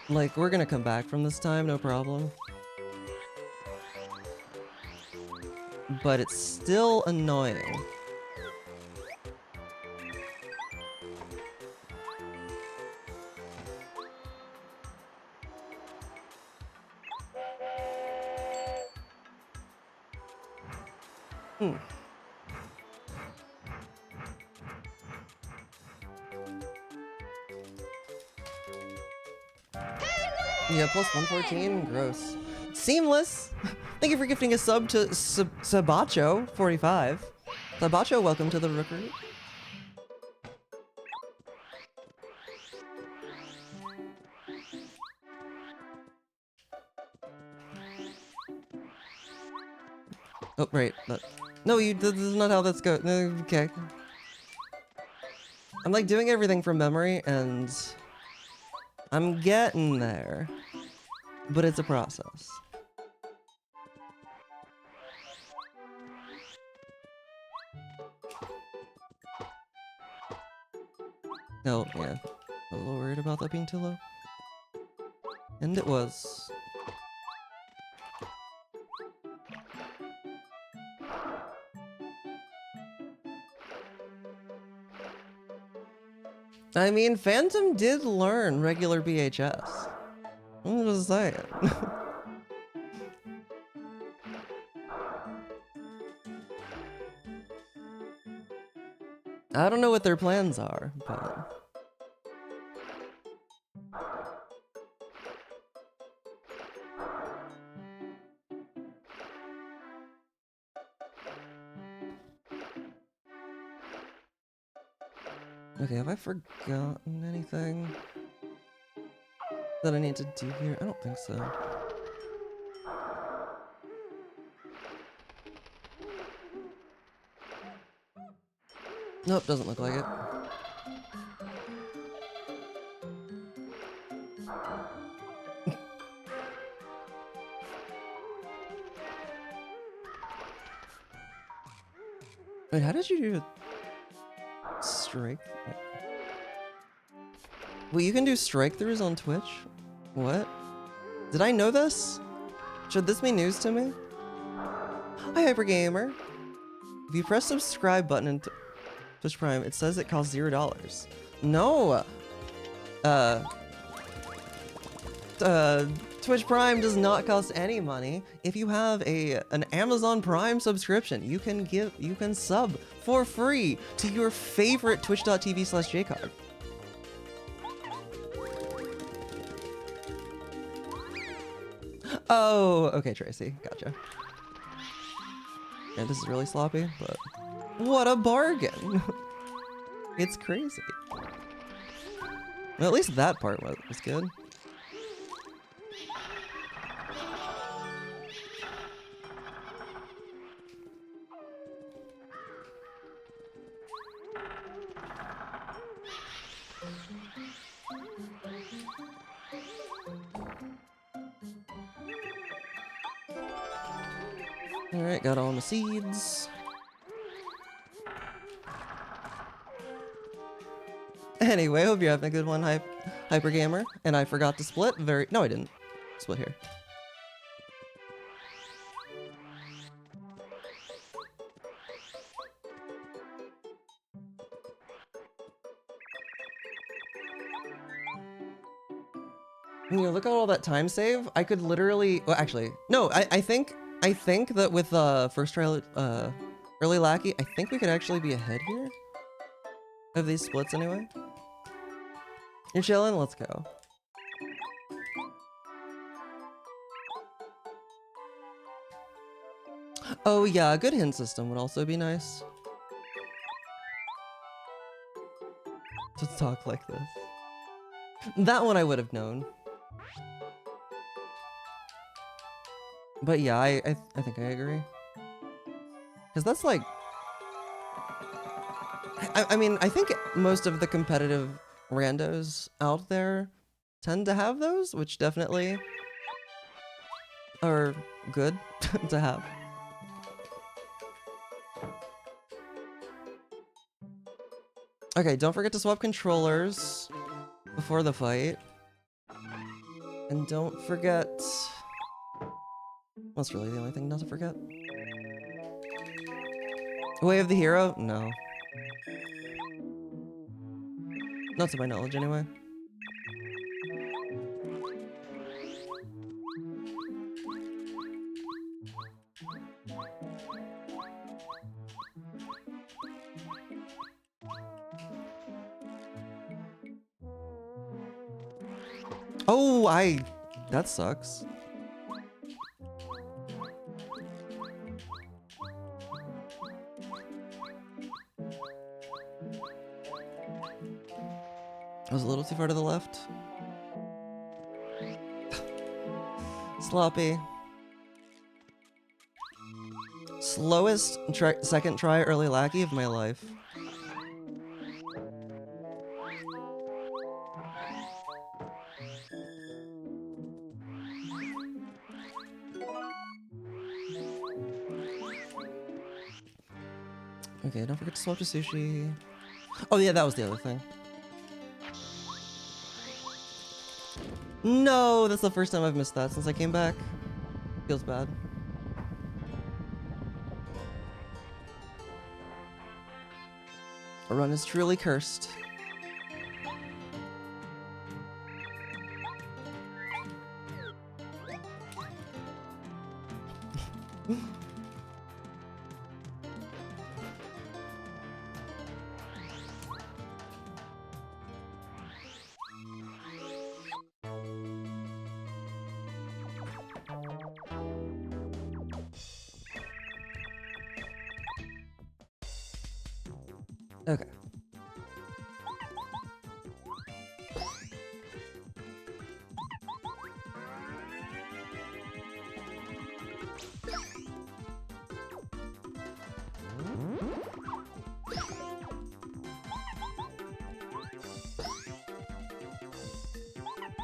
Like, we're gonna come back from this time, no problem. But it's still annoying. Yeah, plus 114? Gross. Seamless! Thank you for gifting a sub to Sabacho45. Sabacho, welcome to the Rookery. Oh, right. No, this is not how that's go. Okay. I'm like doing everything from memory and I'm getting there. But it's a process. No, yeah. I was a little worried about that being too low. And it was. I mean, Phantom did learn regular BHS. I'm just saying. I don't know what their plans are, but... Okay, have I forgotten anything that I need to do here? I don't think so. Nope, doesn't look like it. Wait, how did you do strike? Wait, you can do strike-throughs on Twitch? What? Did I know this? Should this be news to me? Hi, Hypergamer. If you press subscribe button in Twitch Prime, it says it costs $0. No! Twitch Prime does not cost any money. If you have an Amazon Prime subscription, you can sub for free to your favorite twitch.tv/jcog. Oh, okay, Tracy, gotcha. Yeah, this is really sloppy, but what a bargain! It's crazy. Well, at least that part was good. Alright, got all my seeds. Anyway, hope you're having a good one, Hyper Gamer. And I forgot to split. No, I didn't. Split here. You know, look at all that time save. I could literally. Well, actually, no. I think that with first try early lackey, I think we could actually be ahead here of these splits anyway. You're chilling? Let's go. Oh yeah, a good hint system would also be nice. To talk like this. That one I would have known. But yeah, I think I agree. Because that's like... I mean, I think most of the competitive randos out there tend to have those, which definitely are good to have. Okay, don't forget to swap controllers before the fight. And don't forget... That's really the only thing not to forget. Way of the Hero? No. Not to my knowledge, anyway. Oh, that sucks. I was a little too far to the left. Sloppy. Slowest second try early lackey of my life. Okay, don't forget to swap to sushi. Oh yeah, that was the other thing. No, that's the first time I've missed that since I came back. Feels bad. A run is truly cursed. Okay.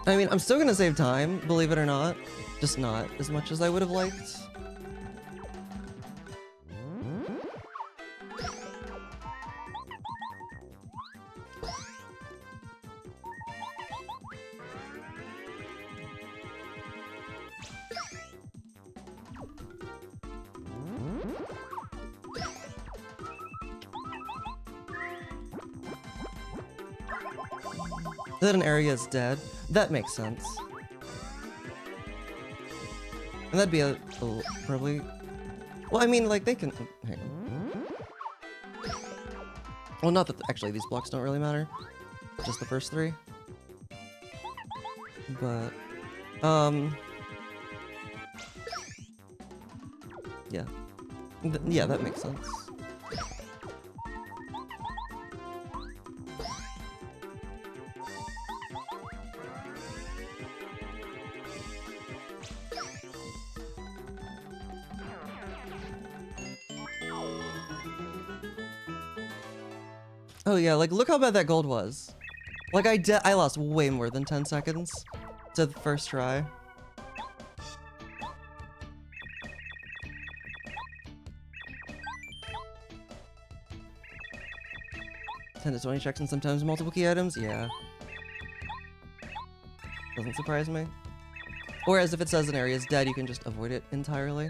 I mean, I'm still gonna save time, believe it or not. Just not as much as I would have liked. That an area is dead. That makes sense. And that'd be a probably... Well, I mean, like, they can... Hang on. Well, not that... Actually, these blocks don't really matter. Just the first three. But... Yeah. Yeah, that makes sense. Oh yeah, like look how bad that gold was. Like I lost way more than 10 seconds to the first try. Ten to 20 checks and sometimes multiple key items. Yeah. Doesn't surprise me. Whereas if it says an area is dead, you can just avoid it entirely.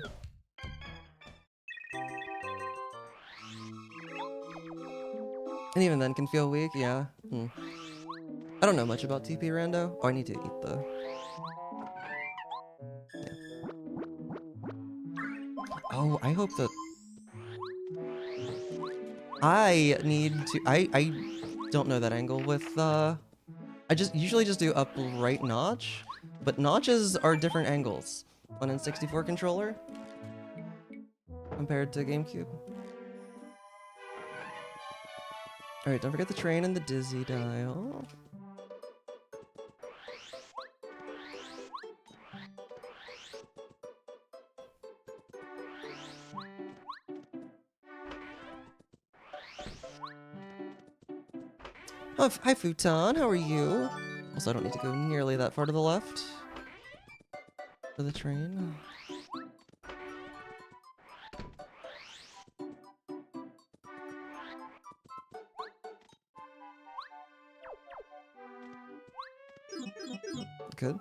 And even then can feel weak, yeah. I don't know much about TP rando. Oh, I need to eat the... Yeah. Oh, I hope that... I need to... I don't know that angle with, I usually just do up right notch, but notches are different angles on N64 controller compared to GameCube. Alright, don't forget the train and the dizzy dial. Oh, hi Futon, how are you? Also, I don't need to go nearly that far to the left for the train. Good.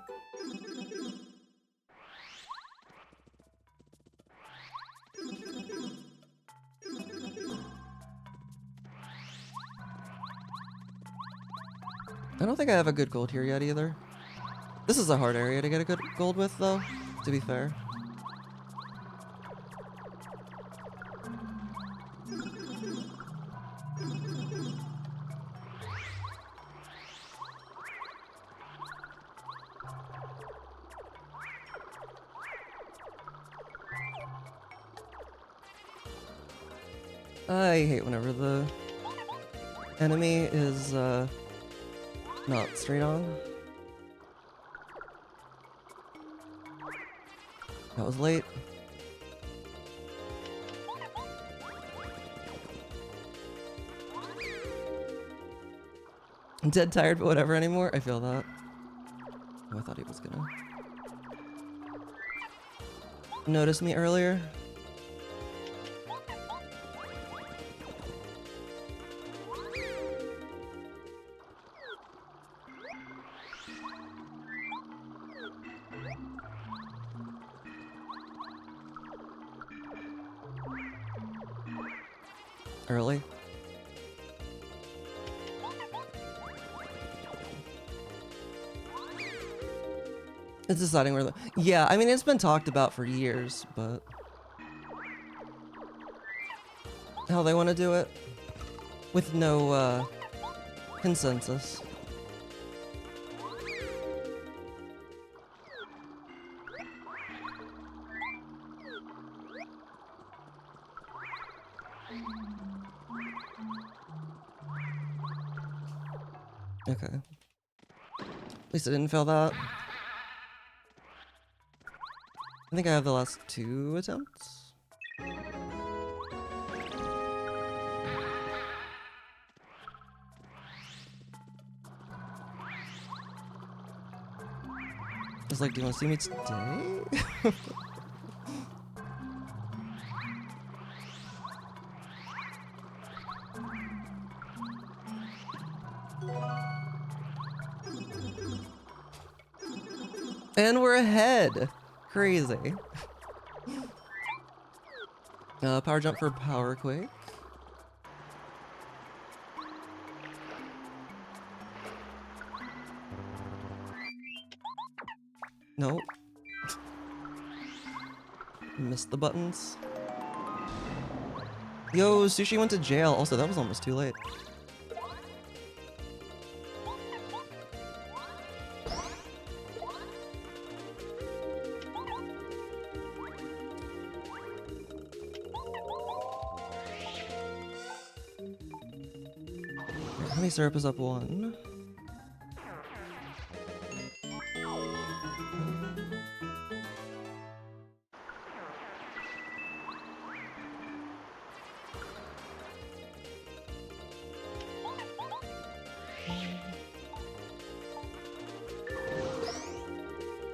I don't think I have a good gold here yet either. This is a hard area to get a good gold with though, to be fair. I hate whenever the enemy is not straight on. That was late. I'm dead tired, but whatever anymore. I feel that. Oh, I thought he was gonna notice me earlier. Early. It's deciding where the... Yeah, I mean, it's been talked about for years, but... how they want to do it? With no, consensus. Okay. At least I didn't fail that. I think I have the last 2 attempts. It's like, do you want to see me today? And we're ahead! Crazy. Power jump for power quake. Nope. Missed the buttons. Yo, Sushi went to jail. Also, that was almost too late. Honey syrup is up 1.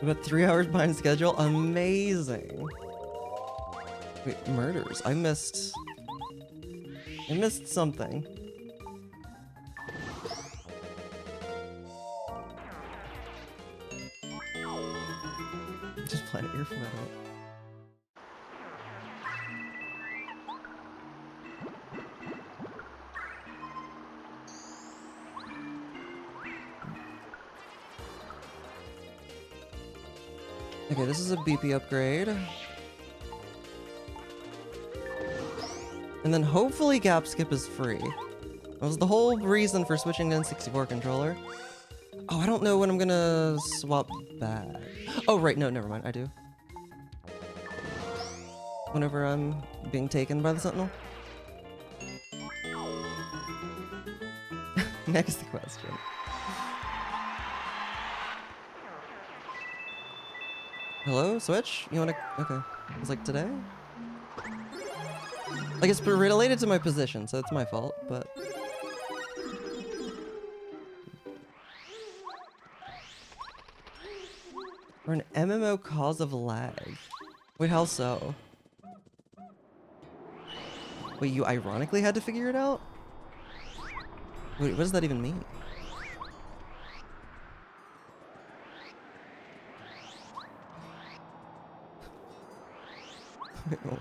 About 3 hours behind schedule. Amazing. Wait, murders. I missed something. Just Planet Earth Metal. Okay, this is a BP upgrade. And then hopefully gap skip is free. That was the whole reason for switching to N64 controller. Oh, I don't know when I'm gonna swap back. Oh, right, no, never mind, I do. Whenever I'm being taken by the Sentinel. Next question. Hello, Switch? You wanna... Okay. It's like today? Like, it's related to my position, so it's my fault, but... Or an MMO cause of lag. Wait, how so? Wait, you ironically had to figure it out? Wait, what does that even mean? Wait, what?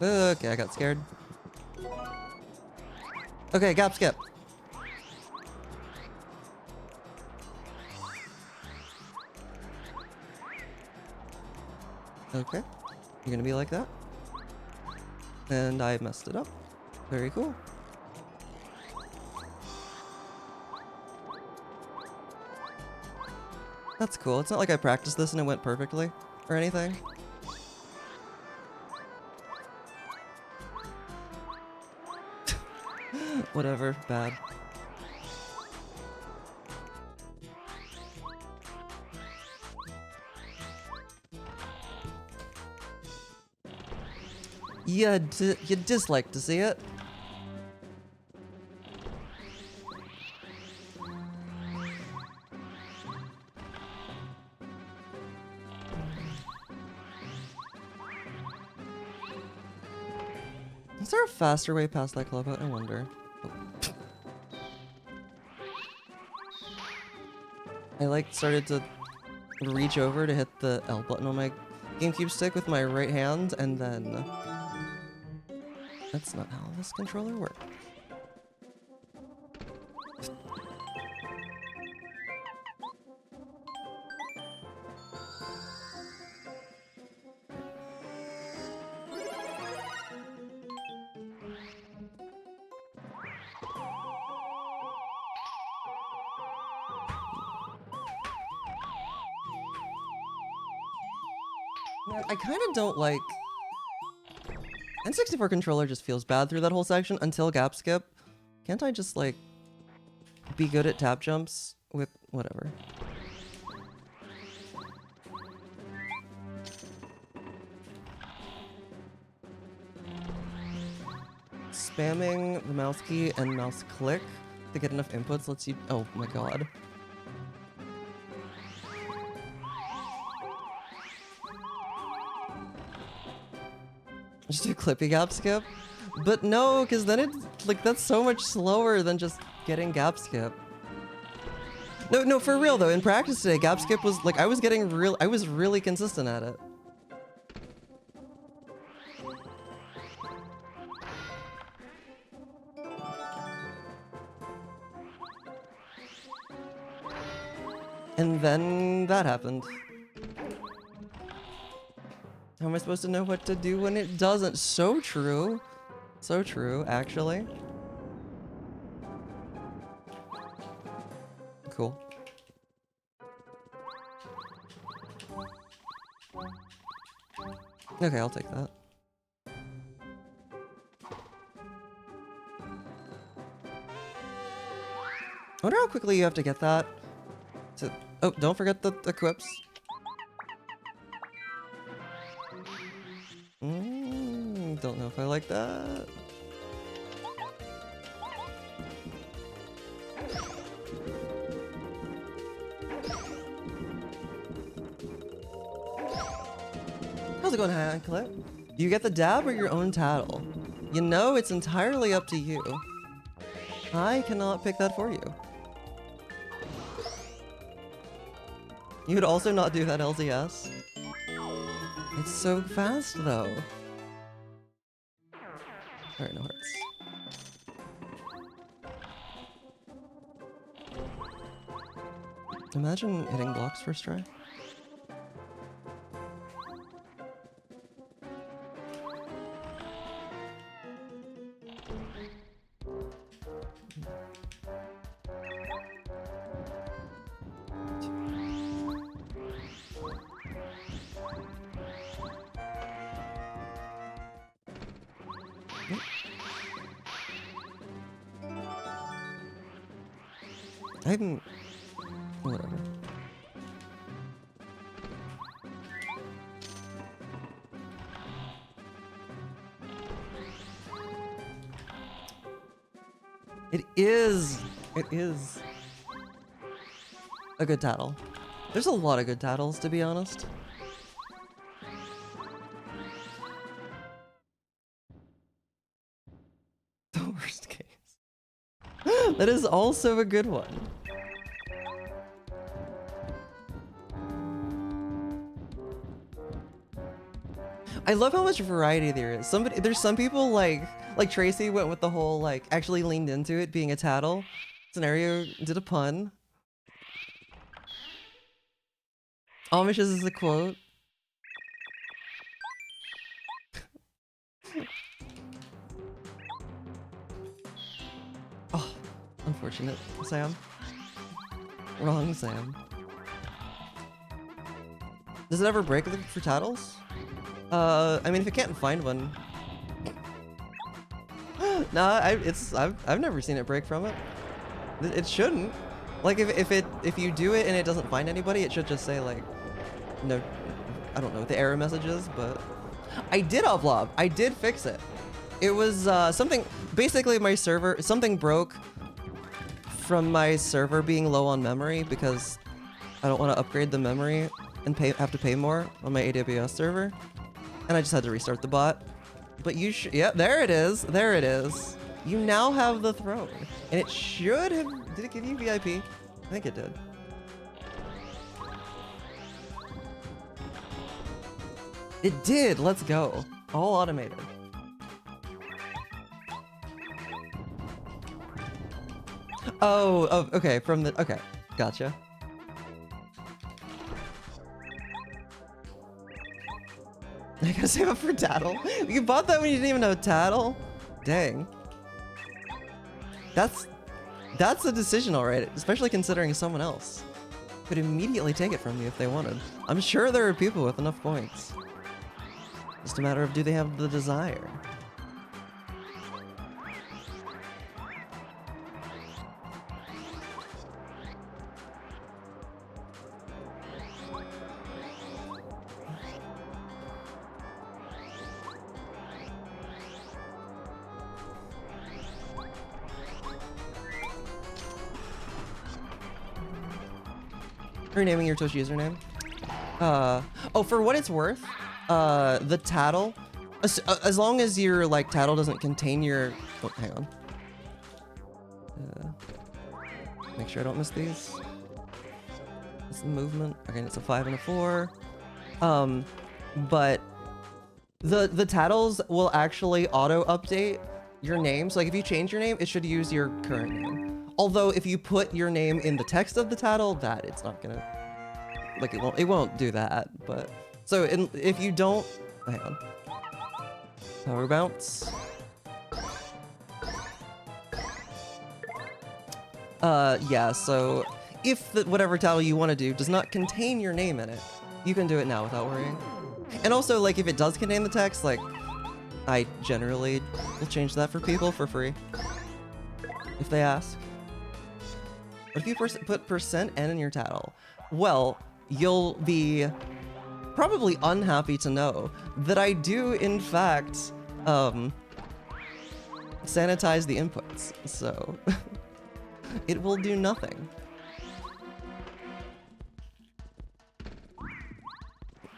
Okay, I got scared. Okay, gap skip. Okay, you're gonna be like that. And I messed it up. Very cool. That's cool. It's not like I practiced this and it went perfectly or anything. Whatever, bad. You dislike to see it. Is there a faster way past that club? I wonder. I like started to reach over to hit the L button on my GameCube stick with my right hand, and then that's not how this controller works. I kind of don't like... N64 controller just feels bad through that whole section until gap skip. Can't I just, like, be good at tap jumps with whatever? Spamming the mouse key and mouse click to get enough inputs lets you... Oh my god. Just do clippy gap skip? But no, because then it's like that's so much slower than just getting gap skip. No, for real though, in practice today, gap skip was like I was really consistent at it. And then that happened. How am I supposed to know what to do when it doesn't? So true. So true, actually. Cool. Okay, I'll take that. I wonder how quickly you have to get that. Oh, don't forget the equips. Don't know if I like that. going hand clip? You get the dab or your own tattle? You know, it's entirely up to you. I cannot pick that for you. You would also not do that LZS. It's so fast though. Alright, no hearts. Imagine hitting blocks first try. I'm... whatever. It is a good tattle. There's a lot of good tattles, to be honest. The worst case. That is also a good one. I love how much variety there is. There's some people like Tracy went with the whole like actually leaned into it being a tattle scenario, did a pun. Amishes is a quote. Oh, unfortunate, Sam. Wrong, Sam. Does it ever break for tattles? I mean, if you can't find one. Nah, I've never seen it break from it. It shouldn't. Like if you do it and it doesn't find anybody, it should just say like, no, I don't know what the error message is, but I did upload. I did fix it. It was something. Basically, my server something broke from my server being low on memory because I don't want to upgrade the memory and have to pay more on my AWS server. And I just had to restart the bot. But you should, yeah, there it is. There it is. You now have the throne. And it should have, did it give you VIP? I think it did. It did, let's go. All automated. Oh, okay, from the, okay, gotcha. I gotta save up for tattle. You bought that when you didn't even know tattle? Dang. That's a decision, alright. Especially considering someone else could immediately take it from you if they wanted. I'm sure there are people with enough points. Just a matter of do they have the desire. Renaming your Twitch username. Oh, for what it's worth, the tattle, as long as your like tattle doesn't contain your, oh, hang on. Make sure I don't miss these. It's the movement. Okay, it's a 5 and a 4. But the tattles will actually auto update your name. So like if you change your name, it should use your current name. Although if you put your name in the text of the tattle, that it's not gonna, like it won't do that. But so if you don't, hang on, power bounce. Yeah. So if whatever tattle you want to do does not contain your name in it, you can do it now without worrying. And also, like if it does contain the text, like I generally will change that for people for free if they ask. But if you put %n in your tattle, well, you'll be probably unhappy to know that I do, in fact, sanitize the inputs. So it will do nothing.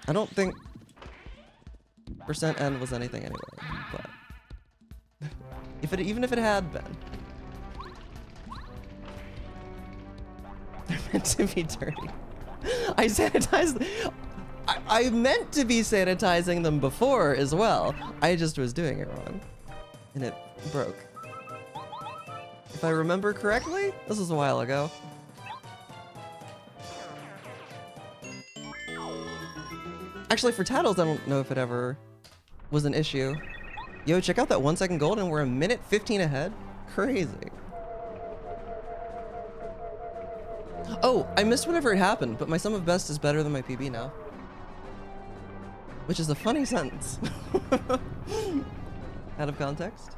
I don't think percent N was anything anyway, but even if it had been, they're meant to be dirty. I sanitized. I meant to be sanitizing them before as well. I just was doing it wrong, and it broke. If I remember correctly, this was a while ago. Actually, for Tattles, I don't know if it ever was an issue. Yo, check out that 1 second gold and we're a minute 15 ahead. Crazy. Oh, I missed whenever it happened, but my sum of best is better than my PB now. Which is a funny sentence. Out of context.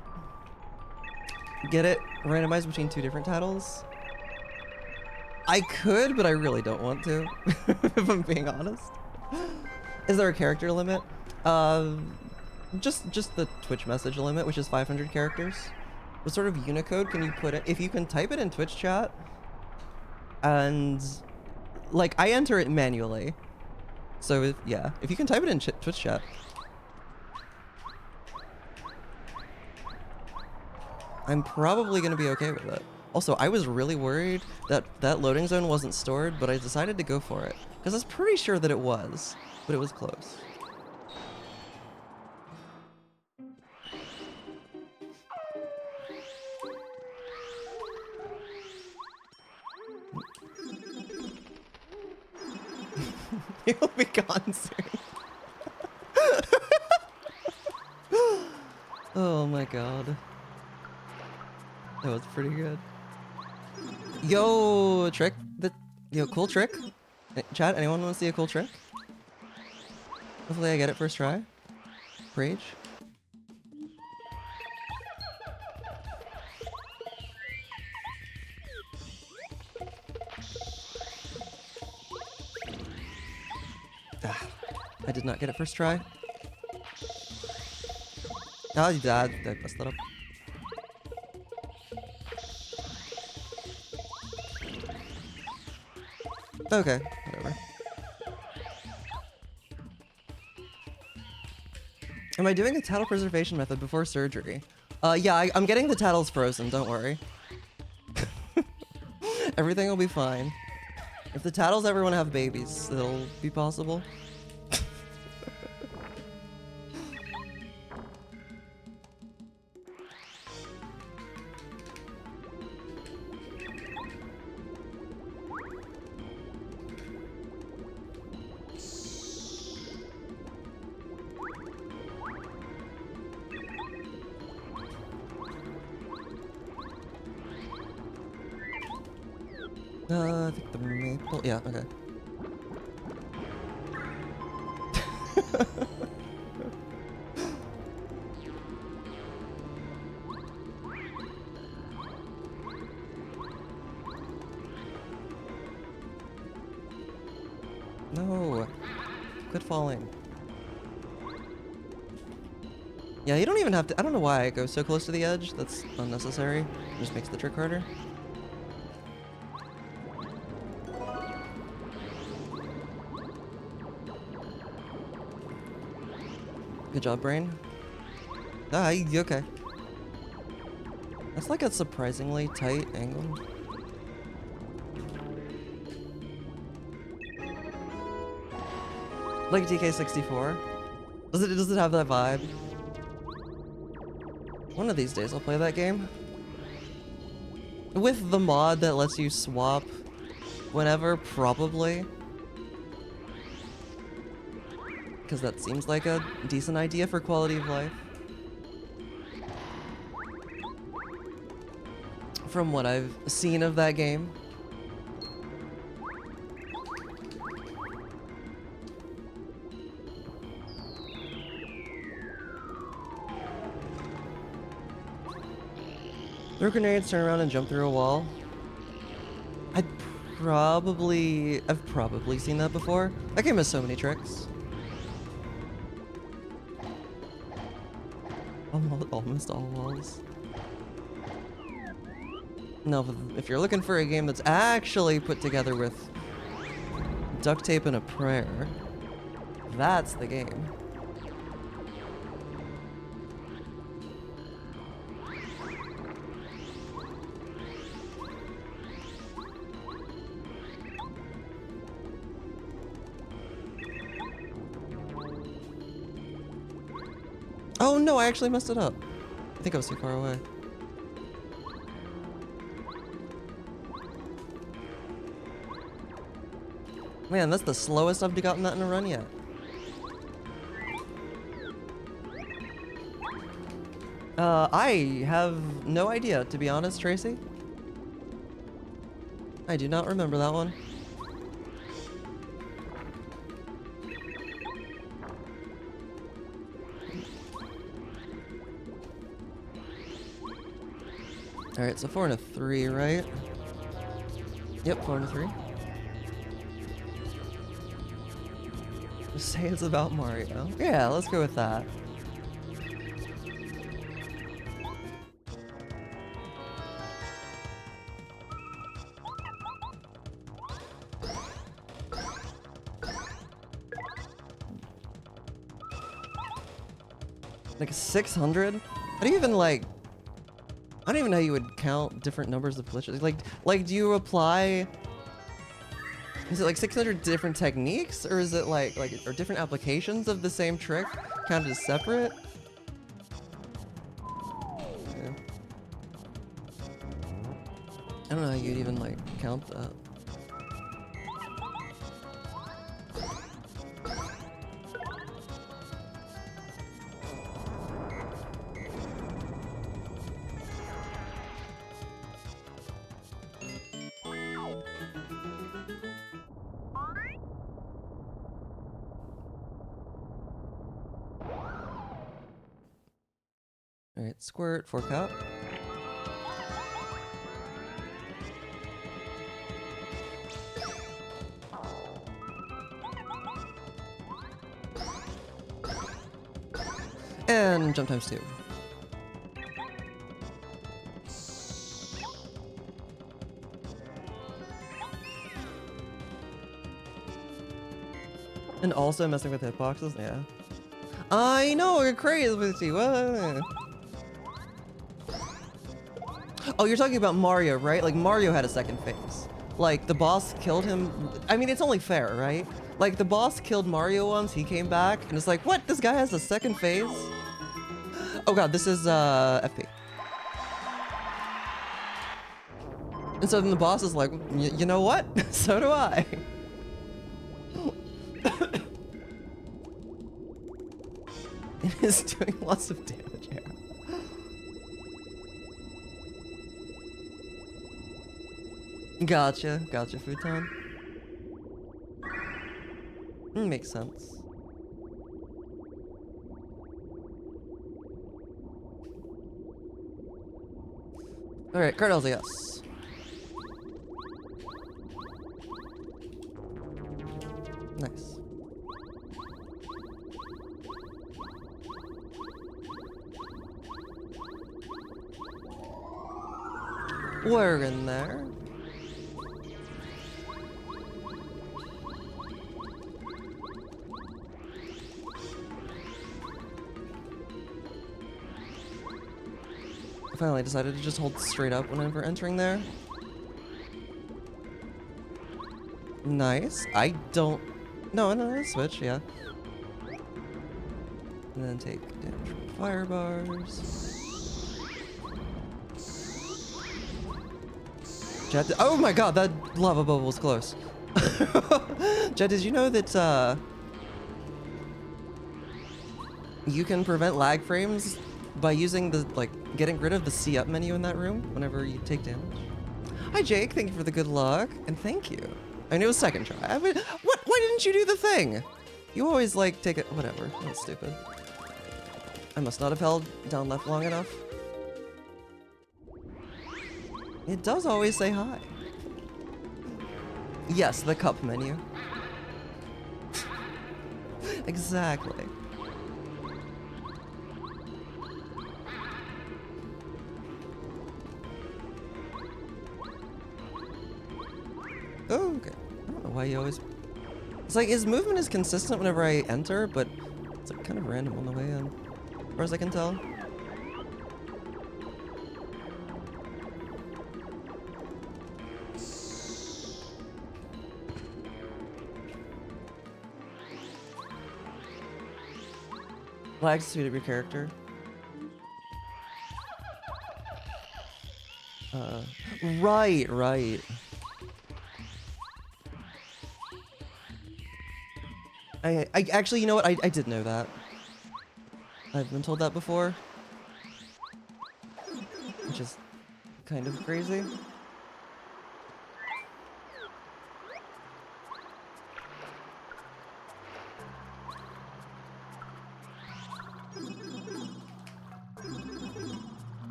Get it? Randomized between 2 different titles? I could, but I really don't want to, if I'm being honest. Is there a character limit? Just the Twitch message limit, which is 500 characters. What sort of Unicode can you put in? If you can type it in Twitch chat, and like I enter it manually. So yeah, if you can type it in Twitch chat. I'm probably gonna be okay with it. Also, I was really worried that that loading zone wasn't stored, but I decided to go for it. Because I was pretty sure that it was, but it was close. He'll be gone soon. Oh my god. That was pretty good. Yo, trick. Yo, cool trick. Chat, anyone want to see a cool trick? Hopefully I get it first try. Rage. Ah, I did not get it first try. Oh, you died. I messed that up. Okay, whatever. Am I doing a tattle preservation method before surgery? Yeah, I'm getting the tattles frozen, don't worry. Everything will be fine. If the tattles ever want to have babies, it'll be possible. I think the maple. Yeah, okay. No. Quit falling. Yeah, you don't even have to. I don't know why I go so close to the edge. That's unnecessary. It just makes the trick harder. Good job, brain. Ah, you okay. That's like a surprisingly tight angle. Like DK64. Does it have that vibe? One of these days I'll play that game. With the mod that lets you swap whenever, probably. Because that seems like a decent idea for quality of life. From what I've seen of that game. Throw grenades, turn around and jump through a wall. I've probably seen that before. That game has so many tricks. Almost all walls. No, if you're looking for a game that's actually put together with duct tape and a prayer, that's the game. Oh no, I actually messed it up. I think I was too far away. Man, that's the slowest I've gotten that in a run yet. I have no idea, to be honest, Tracy. I do not remember that one. Alright, so 4 and a 3, right? Yep, 4 and a 3. Just say it's about Mario. Yeah, let's go with that. Like 600? How do you even like... I don't even know how you would count different numbers of glitches. Like, do you apply... Is it like 600 different techniques? Or is it like or different applications of the same trick counted as separate? Yeah. I don't know how you'd even like count that. Alright, squirt, 4 cup. And jump times 2. And also messing with hitboxes, yeah. I know, you're crazy with you. Oh, you're talking about Mario, right? Like, Mario had a second phase. Like, the boss killed him. I mean, it's only fair, right? Like, the boss killed Mario once, he came back, and it's like, what? This guy has a second phase? Oh god, this is, FP. And so then the boss is like, you know what? So do I. It is doing lots of damage here. Gotcha, futon. Makes sense. Alright, Cardell's a yes. Nice. We're in there. I finally decided to just hold straight up whenever entering there. Nice. I don't... No, switch, yeah. And then take damage from fire bars. Jet, oh my god, that lava bubble was close. Jet, did you know that, you can prevent lag frames by using the, like, getting rid of the C up menu in that room whenever you take damage? Hi Jake, thank you for the good luck, and thank you. I mean, it was second try. I mean, what? Why didn't you do the thing? You always, like, take it, whatever. That's stupid. I must not have held down left long enough. It does always say hi. Yes, the cup menu. Exactly. Oh, okay. I don't know why you always... It's like, his movement is consistent whenever I enter, but it's like kind of random on the way in, as far as I can tell. Lag speed of your character. Right, right. I actually, you know what? I did know that. I've been told that before. Which is kind of crazy.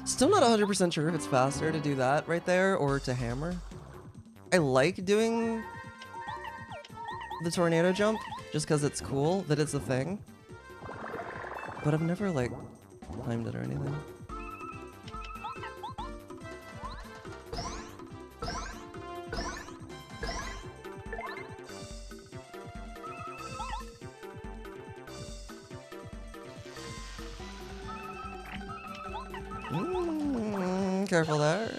Still not 100% sure if it's faster to do that right there or to hammer. I like doing the tornado jump just because it's cool that it's a thing. But I've never, like, timed it or anything. Careful there.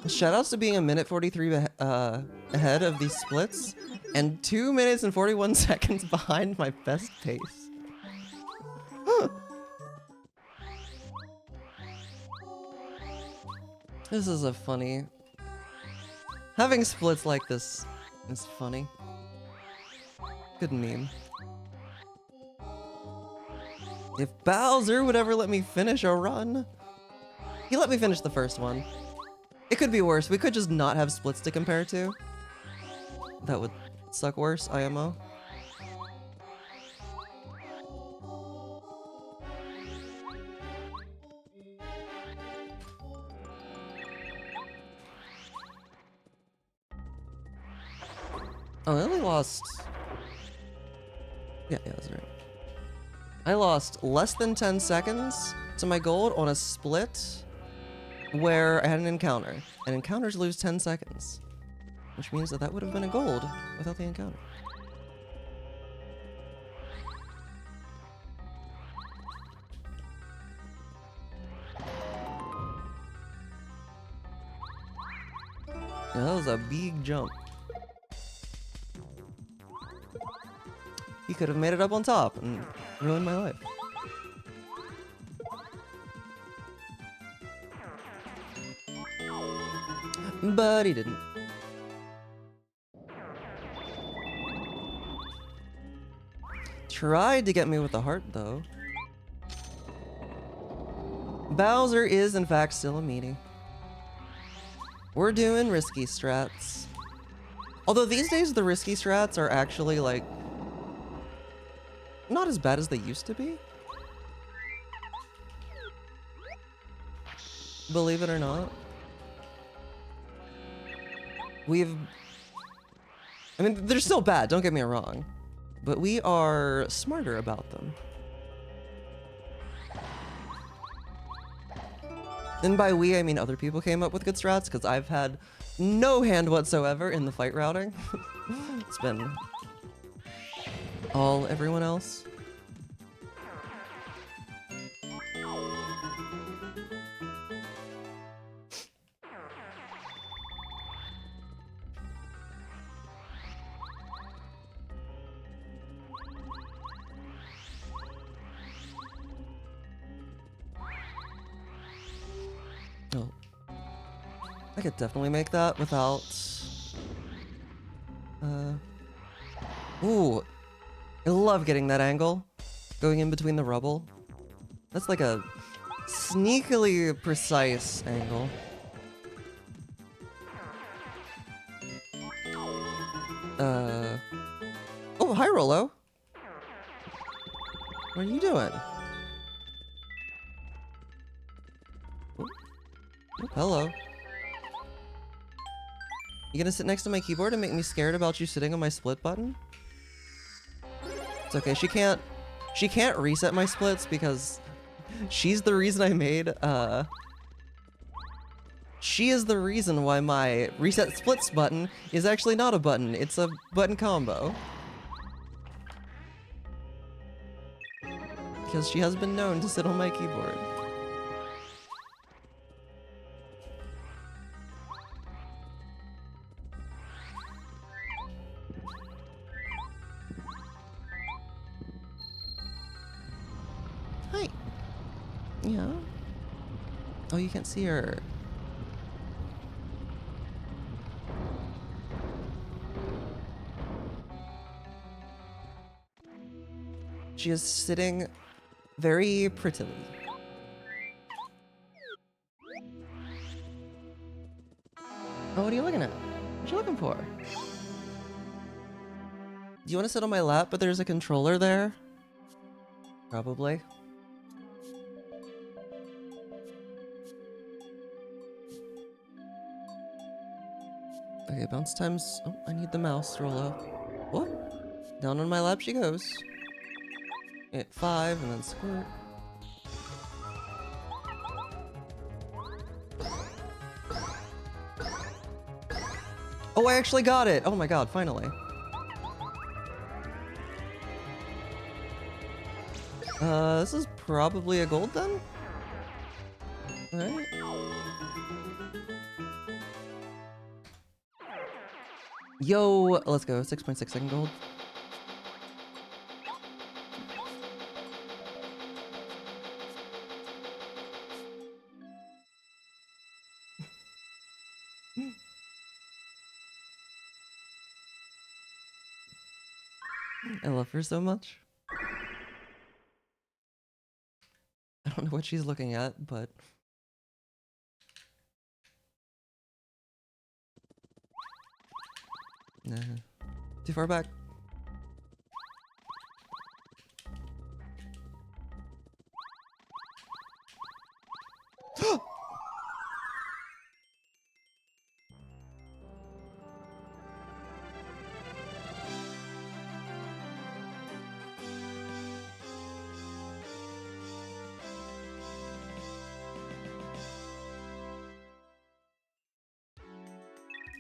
Shoutouts to being a minute 43 ahead of these splits and 2 minutes and 41 seconds behind my best pace. This is a funny... Having splits like this is funny. Good meme. If Bowser would ever let me finish a run. He let me finish the first one. It could be worse. We could just not have splits to compare to. That would suck worse, IMO. Oh, I only lost... Yeah, that's right. I lost less than 10 seconds to my gold on a split where I had an encounter. And encounters lose 10 seconds. Which means that that would have been a gold without the encounter. Yeah, that was a big jump. He could have made it up on top and ruined my life. But he didn't. Tried to get me with the heart, though. Bowser is, in fact, still a meaty. We're doing risky strats. Although these days, the risky strats are actually, like, not as bad as they used to be. Believe it or not. I mean, they're still bad, don't get me wrong. But we are smarter about them. And by we, I mean other people came up with good strats, because I've had no hand whatsoever in the fight routing. It's been all everyone else. Oh. I could definitely make that without... Ooh. I love getting that angle. Going in between the rubble. That's like a sneakily precise angle. Oh, hi, Rolo. What are you doing? Oh, hello. You gonna sit next to my keyboard and make me scared about you sitting on my split button? It's okay, she can't reset my splits because she's the reason I made, She is the reason why my reset splits button is actually not a button, it's a button combo. Because she has been known to sit on my keyboard. Hi. Yeah. Oh, you can't see her. She is sitting very prettily. Oh, what are you looking at? What you looking for? Do you want to sit on my lap, but there's a controller there? Probably. Okay, bounce times. Oh, I need the mouse, Rollo. What? Down on my lap she goes. Hit 5 and then squirt. Oh, I actually got it! Oh my god, finally. This is probably a gold then? Right? Yo, let's go. 6.6 second gold. I love her so much. I don't know what she's looking at, but... Nah. Too far back.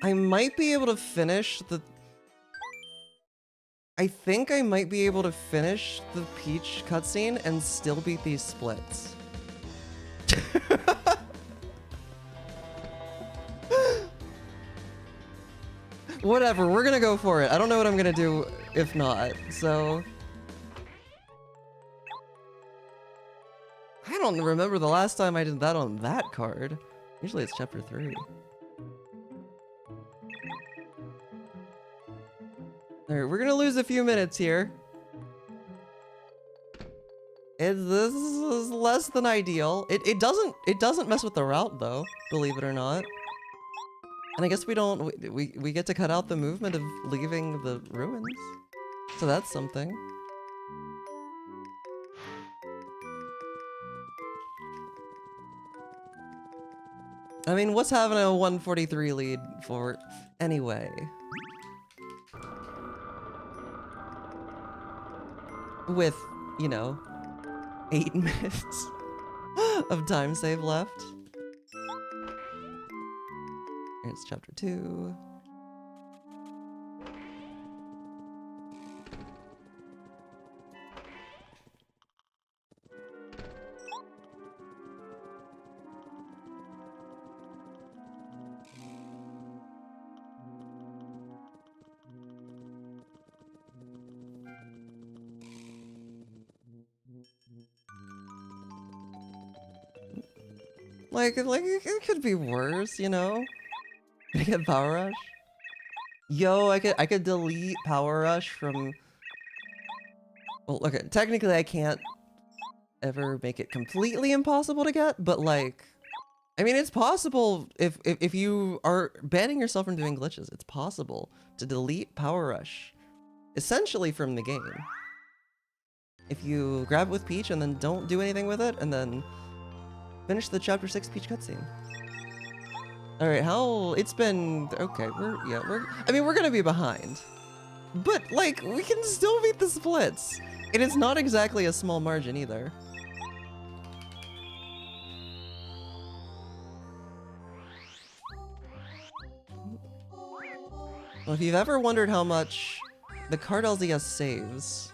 I might be able to finish the... I think I might be able to finish the Peach cutscene and still beat these splits. Whatever, we're gonna go for it. I don't know what I'm gonna do if not, so... I don't remember the last time I did that on that card. Usually it's chapter 3. Alright, we're gonna lose a few minutes here. This is less than ideal. It doesn't mess with the route though, believe it or not. And I guess we get to cut out the movement of leaving the ruins. So that's something. I mean, what's having a 143 lead for anyway? With, you know, 8 minutes of time save left. It's chapter 2. Like it could be worse, you know? Can I get Power Rush? Yo, I could delete Power Rush from... Well, okay, technically I can't ever make it completely impossible to get, but like... I mean, it's possible if you are banning yourself from doing glitches, it's possible to delete Power Rush essentially from the game. If you grab it with Peach and then don't do anything with it, and then finish the chapter 6 Peach cutscene. Alright, it's been... Okay, I mean, we're gonna be behind. But, like, we can still beat the splits. And it's not exactly a small margin either. Well, if you've ever wondered how much the card LZS saves,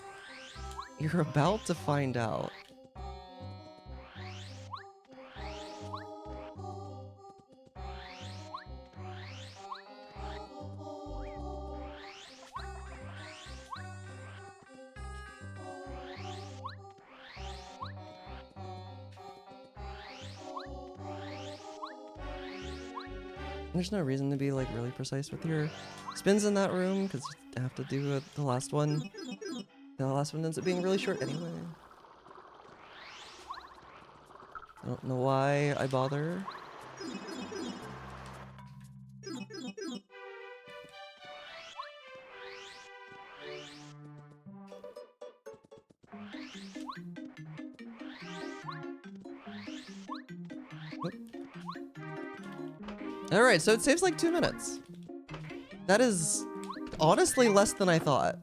you're about to find out. There's no reason to be like really precise with your spins in that room because you have to do it, the last one. The last one ends up being really short anyway. I don't know why I bother. Alright, so it saves like 2 minutes. That is honestly less than I thought.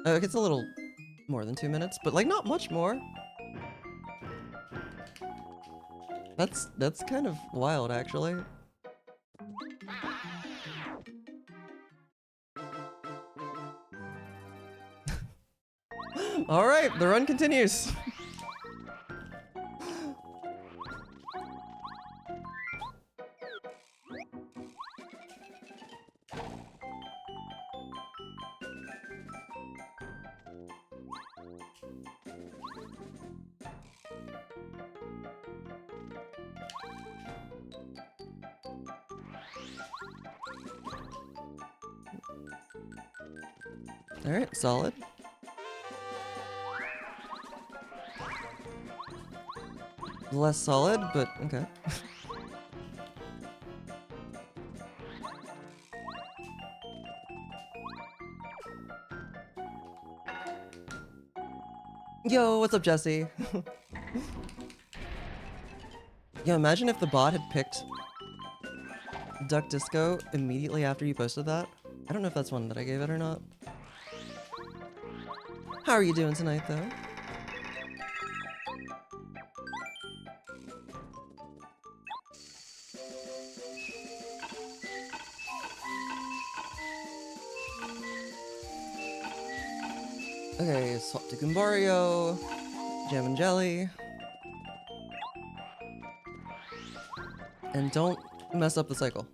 It gets a little more than 2 minutes, but like not much more. That's kind of wild, actually. Alright, the run continues. Alright, solid. Less solid, but okay. Yo, what's up, Jesse? Yo, imagine if the bot had picked Duck Disco immediately after you posted that. I don't know if that's one that I gave it or not. How are you doing tonight, though? Okay, swap to Gumbario, Jam and Jelly. And don't mess up the cycle.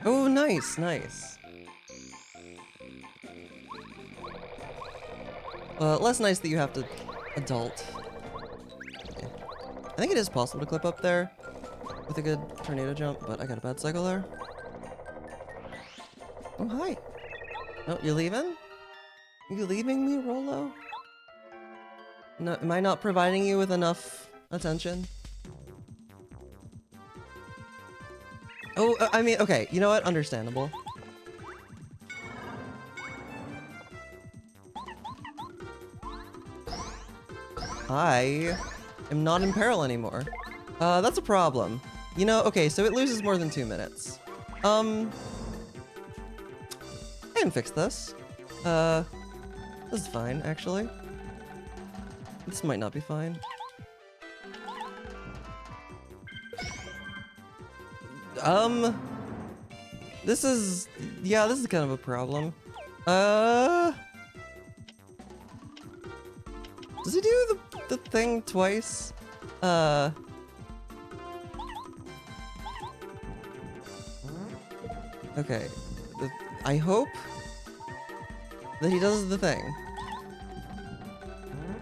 Oh, nice, nice. Less nice that you have to adult. Okay. I think it is possible to clip up there with a good tornado jump, but I got a bad cycle there. Oh, hi. No, you're leaving? You leaving me, Rolo? No, am I not providing you with enough attention? Oh, I mean, okay, you know what? Understandable. I am not in peril anymore. That's a problem. You know, okay, so it loses more than 2 minutes. I can fix this. This is fine, actually. This might not be fine. This is... yeah, this is kind of a problem. Does he do the thing twice? Okay. I hope that he does the thing.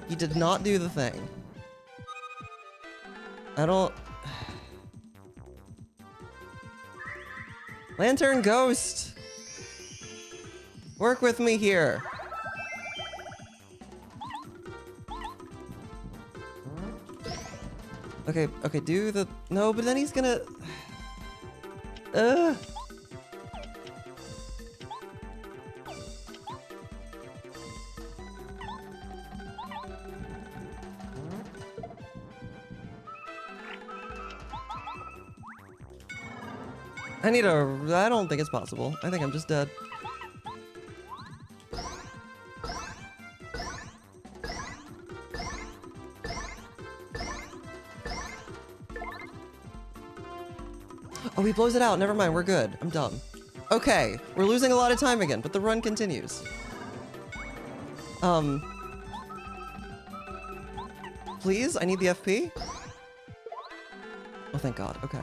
He did not do the thing. I don't... Lantern Ghost! Work with me here. Okay, okay, do the... No, but then he's gonna... I need a... I don't think it's possible. I think I'm just dead. Oh, he blows it out. Never mind, we're good. I'm dumb. Okay, we're losing a lot of time again, but the run continues. Please, I need the FP. Oh, thank God. Okay.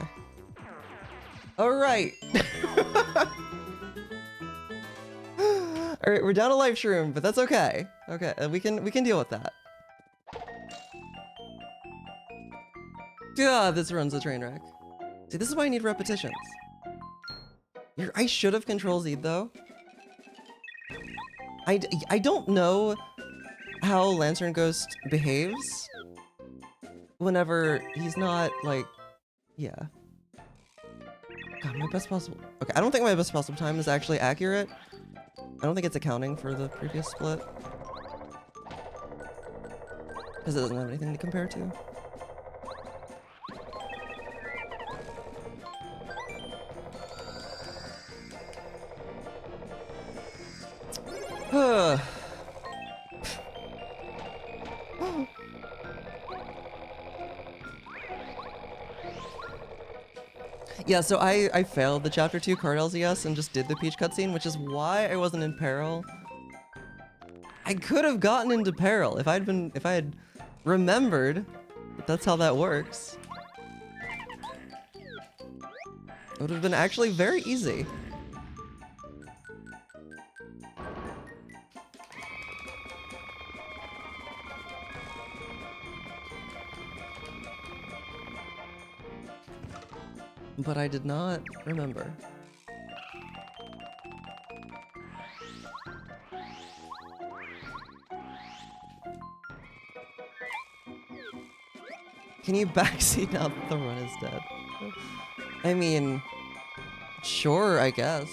All right. All right, we're down a life shroom, but that's okay. Okay, we can deal with that. Yeah, this run's a train wreck. See, this is why I need repetitions. I should have Control Z'd though. I don't know how Lantern Ghost behaves whenever he's not like, yeah. God, my best possible. Okay, I don't think my best possible time is actually accurate. I don't think it's accounting for the previous split. Because it doesn't have anything to compare to. Yeah, so I failed the Chapter 2 card LZS and just did the Peach cutscene, which is why I wasn't in peril. I could have gotten into peril if I had remembered that that's how that works. It would have been actually very easy. But I did not remember. Can you backseat now that the run is dead? I mean, sure, I guess.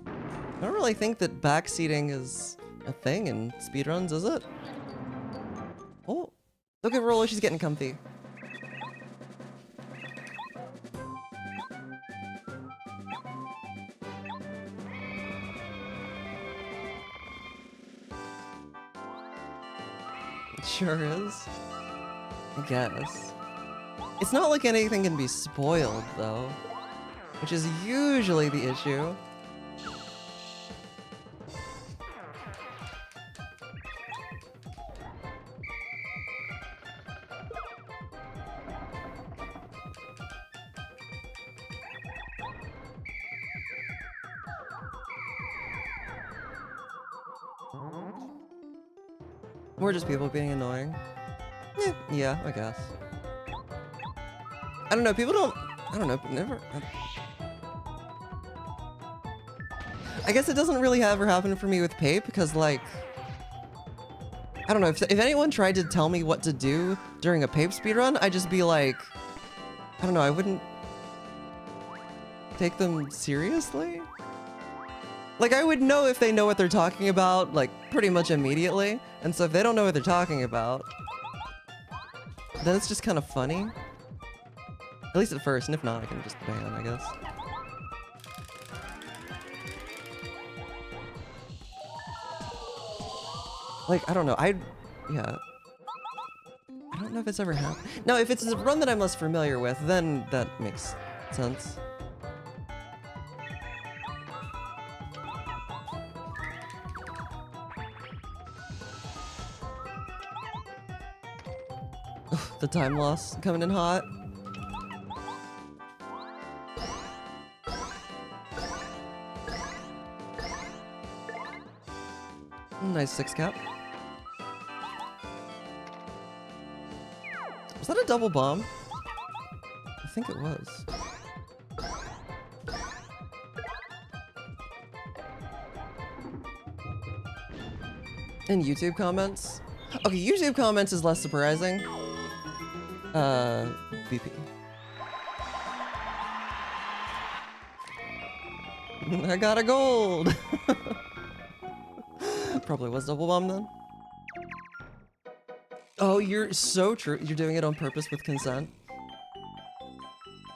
I don't really think that backseating is a thing in speedruns, is it? Oh, look at Roller, she's getting comfy. It sure is. I guess. It's not like anything can be spoiled, though, which is usually the issue. Or just people being annoying. Yeah, I guess. I don't know, people don't... I don't know, never... I guess it doesn't really ever happen for me with Pape, because, like... I don't know, if anyone tried to tell me what to do during a Pape speedrun, I'd just be like... I don't know, I wouldn't... take them seriously? Like, I would know if they know what they're talking about, like, pretty much immediately. And so if they don't know what they're talking about, then it's just kind of funny. At least at first, and if not, I can just ban, I guess. Like, I don't know, yeah. I don't know if it's ever happened. No, if it's a run that I'm less familiar with, then that makes sense. The time loss coming in hot. Nice 6 cap. Was that a double bomb? I think it was. And YouTube comments? Okay, YouTube comments is less surprising. BP. I got a gold! Probably was double bomb then. Oh, you're so true. You're doing it on purpose with consent.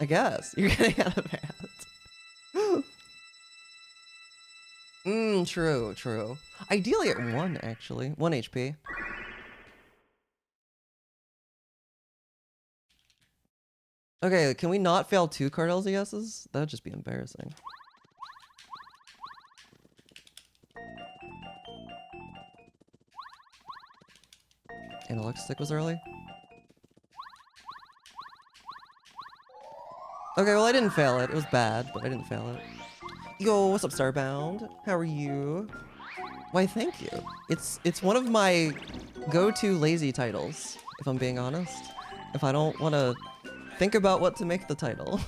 I guess. You're getting out of hand. True, true. Ideally at 1, actually. 1 HP. Okay, can we not fail 2 card LZSs? That would just be embarrassing. Analog stick was early. Okay, well I didn't fail it. It was bad, but I didn't fail it. Yo, what's up, Starbound? How are you? Why, thank you. It's one of my go-to lazy titles, if I'm being honest. If I don't want to think about what to make the title.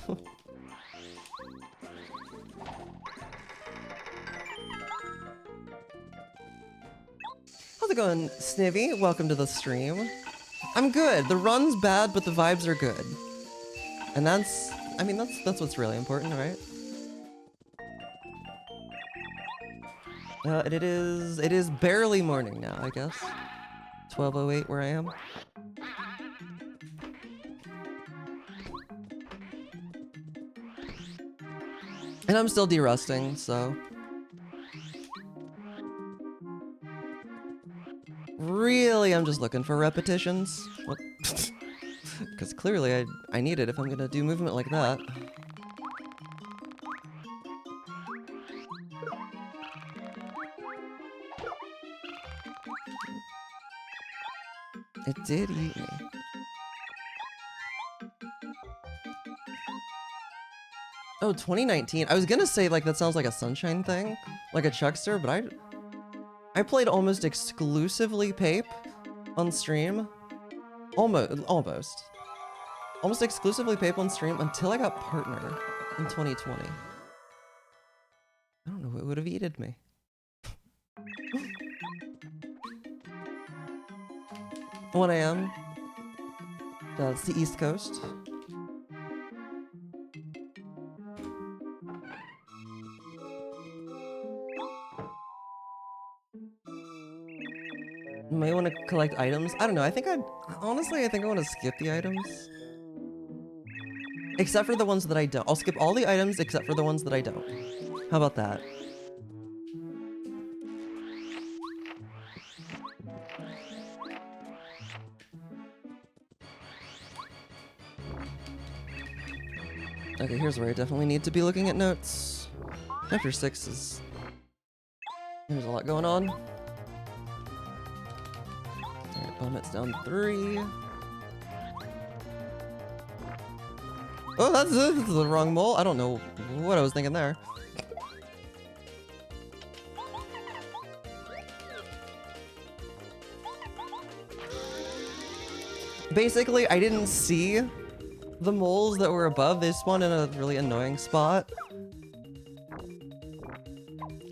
How's it going, Snivy? Welcome to the stream. I'm good. The run's bad, but the vibes are good. And that's, I mean, that's what's really important, right? It is barely morning now, I guess. 12:08 where I am. And I'm still derusting, so. Really, I'm just looking for repetitions. Because clearly I need it if I'm gonna do movement like that. It did eat me. Oh, 2019. I was gonna say, like, that sounds like a Sunshine thing, like a Chuckster, but I played almost exclusively Pape on stream. Almost exclusively Pape on stream until I got Partner in 2020. I don't know what would have eated me. 1 a.m. That's the East Coast. You might want to collect items. I don't know. Honestly, I think I want to skip the items. Except for the ones that I don't. I'll skip all the items except for the ones that I don't. How about that? Okay, here's where I definitely need to be looking at notes. Chapter 6 is... There's a lot going on. Alright, Bombet's down 3. Oh, that's the wrong mole. I don't know what I was thinking there. Basically, I didn't see the moles that were above. They spawned in a really annoying spot.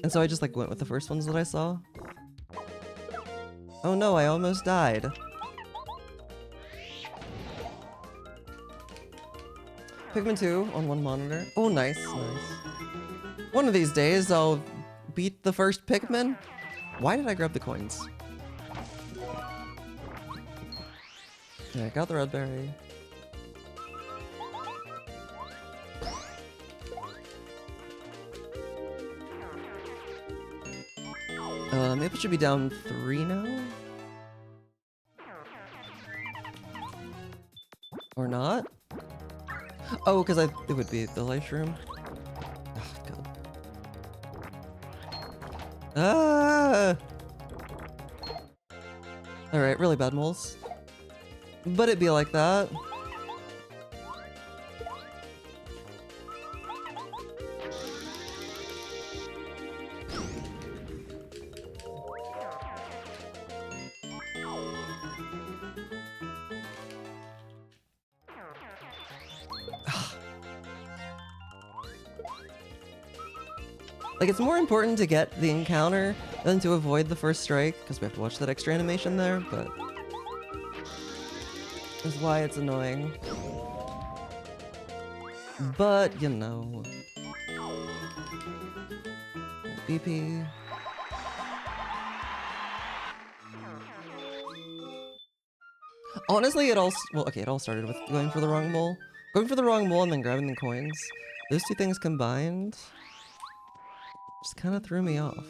And so I just like went with the first ones that I saw. Oh no, I almost died. Pikmin 2 on 1 monitor. Oh, nice, nice. One of these days, I'll beat the first Pikmin. Why did I grab the coins? Yeah, I got the red berry. Maybe it should be down 3 now? Or not? Oh, because it would be the life room. Oh, God. Ah! Alright, really bad moles. But it'd be like that. Like, it's more important to get the encounter than to avoid the first strike, because we have to watch that extra animation there, but... That's why it's annoying. But, you know... BP... Honestly, it all started with going for the wrong mole. Going for the wrong mole and then grabbing the coins. Those two things combined just kind of threw me off.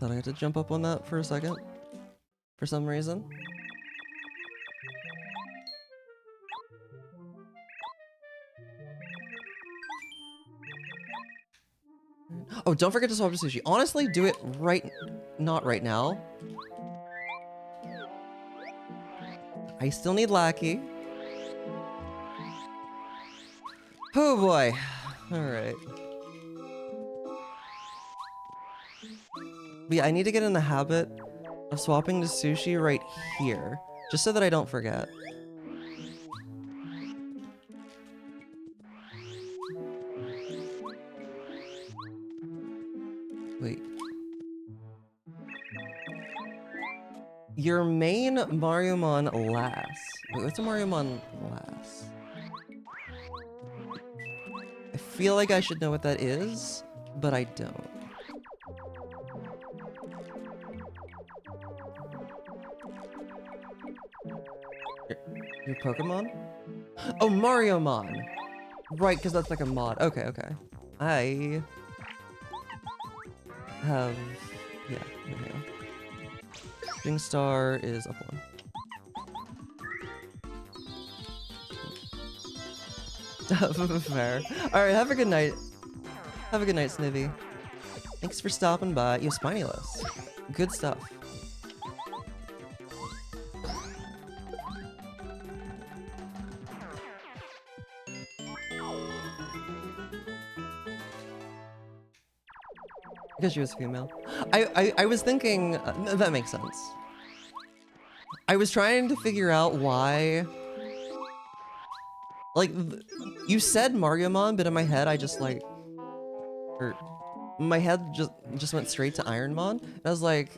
Thought I had to jump up on that for a second. For some reason. Oh, don't forget to swap to sushi. Honestly, do it not right now. I still need Lackey. Oh boy. Alright. But yeah, I need to get in the habit of swapping to sushi right here. Just so that I don't forget. Wait. Your main Mariomon last. Wait, what's a Mariomon last? I feel like I should know what that is, but I don't. Your Pokemon? Oh, Mariomon! Right, because that's like a mod. Okay, okay. I have... Yeah, there we go. Shooting Star is up one. Fair. Alright, have a good night. Have a good night, Snivy. Thanks for stopping by. Yo, Spinyless. Good stuff. Because she was female. I was thinking... that makes sense. I was trying to figure out why... Like, you said Mariomon, but in my head I just like... Or... My head just went straight to Ironmon. And I was like,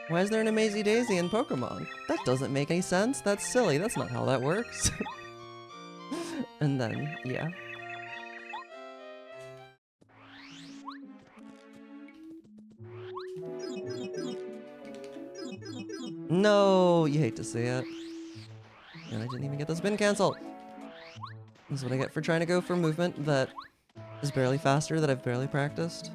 why is there an Amazing Daisy in Pokemon? That doesn't make any sense. That's silly. That's not how that works. And then, yeah. No, you hate to see it. And I didn't even get the spin cancel. This is what I get for trying to go for movement that is barely faster, that I've barely practiced.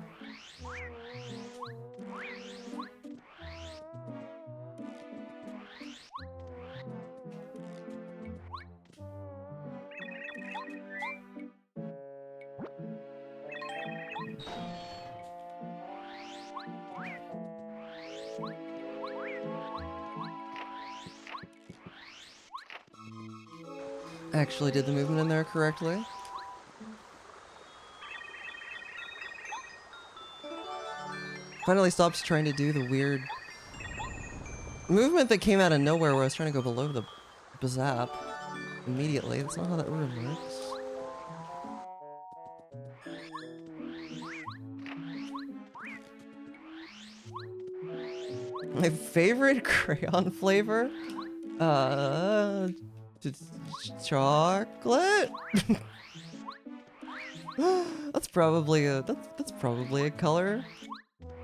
Actually did the movement in there correctly. Finally stopped trying to do the weird movement that came out of nowhere where I was trying to go below the Bazap immediately. That's not how that room works. My favorite crayon flavor? Chocolate? That's probably a color.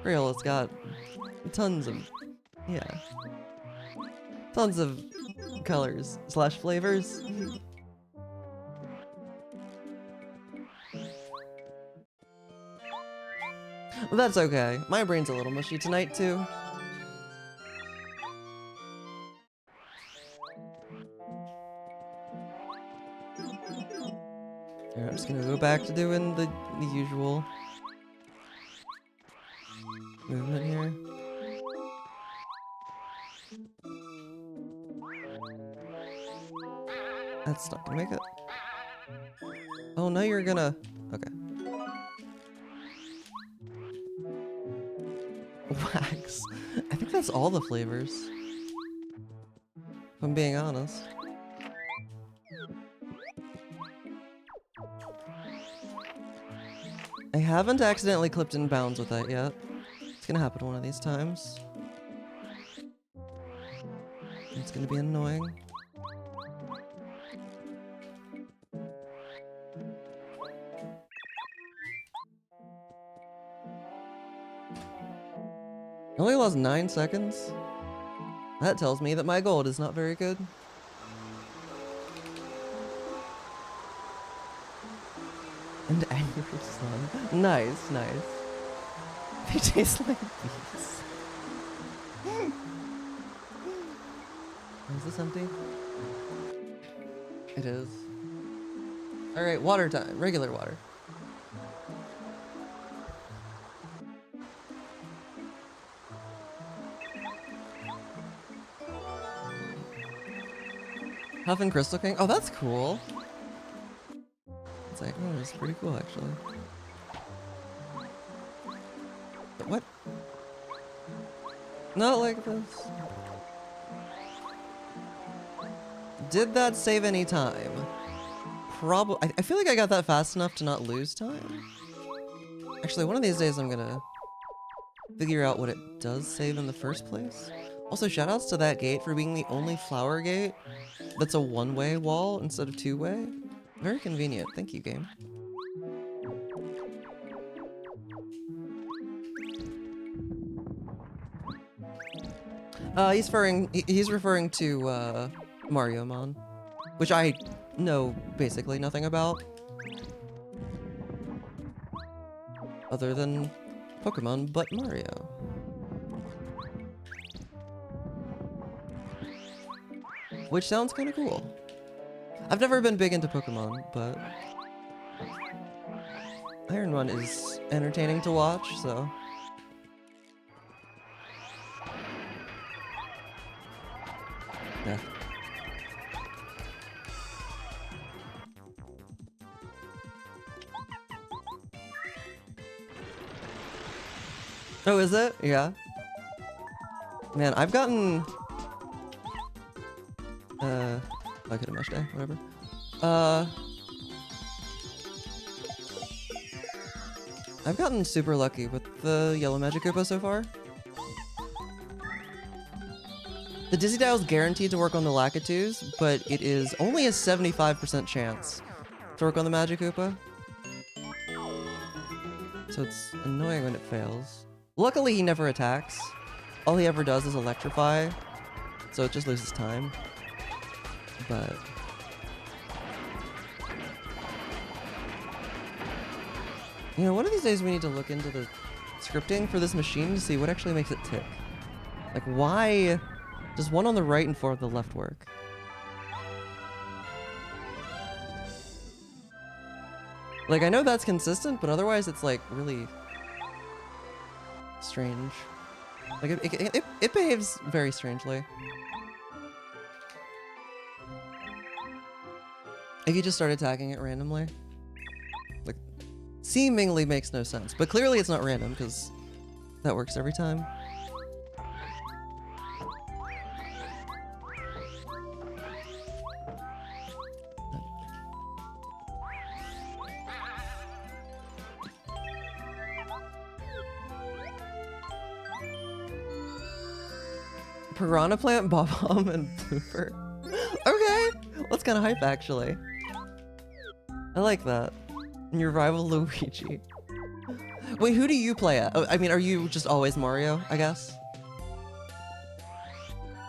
Crayola's got tons of colors / flavors. Well, that's okay. My brain's a little mushy tonight too. I'm just gonna go back to doing the usual movement here. That's not gonna make it. Oh, no, you're gonna... Okay. Wax. I think that's all the flavors. If I'm being honest. I haven't accidentally clipped in bounds with that yet. It's gonna happen one of these times. It's gonna be annoying. I only lost 9 seconds. That tells me that my gold is not very good. And angry sun. Nice, nice. They taste like bees. Is this empty? It is. Alright, water time. Regular water. Huff and Crystal King? Oh, that's cool. It's like, oh, it's pretty cool, actually. But what? Not like this. Did that save any time? Probably. I feel like I got that fast enough to not lose time. Actually, one of these days I'm gonna figure out what it does save in the first place. Also, shoutouts to that gate for being the only flower gate that's a one-way wall instead of two-way. Very convenient. Thank you, game. He's referring to Mariomon, which I know basically nothing about, other than Pokemon, but Mario. Which sounds kind of cool. I've never been big into Pokemon, but Iron Run is entertaining to watch, so. Yeah. Oh, is it? Yeah. Man, I've gotten... I could have meshed day, whatever. I've gotten super lucky with the yellow Magikarpa so far. The Dizzy Dial's guaranteed to work on the Lakitus, but it is only a 75% chance to work on the Magikarpa. So it's annoying when it fails. Luckily, he never attacks. All he ever does is electrify, so it just loses time. But... you know, one of these days we need to look into the scripting for this machine to see what actually makes it tick. Like, why does one on the right and four on the left work? Like, I know that's consistent, but otherwise it's, like, really strange. Like, it behaves very strangely. If you just start attacking it randomly. Like, seemingly makes no sense. But clearly it's not random, because that works every time. Piranha Plant, Bob-omb, and Blooper. Okay! That's kind of hype, actually. I like that. And your rival Luigi. Wait, who do you play at? Oh, I mean, are you just always Mario, I guess?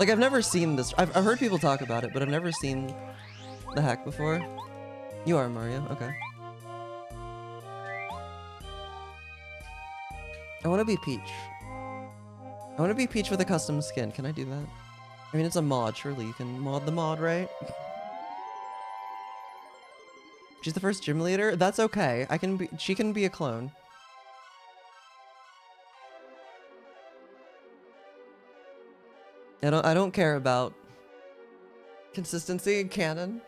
Like, I've never seen this. I've heard people talk about it, but I've never seen the hack before. You are Mario, okay. I want to be Peach. I want to be Peach with a custom skin. Can I do that? I mean, it's a mod. Surely you can mod the mod, right? She's the first gym leader? That's okay. She can be a clone. I don't care about consistency in canon.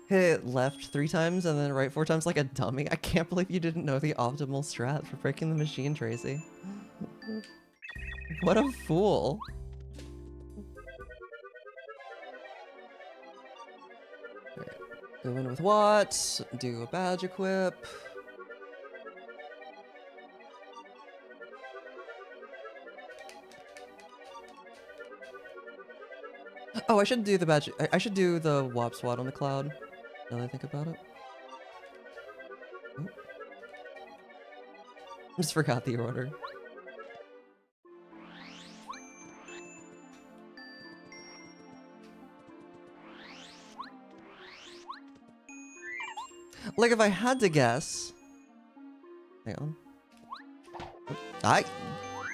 Hit left 3 times and then right 4 times like a dummy. I can't believe you didn't know the optimal strat for breaking the machine, Tracy. What a fool. Right. Go in with what? Do a badge equip. Oh, I should do the badge. I should do the Wop Swat on the cloud. Now that I think about it. Oh. I just forgot the order. Like if I had to guess. Hang on.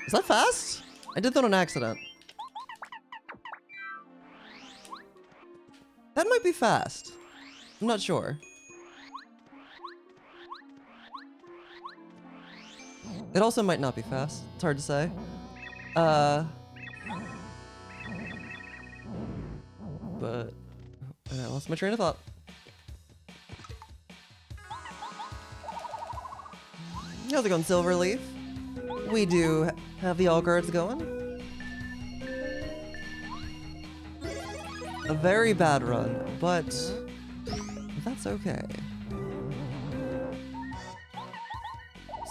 Is that fast? I did that on accident. That might be fast. I'm not sure. It also might not be fast. It's hard to say. But I lost my train of thought. How's it going, Silverleaf? We do have the all cards going. A very bad run, but that's okay.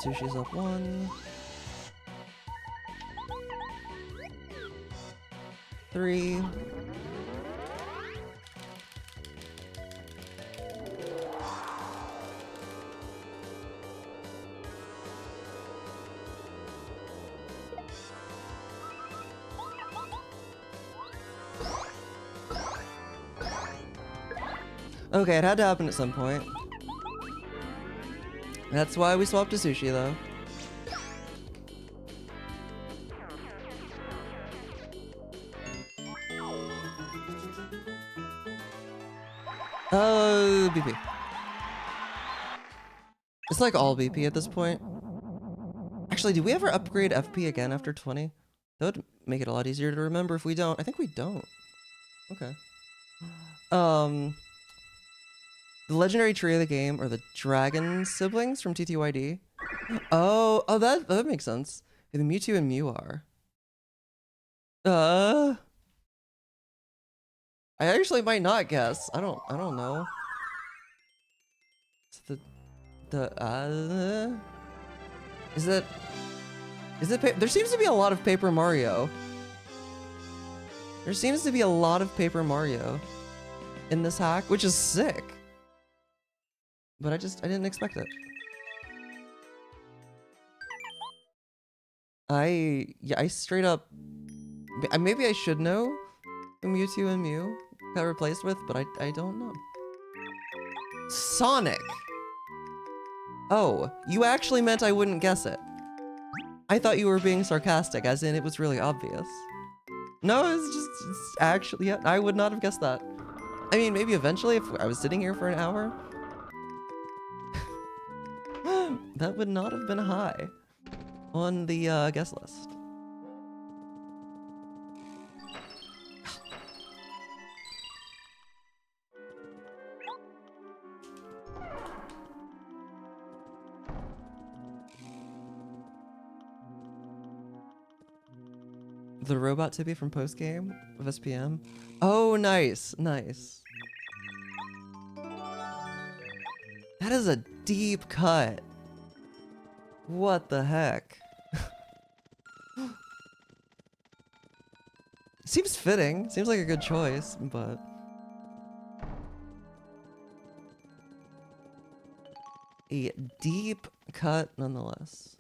Sushi's up 1. 3. Okay, it had to happen at some point. That's why we swapped to sushi, though. BP. It's like all BP at this point. Actually, do we ever upgrade FP again after 20? That would make it a lot easier to remember if we don't. I think we don't. Okay. The legendary tree of the game are the dragon siblings from TTYD. Oh, that makes sense. The Mewtwo and Mew are. I actually might not guess. I don't know. It's is it there seems to be a lot of Paper Mario. There seems to be a lot of Paper Mario in this hack, which is sick. But I didn't expect it. I straight up, maybe I should know who Mewtwo and Mew got replaced with, but I don't know. Sonic! Oh, you actually meant I wouldn't guess it. I thought you were being sarcastic, as in it was really obvious. No, it's actually, yeah, I would not have guessed that. I mean, maybe eventually if I was sitting here for an hour. That would not have been high on the guest list. The robot Tippy from postgame of SPM. Oh, nice, nice. That is a deep cut. What the heck? Seems fitting. Seems like a good choice, but... a deep cut nonetheless.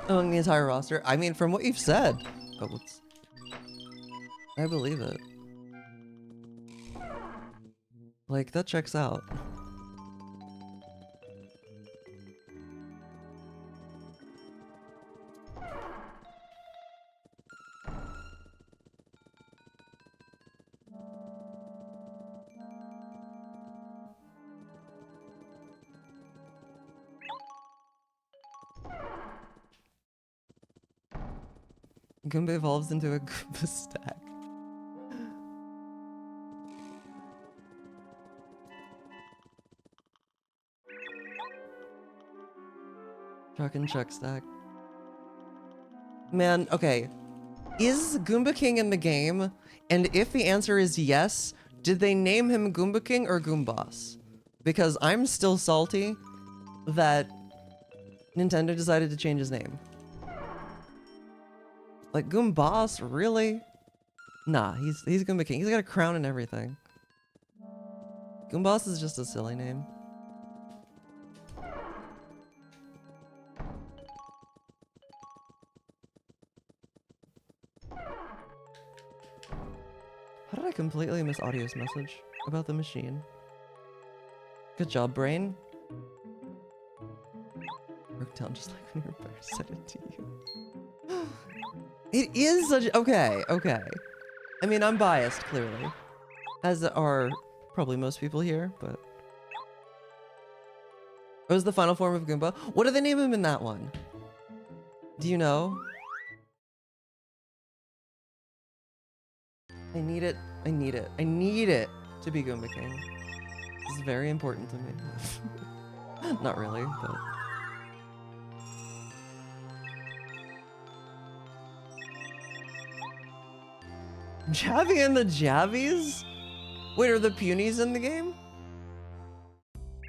Among the entire roster? I mean, from what you've said. Oh, I believe it. Like, that checks out. Goomba evolves into a Goomba stack. Chuck and Chuck stack. Man, okay. Is Goomba King in the game? And if the answer is yes, did they name him Goomba King or Goomboss? Because I'm still salty that Nintendo decided to change his name. Like, Goomboss? Really? Nah, he's Goomba King. He's got a crown and everything. Goomboss is just a silly name. completely miss Audio's message about the machine. Good job, brain. Broke down just like when your bear said it to you. It is such... Okay, okay. I mean, I'm biased, clearly. As are probably most people here, but... What was the final form of Goomba? What do they name him in that one? Do you know? I need it. I need it. I need it to be Goomba King. This is very important to me. Not really, but... Javi and the Javies? Wait, are the Punies in the game?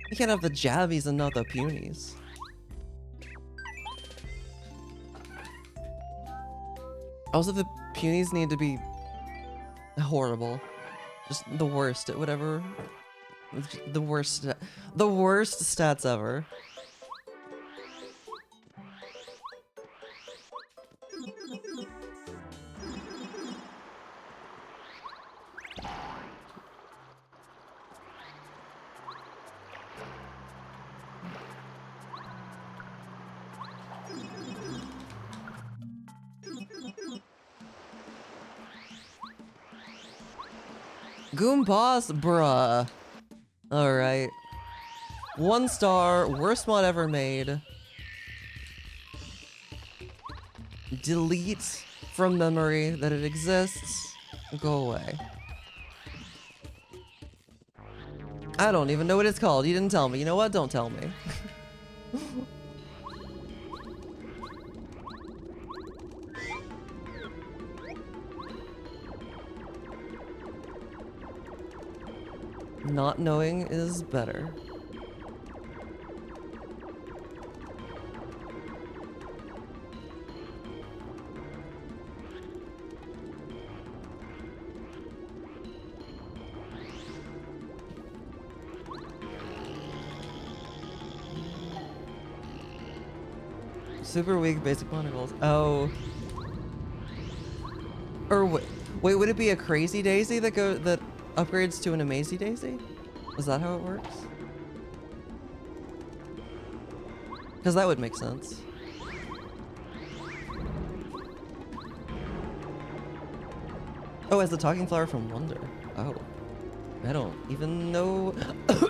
You can't have the Javies and not the Punies. Also, the Punies need to be horrible. Just the worst at whatever. The worst stats ever. Goomboss, bruh. Alright. 1 star, worst mod ever made. Delete from memory that it exists. Go away. I don't even know what it's called. You didn't tell me. You know what? Don't tell me. Not knowing is better. Super weak basic monogoals. Oh. Or wait, would it be a crazy daisy that upgrades to an amazy daisy? Is that how it works? Because that would make sense. Oh, as the talking flower from Wonder. Oh. I don't even know.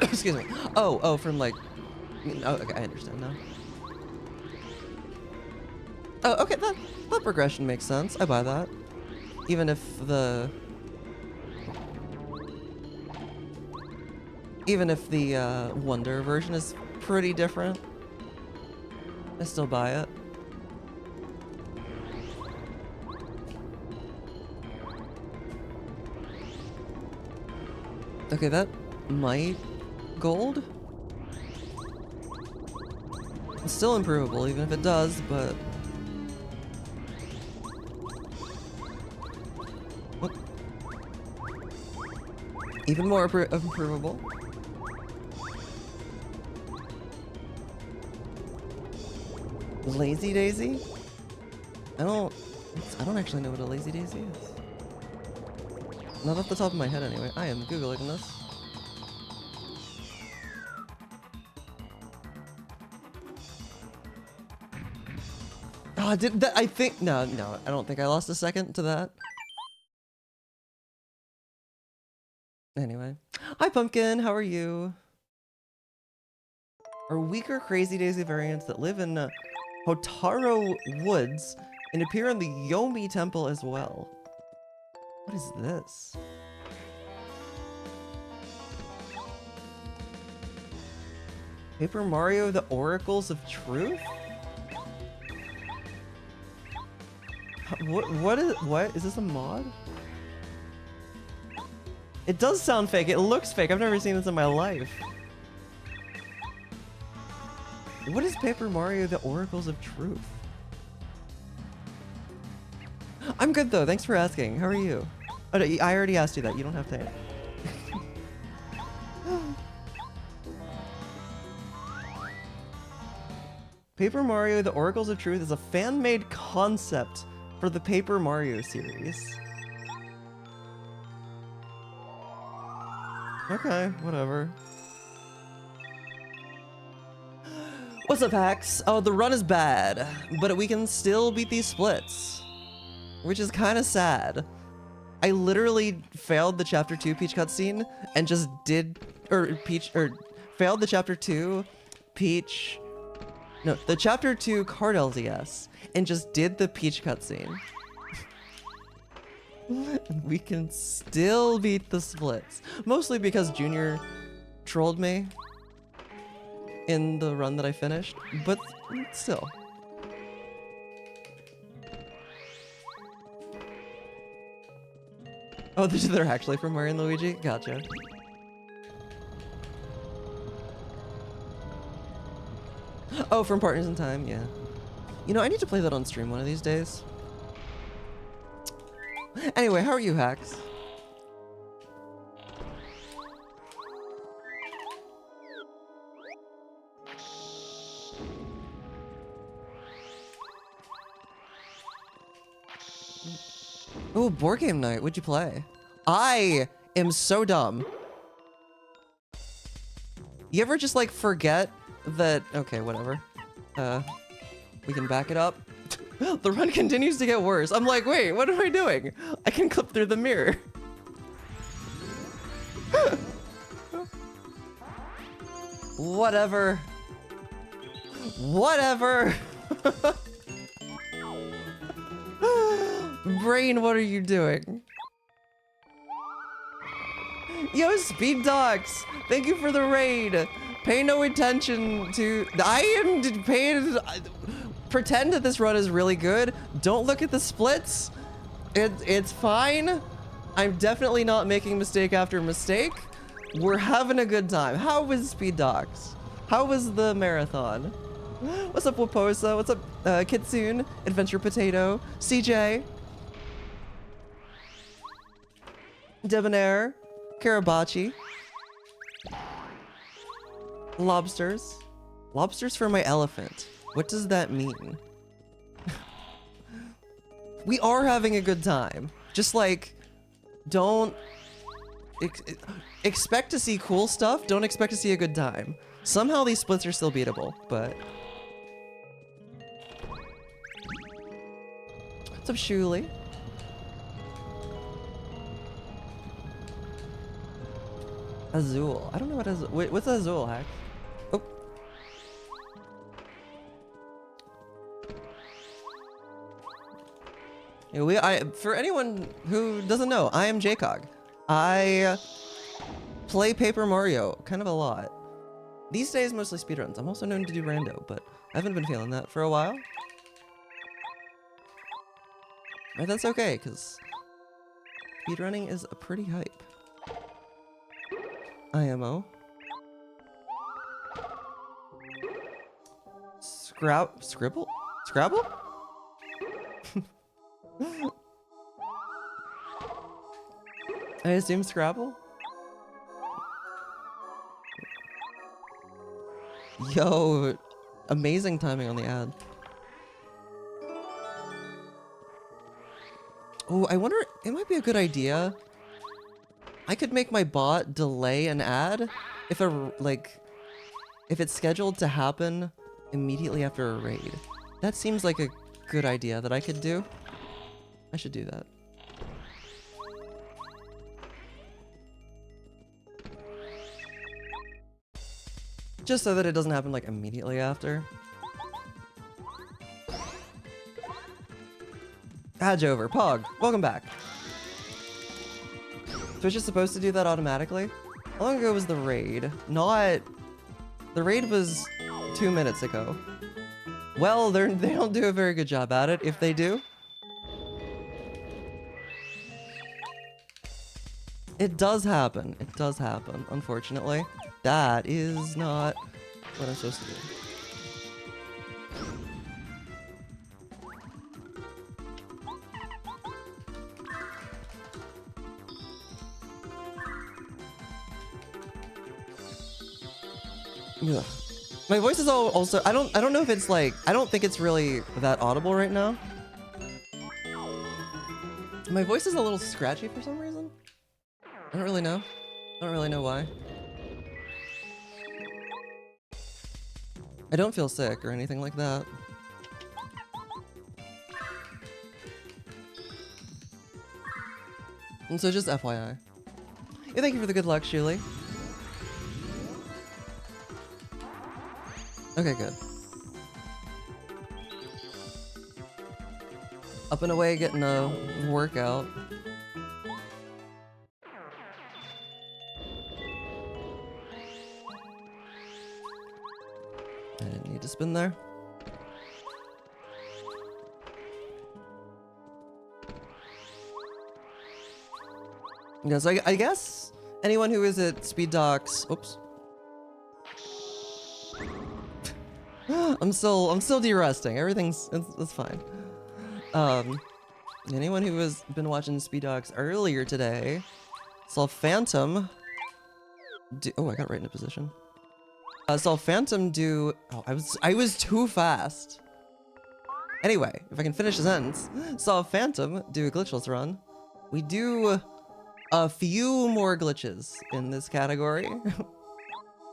Excuse me. Oh, from like... Oh, okay, I understand now. Oh, okay, that progression makes sense. I buy that. Even if the Wonder version is pretty different, I still buy it. Okay, that might gold. It's still improvable, even if it does, but... What? Even more improvable. Lazy Daisy? I don't actually know what a Lazy Daisy is. Not off the top of my head anyway. I am Googling this. Oh, did that? I think no, I don't think I lost a second to that. Anyway, hi Pumpkin, how are you? Are weaker Crazy Daisy variants that live in Hotaro Woods and appear in the Yomi Temple as well. What is this? Paper Mario: The Oracles of Truth? What is this a mod? It does sound fake. It looks fake. I've never seen this in my life. What is Paper Mario: The Oracles of Truth? I'm good though. Thanks for asking. How are you? Oh, no, I already asked you that. You don't have to. Paper Mario: The Oracles of Truth is a fan-made concept for the Paper Mario series. Okay, whatever. What's up, hacks? Oh, the run is bad, but we can still beat these splits, which is kind of sad. I literally failed the chapter 2 Peach cutscene and just did, failed the chapter 2 Peach, no, the chapter 2 card LDS and just did the Peach cutscene. We can still beat the splits, mostly because Junior trolled me in the run that I finished, but still. Oh, they're actually from Mario and Luigi? Gotcha. Oh, from Partners in Time, yeah. You know, I need to play that on stream one of these days. Anyway, how are you, hacks? Ooh, board game night. What'd you play? I am so dumb. You ever just like forget that? Okay, whatever. We can back it up. The run continues to get worse. I'm like, wait, what am I doing? I can clip through the mirror. Whatever. Whatever. Brain, what are you doing? Yo, Speed Dogs, thank you for the raid. Pay no attention to... I am paying... Pretend that this run is really good. Don't look at the splits. It's fine. I'm definitely not making mistake after mistake. We're having a good time. How was Speed Dogs? How was the marathon? What's up, Waposa? What's up, Kitsune? Adventure Potato? CJ? Debonair? Karabachi? Lobsters? Lobsters for my elephant. What does that mean? We are having a good time. Just like, don't expect to see cool stuff. Don't expect to see a good time. Somehow these splits are still beatable, but... What's up, Shuli? Azul. I don't know what Azul... Wait, what's Azul, hack? Oh. Yeah, for anyone who doesn't know, I am Jcog. I play Paper Mario kind of a lot. These days, mostly speedruns. I'm also known to do rando, but I haven't been feeling that for a while. But that's okay, because speedrunning is a pretty hype. IMO. Scribble? Scrabble? I assume Scrabble? Yo, amazing timing on the ad. Oh, I wonder, it might be a good idea. I could make my bot delay an ad if if it's scheduled to happen immediately after a raid. That seems like a good idea that I could do. I should do that. Just so that it doesn't happen like immediately after. Adge over. Pog, welcome back. Twitch is supposed to do that automatically? How long ago was the raid? The raid was 2 minutes ago. Well, they don't do a very good job at it, if they do. It does happen. It does happen, unfortunately. That is not what I'm supposed to do. Ugh. My voice is also I don't know if it's like I don't think it's really that audible right now. My voice is a little scratchy for some reason. I don't really know. I don't really know why. I don't feel sick or anything like that. And so just FYI. Yeah, thank you for the good luck, Shuli. Okay, good. Up and away, getting a workout. I didn't need to spin there. Yeah, so I guess anyone who is at speed docks, oops. I'm still de-resting. It's fine. Anyone who has been watching speed docks earlier today saw Phantom do, oh, I got right into position. Saw Phantom do, oh, I was too fast. Anyway, if I can finish the sentence, saw Phantom do a glitchless run. We do a few more glitches in this category.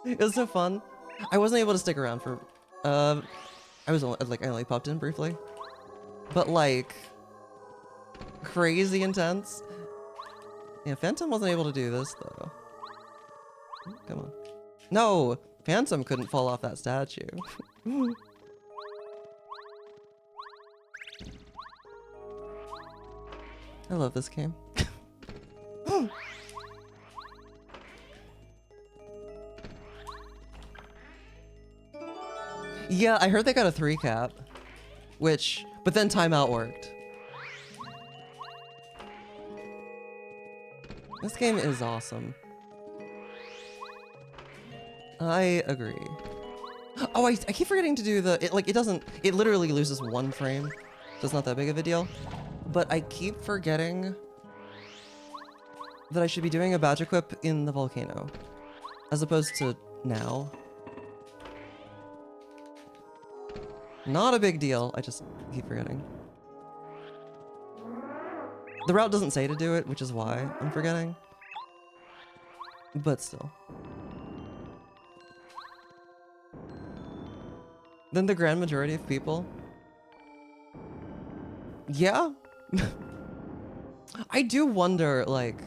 It was so fun. I wasn't able to stick around for, I only popped in briefly. But like, crazy intense. Yeah, Phantom wasn't able to do this though. Come on. No! Phantom couldn't fall off that statue. I love this game. Yeah, I heard they got a 3 cap, but then timeout worked. This game is awesome. I agree. Oh, I keep forgetting to do it literally loses 1 frame, so it's not that big of a deal. But I keep forgetting that I should be doing a badge equip in the volcano, as opposed to now. Not a big deal, I just keep forgetting. The route doesn't say to do it, which is why I'm forgetting. But still. Then the grand majority of people. Yeah. I do wonder, like,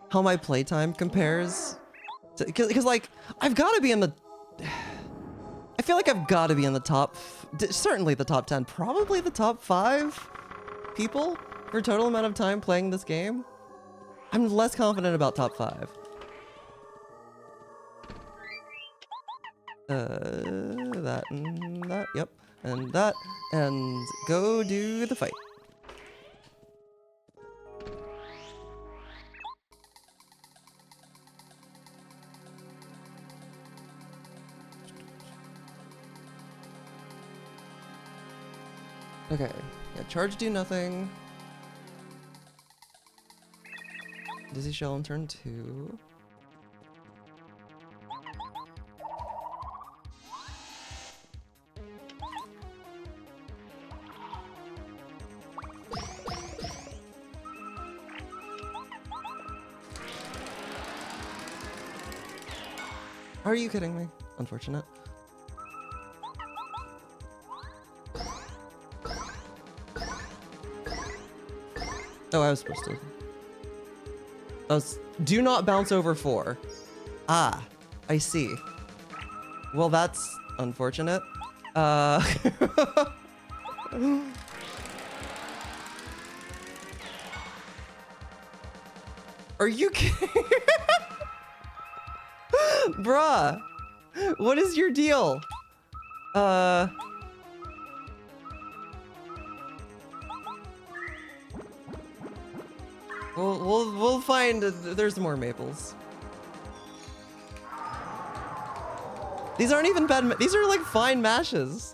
how my playtime compares to, because like, I've got to be in the, I feel like I've got to be in the top, certainly the top 10, probably the top 5 people for total amount of time playing this game. I'm less confident about top 5. That and that, yep, and that, and go do the fight. Okay, yeah, charge do nothing. Dizzy shell on turn 2. Are you kidding me? Unfortunate. Oh, I was supposed to. Do not bounce over 4. Ah, I see. Well, that's unfortunate. Are you kidding? Bruh, what is your deal? We'll find, there's more maples. These aren't even bad, these are like fine mashes.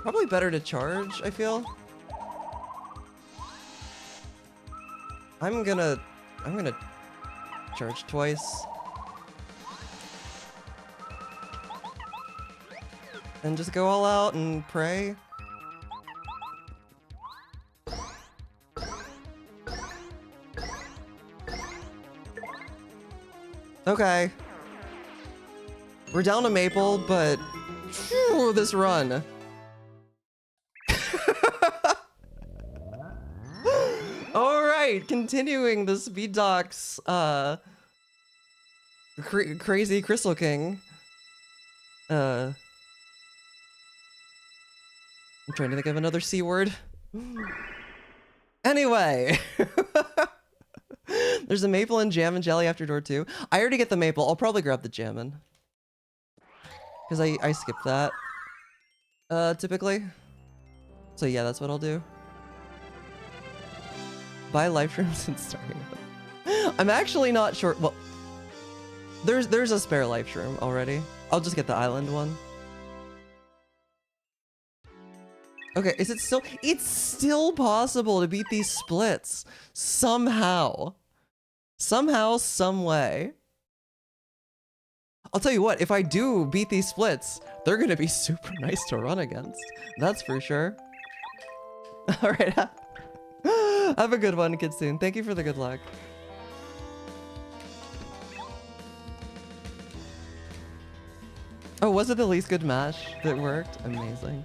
Probably better to charge, I feel. I'm gonna charge twice. and just go all out and pray. Okay. We're down to Maple, but phew, this run. All right, continuing the Speed Docs, crazy Crystal King. I'm trying to think of another C word. Anyway. There's a maple and jam and jelly after door 2. I already get the maple. I'll probably grab the jammin'. Because I skip that. Typically. So yeah, that's what I'll do. Buy life shrooms and starting up. I'm actually not sure. Well, there's a spare life shroom already. I'll just get the island one. Okay, is it still? It's still possible to beat these splits somehow. Somehow, some way. I'll tell you what, if I do beat these splits, they're gonna be super nice to run against. That's for sure. All right. Have a good one, Kitsune. Thank you for the good luck. Oh, was it the least good match that worked? Amazing.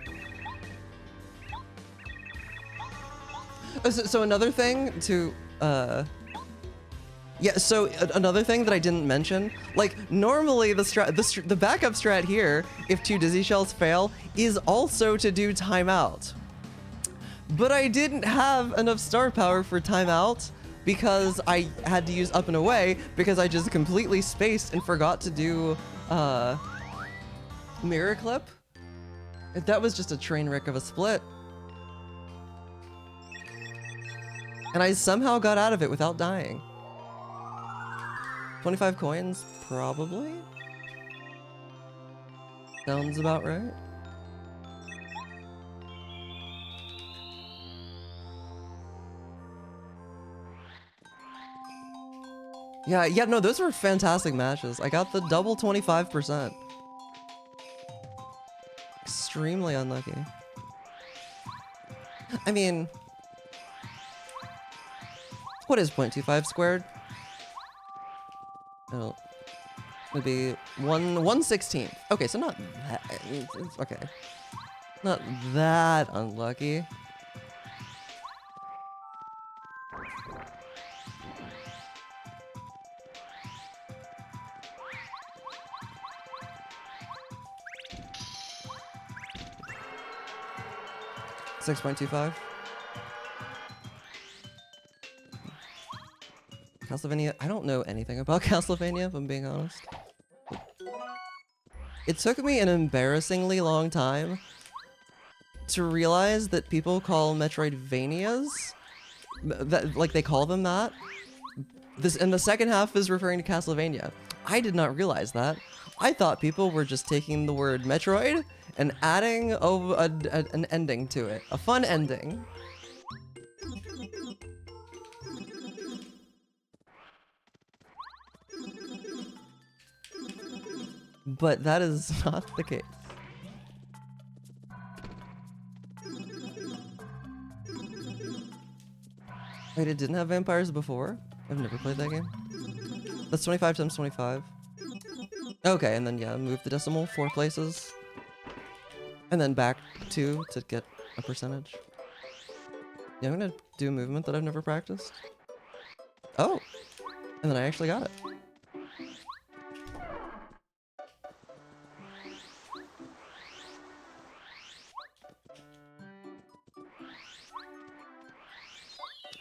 So another thing to, yeah, so another thing that I didn't mention, like normally the backup strat here, if 2 dizzy shells fail, is also to do timeout. But I didn't have enough star power for timeout because I had to use up and away because I just completely spaced and forgot to do mirror clip. That was just a train wreck of a split. And I somehow got out of it without dying. 25 coins, probably? Sounds about right. Yeah, no, those were fantastic matches. I got the double 25%. Extremely unlucky. I mean, what is 0.25 squared? Oh, it'd be 1/16. Okay, so not that. Okay, not that unlucky. $6.25. Castlevania, I don't know anything about Castlevania, if I'm being honest. It took me an embarrassingly long time to realize that people call Metroidvanias, that, like they call them that. This, and the second half is referring to Castlevania. I did not realize that. I thought people were just taking the word Metroid and adding an ending to it. A fun ending. But that is not the case. Wait, it didn't have vampires before? I've never played that game. That's 25 times 25. Okay, and then yeah, move the decimal 4 places. And then back 2 to get a percentage. Yeah, I'm gonna do a movement that I've never practiced. Oh! And then I actually got it.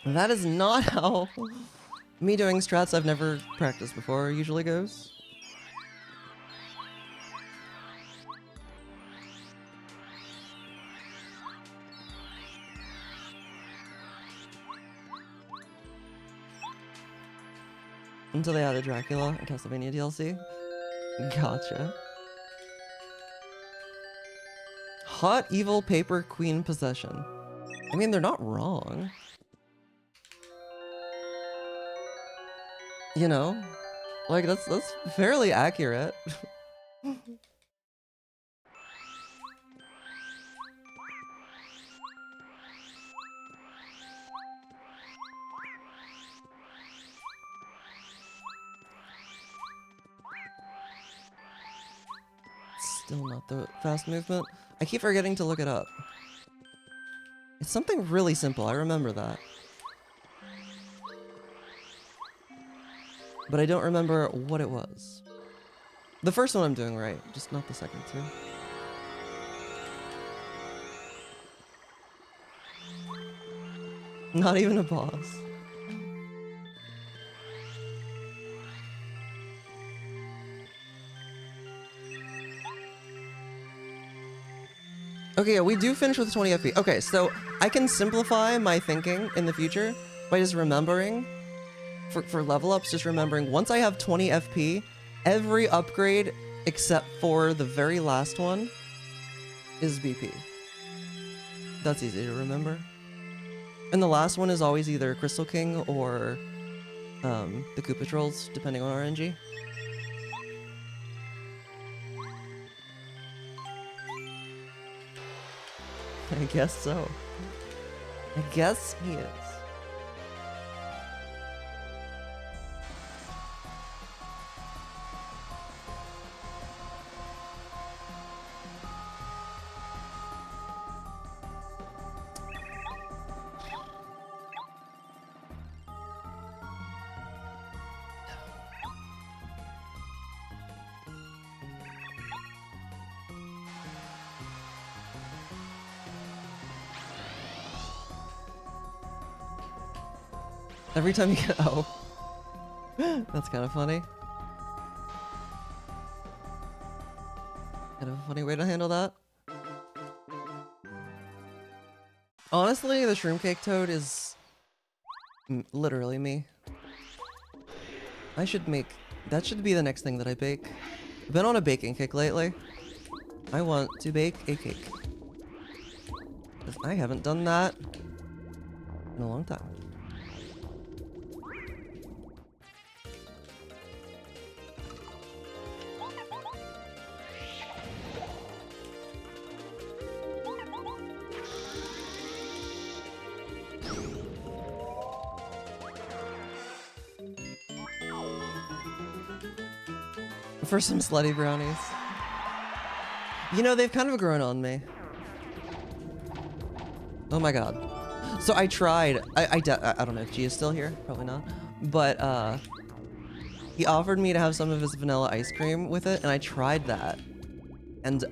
That is not how me doing strats I've never practiced before usually goes. Until they added Dracula and Castlevania DLC. Gotcha. Hot Evil Paper Queen Possession. I mean, they're not wrong. You know? Like, that's fairly accurate. Still not the fast movement. I keep forgetting to look it up. It's something really simple, I remember that. But I don't remember what it was. The first one I'm doing right, just not the second two. Not even a boss. Okay, yeah, we do finish with 20 FP. Okay, so I can simplify my thinking in the future by just remembering, for level ups, just remembering once I have 20 FP, every upgrade except for the very last one is BP. That's easy to remember. And the last one is always either Crystal King or the Koopa Trolls, depending on RNG. I guess so. I guess he is. Every time you get oh. That's kind of funny. Kind of a funny way to handle that. Honestly, the shroom cake toad is literally me. I should make... That should be the next thing that I bake. I've been on a baking kick lately. I want to bake a cake. 'Cause I haven't done that in a long time. For some slutty brownies. You know, they've kind of grown on me. Oh my god. So I tried, I don't know if G is still here, probably not. But he offered me to have some of his vanilla ice cream with it, and I tried that. And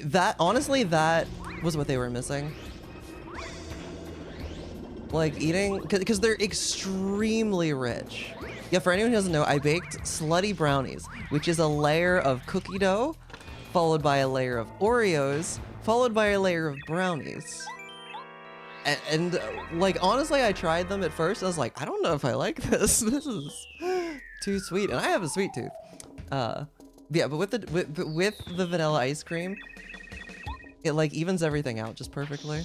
that, honestly, that was what they were missing. Like eating, because they're extremely rich. Yeah, for anyone who doesn't know, I baked slutty brownies, which is a layer of cookie dough, followed by a layer of Oreos, followed by a layer of brownies. And like, honestly, I tried them at first. I was like, I don't know if I like this. This is too sweet. And I have a sweet tooth. Yeah, but with the vanilla ice cream, it like evens everything out just perfectly.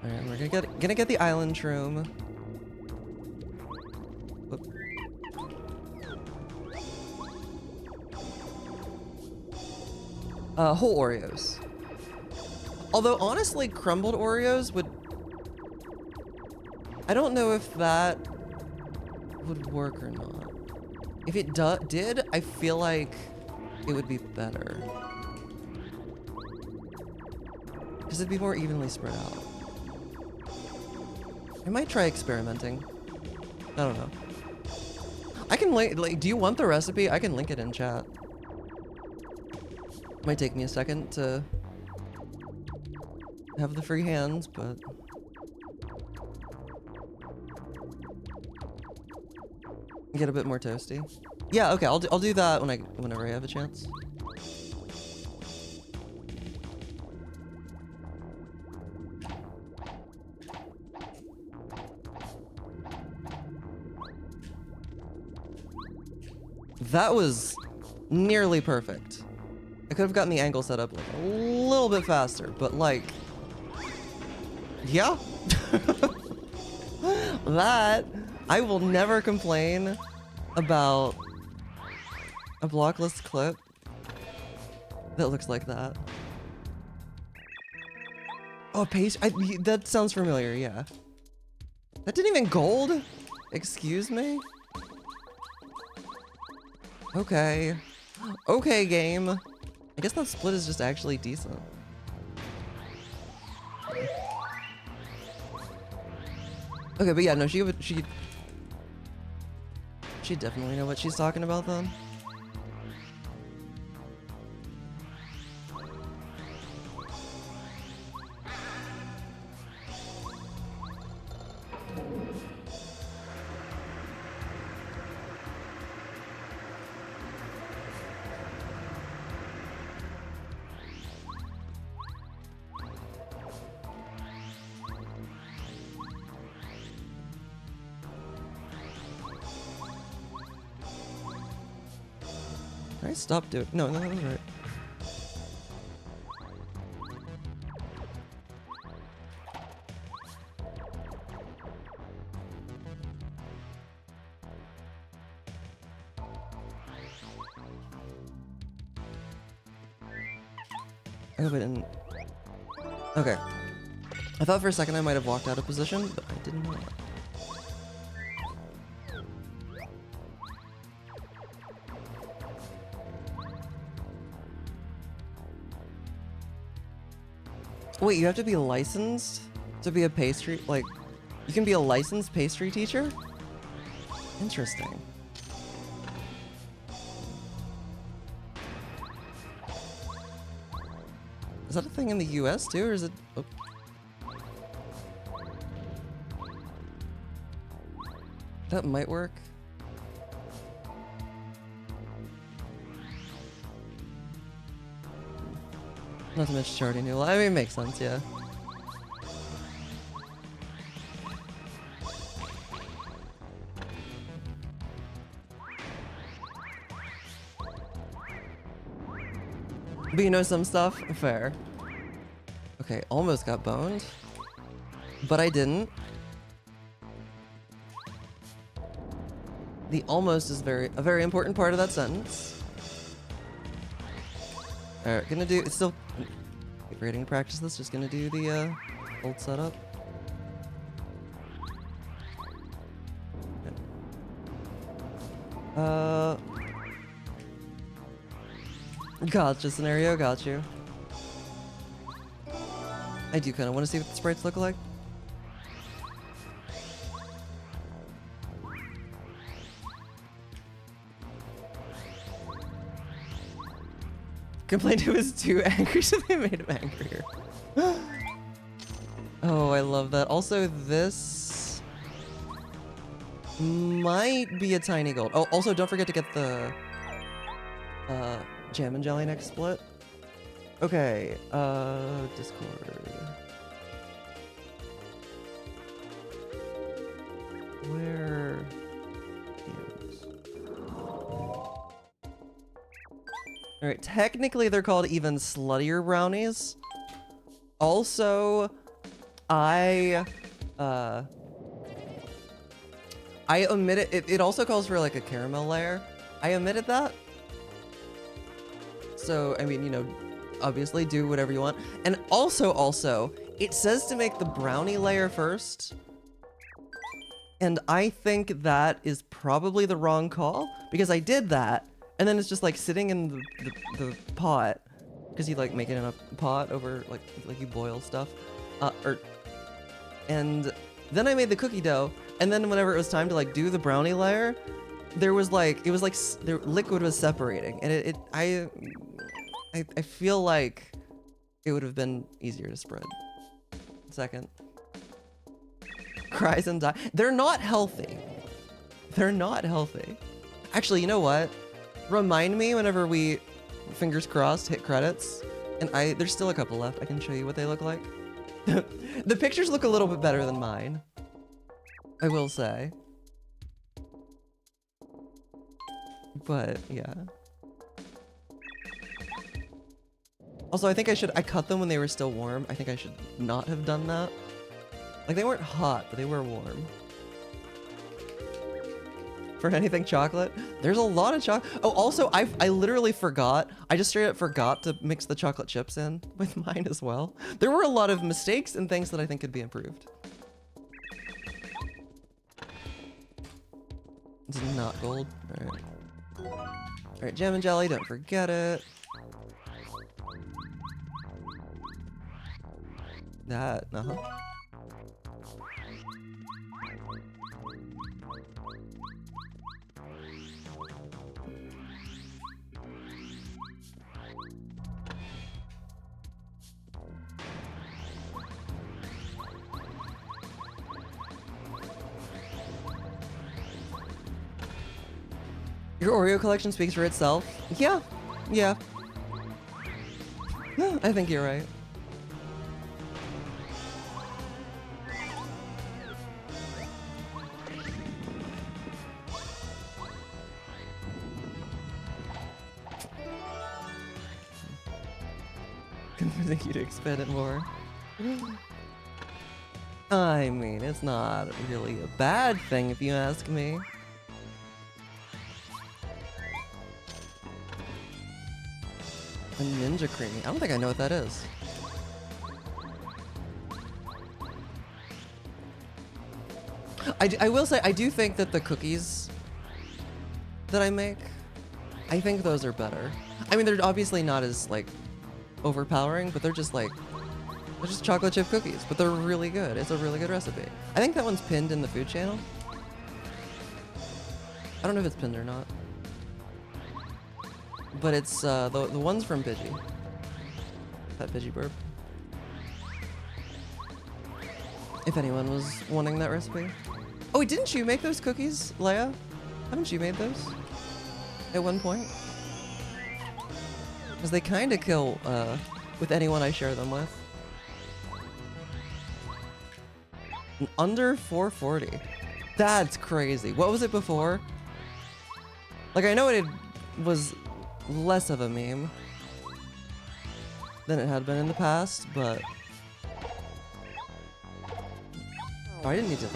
Alright, we're gonna get the island shroom. Whoop. Whole Oreos. Although honestly, crumbled Oreos would... I don't know if that would work or not. If it did, I feel like it would be better. Because it'd be more evenly spread out. I might try experimenting. I don't know. I can like, do you want the recipe? I can link it in chat. Might take me a second to have the free hands, but get a bit more toasty. Yeah, okay, I'll do that whenever I have a chance. That was nearly perfect. I could have gotten the angle set up like a little bit faster, but like, yeah. That, I will never complain about a blocklist clip that looks like that. Oh, paste. That sounds familiar. Yeah. That didn't even gold. Excuse me. Okay. Okay, game. I guess that split is just actually decent. Okay, but yeah, no, she definitely know what she's talking about then. Can I stop doing? No, that was right. I hope I didn't. Okay. I thought for a second I might have walked out of position, but I did not. Wait, you have to be licensed to be a pastry? Like, you can be a licensed pastry teacher? Interesting. Is that a thing in the US too, or is it? Oh. That might work. Not to mention charting new. I mean, it makes sense, yeah. But you know some stuff? Fair. Okay, almost got boned. But I didn't. The almost is a very important part of that sentence. Alright, gonna do, it's still, keep forgetting to practice this, just gonna do the old setup. Gotcha scenario, got you. I do kind of want to see what the sprites look like. Complained he was too angry, so they made him angrier. Oh, I love that. Also, this might be a tiny gold. Oh, also, don't forget to get the jam and jelly next split. Okay, Discord. Where is? Alright, technically they're called even sluttier brownies. Also, I omitted it also calls for like a caramel layer. I omitted that. So, I mean, you know, obviously do whatever you want. And also, it says to make the brownie layer first. And I think that is probably the wrong call because I did that. And then it's just like sitting in the pot because you like make it in a pot over like you boil stuff. And then I made the cookie dough. And then whenever it was time to like do the brownie layer, there was like, it was like the liquid was separating, and I feel like it would have been easier to spread. Second. Cries and die. They're not healthy. They're not healthy. Actually, you know what? Remind me whenever we, fingers crossed, hit credits. And there's still a couple left. I can show you what they look like. The pictures look a little bit better than mine, I will say. But, yeah. Also, I think I cut them when they were still warm. I think I should not have done that. Like, they weren't hot, but they were warm. for anything chocolate. There's a lot of chocolate. Oh, also, I literally forgot. I just straight up forgot to mix the chocolate chips in with mine as well. There were a lot of mistakes and things that I think could be improved. It's not gold. All right. All right, jam and jelly. Don't forget it. That. Uh-huh. Your Oreo collection speaks for itself. Yeah. Yeah. I think you're right. Convincing you to expand it more. I mean, it's not really a bad thing if you ask me. A ninja creamy. I don't think I know what that is. I will say, I do think that the cookies that I make, I think those are better. I mean, they're obviously not as, like, overpowering, but they're just chocolate chip cookies, but they're really good. It's a really good recipe. I think that one's pinned in the food channel. I don't know if it's pinned or not. But it's the ones from Pidgey. That Pidgey burp. If anyone was wanting that recipe. Oh wait, didn't you make those cookies, Leia? Haven't you made those? At one point? Because they kind of kill with anyone I share them with. Under 440. That's crazy. What was it before? Like, I know it was less of a meme than it had been in the past, but oh, I didn't need to.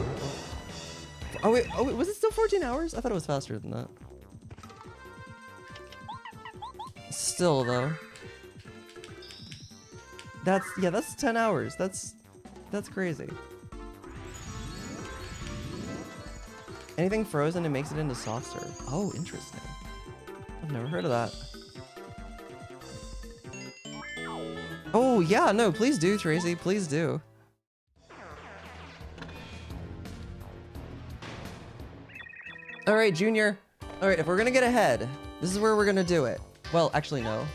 Oh wait, was it still 14 hours? I thought it was faster than that. Still though, that's 10 hours. That's crazy. Anything frozen, it makes it into soft serve. Oh, interesting. I've never heard of that. Oh, yeah, no, please do, Tracy. Please do. All right, Junior. All right, if we're gonna get ahead, this is where we're gonna do it. Well, actually, no.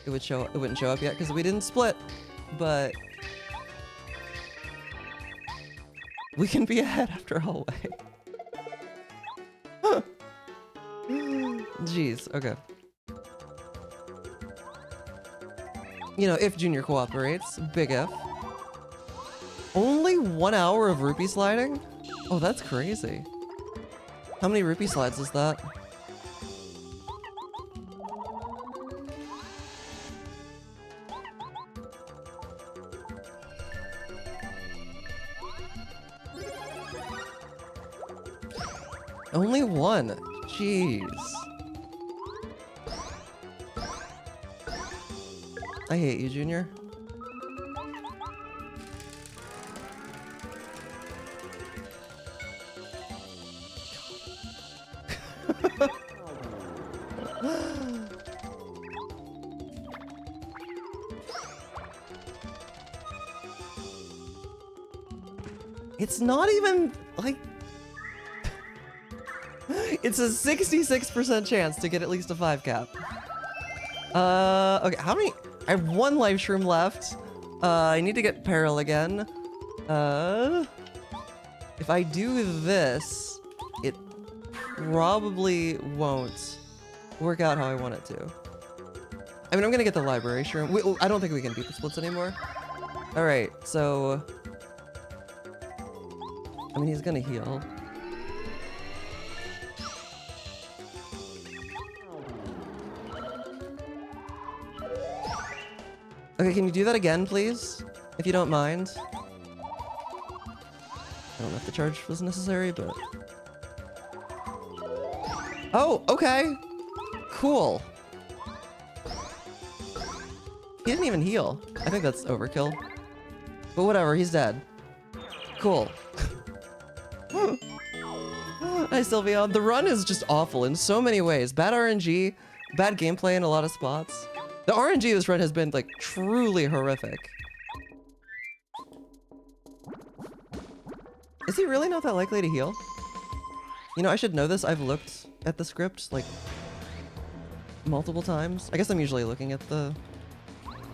It wouldn't show up yet because we didn't split, but we can be ahead after hallway. Jeez, okay. You know, if Junior cooperates, big F. Only 1 hour of rupee sliding? Oh, that's crazy. How many rupee slides is that? Only one. Jeez. I hate you, Junior. It's not even, like... It's a 66% chance to get at least a 5 cap. Okay, how many? I have 1 life shroom left. I need to get Peril again. If I do this, it probably won't work out how I want it to. I mean, I'm gonna get the library shroom. I don't think we can beat the splits anymore. All right, so... I mean, he's gonna heal. Okay, can you do that again, please? If you don't mind. I don't know if the charge was necessary, but... Oh, okay. Cool. He didn't even heal. I think that's overkill. But whatever, he's dead. Cool. Hi, Sylvia. The run is just awful in so many ways. Bad RNG, bad gameplay in a lot of spots. The RNG of this run has been, like, truly horrific. Is he really not that likely to heal? You know, I should know this. I've looked at the script, like, multiple times. I guess I'm usually looking at the...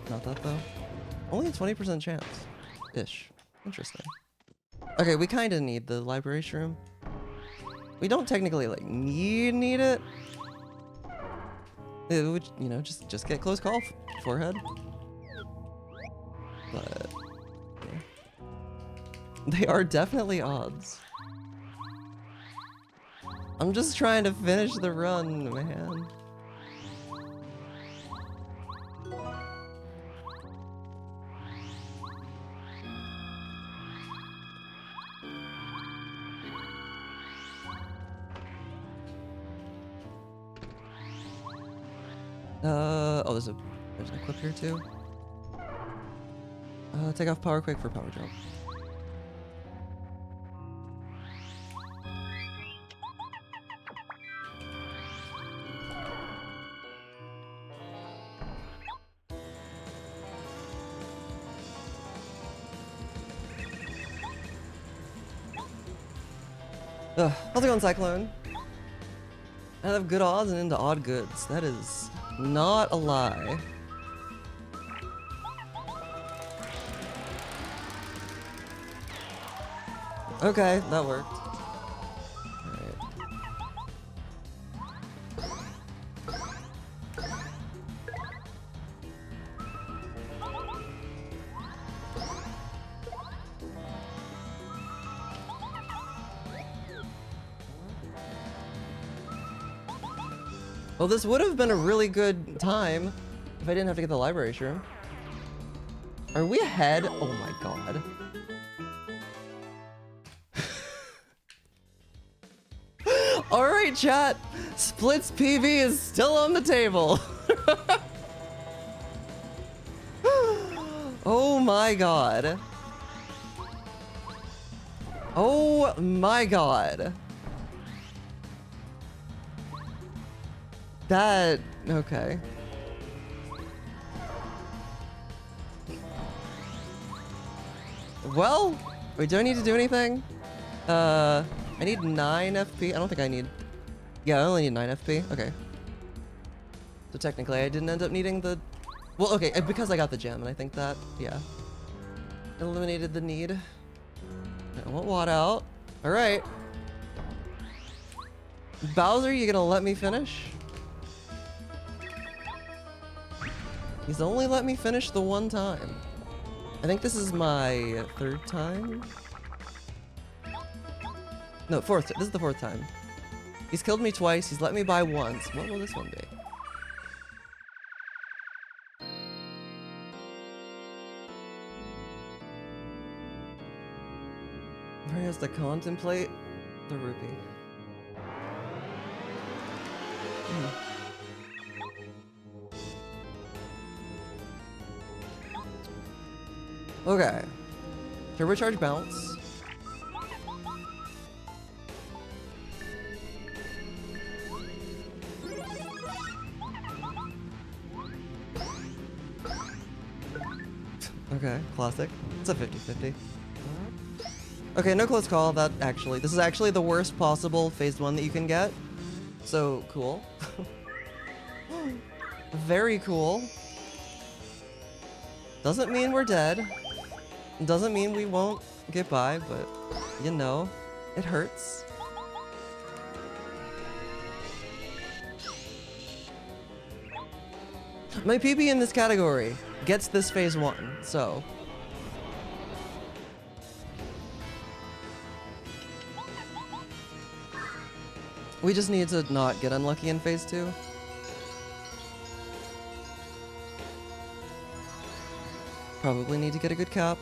Not that, though. Only a 20% chance. Ish. Interesting. Okay, we kind of need the library shroom. We don't technically, like, need it. It would, you know, just get close call, forehead. But... yeah. They are definitely odds. I'm just trying to finish the run, man. Oh, there's an equip here too. Take off power quick for power jump. How's it going, Cyclone? I have good odds and into odd goods. That is not a lie. Okay, that worked. Alright. Well, this would have been a really good time if I didn't have to get the library shroom. Are we ahead? Oh my god. Alright, chat. Splits PV is still on the table. Oh my god. Oh my god. That... okay. Well, we don't need to do anything. I need 9 FP. I don't think I need... yeah, I only need 9 FP. Okay. So technically, I didn't end up needing the... well, okay, because I got the gem, and I think that, yeah. Eliminated the need. I want Watt out. Alright. Bowser, you gonna let me finish? He's only let me finish the one time. I think this is my 3rd time? No, 4th. This is the 4th time. He's killed me twice. He's let me buy once. What will this one be? Mario has to contemplate the rupee. Okay. Turbocharge bounce. Okay, classic. It's a 50-50. Okay, no close call. That actually, this is actually the worst possible phase 1 that you can get. So, cool. Very cool. Doesn't mean we're dead. Doesn't mean we won't get by, but, you know, it hurts. My PB in this category gets this phase 1, so... we just need to not get unlucky in phase 2. Probably need to get a good cap.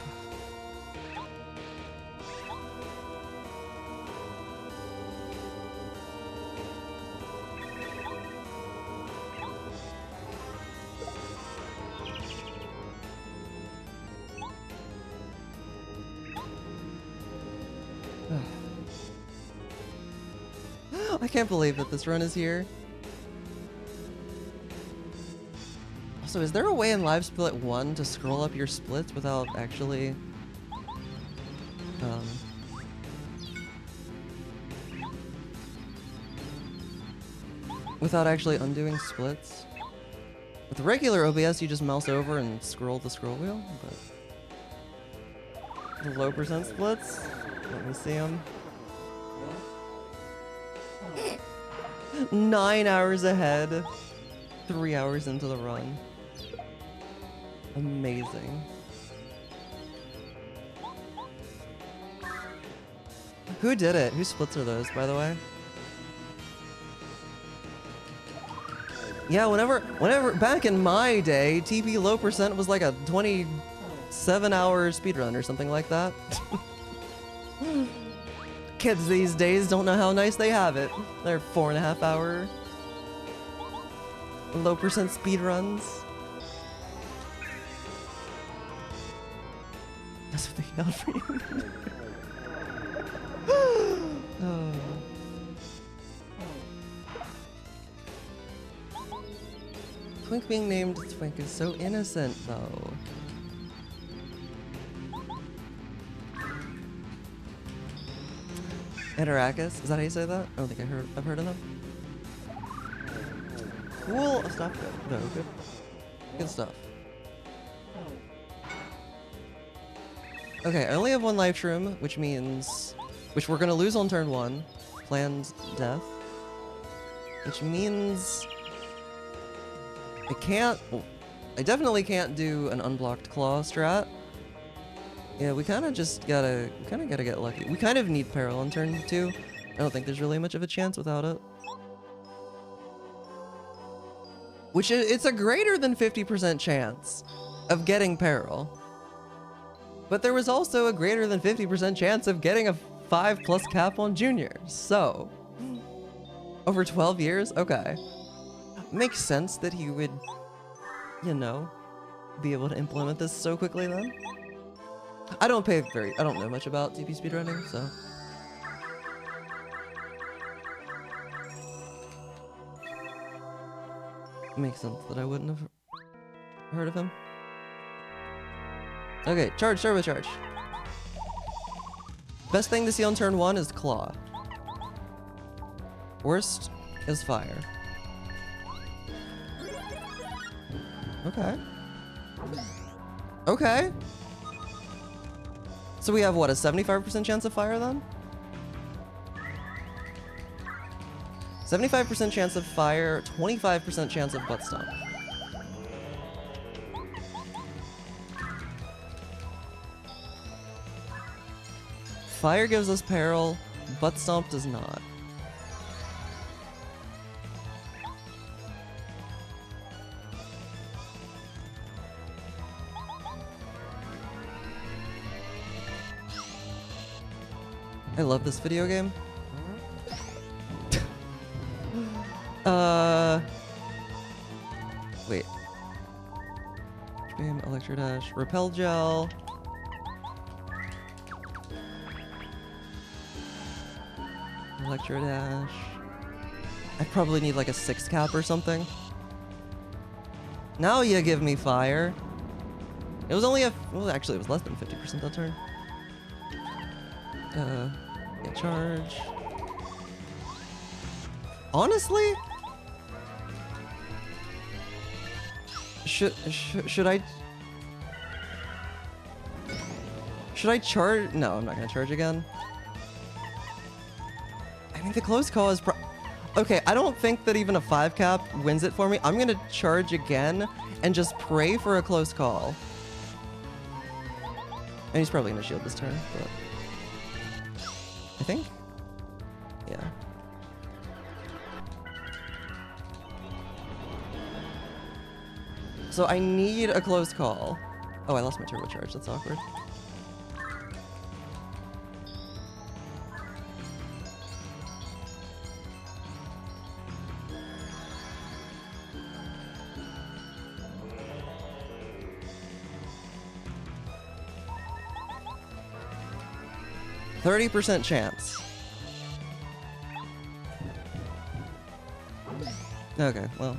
I can't believe that this run is here. Also, is there a way in Live Split 1 to scroll up your splits without actually... without actually undoing splits? With regular OBS, you just mouse over and scroll the scroll wheel, but... the low percent splits? Let me see them. 9 hours ahead. 3 hours into the run. Amazing. Who did it? Whose splits are those, by the way? Yeah, whenever, back in my day, TP low percent was like a 27-hour speedrun or something like that. Kids these days don't know how nice they have it. They're 4.5-hour low percent speedruns. That's what they yelled for you. Oh. Twink being named Twink is so innocent, though. Interacus? Is that how you say that? I don't think I've heard of them. Cool stuff. No, good stuff. Okay, I only have one life shroom, which we're gonna lose on turn 1. Planned death. Which means I definitely can't do an unblocked claw strat. Yeah, we kind of gotta get lucky. We kind of need peril on turn 2. I don't think there's really much of a chance without it. Which it's a greater than 50% chance of getting peril. But there was also a greater than 50% chance of getting a 5+ cap on juniors. So, over 12 years? Okay. Makes sense that he would, you know, be able to implement this so quickly then. I don't know much about TP speedrunning, so. Makes sense that I wouldn't have heard of him. Okay, turbocharge. Best thing to see on turn 1 is claw. Worst is fire. Okay. Okay. So we have what, a 75% chance of fire then? 75% chance of fire, 25% chance of butt stomp. Fire gives us peril, butt stomp does not. I love this video game. Wait. Beam, Electro Dash, Repel Gel. Electro Dash. I probably need like a 6 cap or something. Now you give me fire. It was only well, actually it was less than 50% that turn. Get charge. Honestly, should I charge? No, I'm not gonna charge again. I mean, the close call is okay. I don't think that even a 5 cap wins it for me. I'm gonna charge again and just pray for a close call. And he's probably gonna shield this turn, but I think, yeah. So I need a close call. Oh, I lost my turbocharge. That's awkward. %30 chance. Okay, well.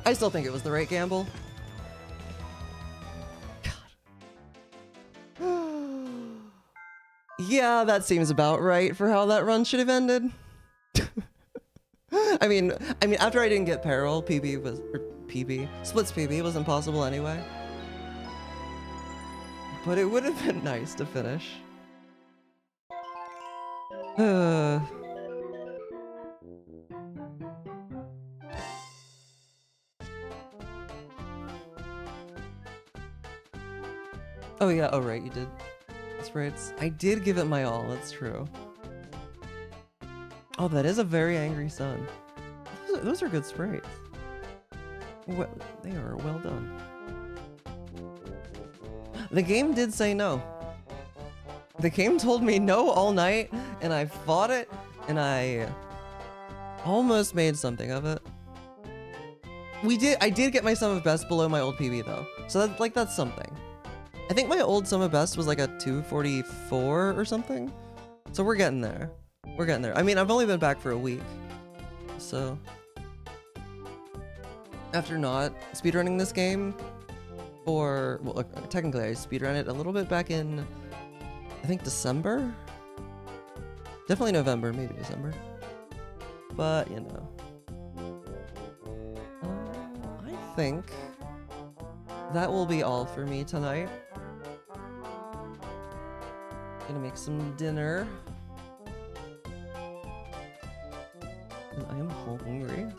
I still think it was the right gamble. God. Yeah, that seems about right for how that run should have ended. I mean, after I didn't get Peril, Splits PB was impossible anyway. But it would have been nice to finish. Oh yeah, oh right, you did. Sprites. I did give it my all, that's true. Oh, that is a very angry sun. Those are good sprites. Well, they are well done. The game did say no. The game told me no all night, and I fought it, and I almost made something of it. I did get my sum of best below my old PB though, so that's something. I think my old sum of best was like a 244 or something, so we're getting there. We're getting there. I mean, I've only been back for a week, so after not speedrunning this game for, well, technically I speedrun it a little bit back in, I think December? Definitely November, maybe December. But, you know. I think that will be all for me tonight. Gonna make some dinner. And I am hungry.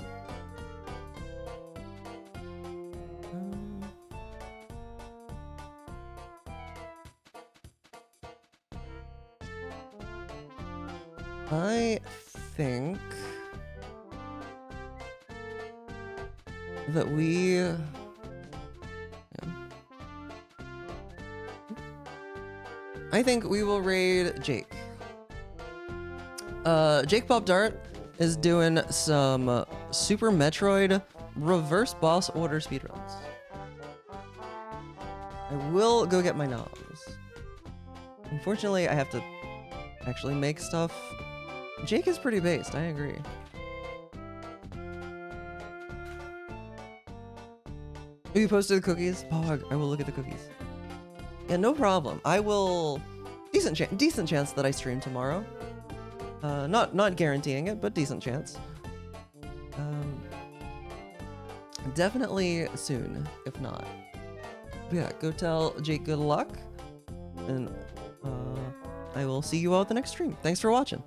I think that I think we will raid Jake. Jake Pop Dart is doing some Super Metroid reverse boss order speedruns. I will go get my knobs. Unfortunately, I have to actually make stuff. Jake is pretty based, I agree. You posted the cookies? Oh, I will look at the cookies. Yeah, no problem. I will. Decent chance that I stream tomorrow. Not guaranteeing it, but decent chance. Definitely soon, if not. But yeah, go tell Jake good luck, and I will see you all at the next stream. Thanks for watching.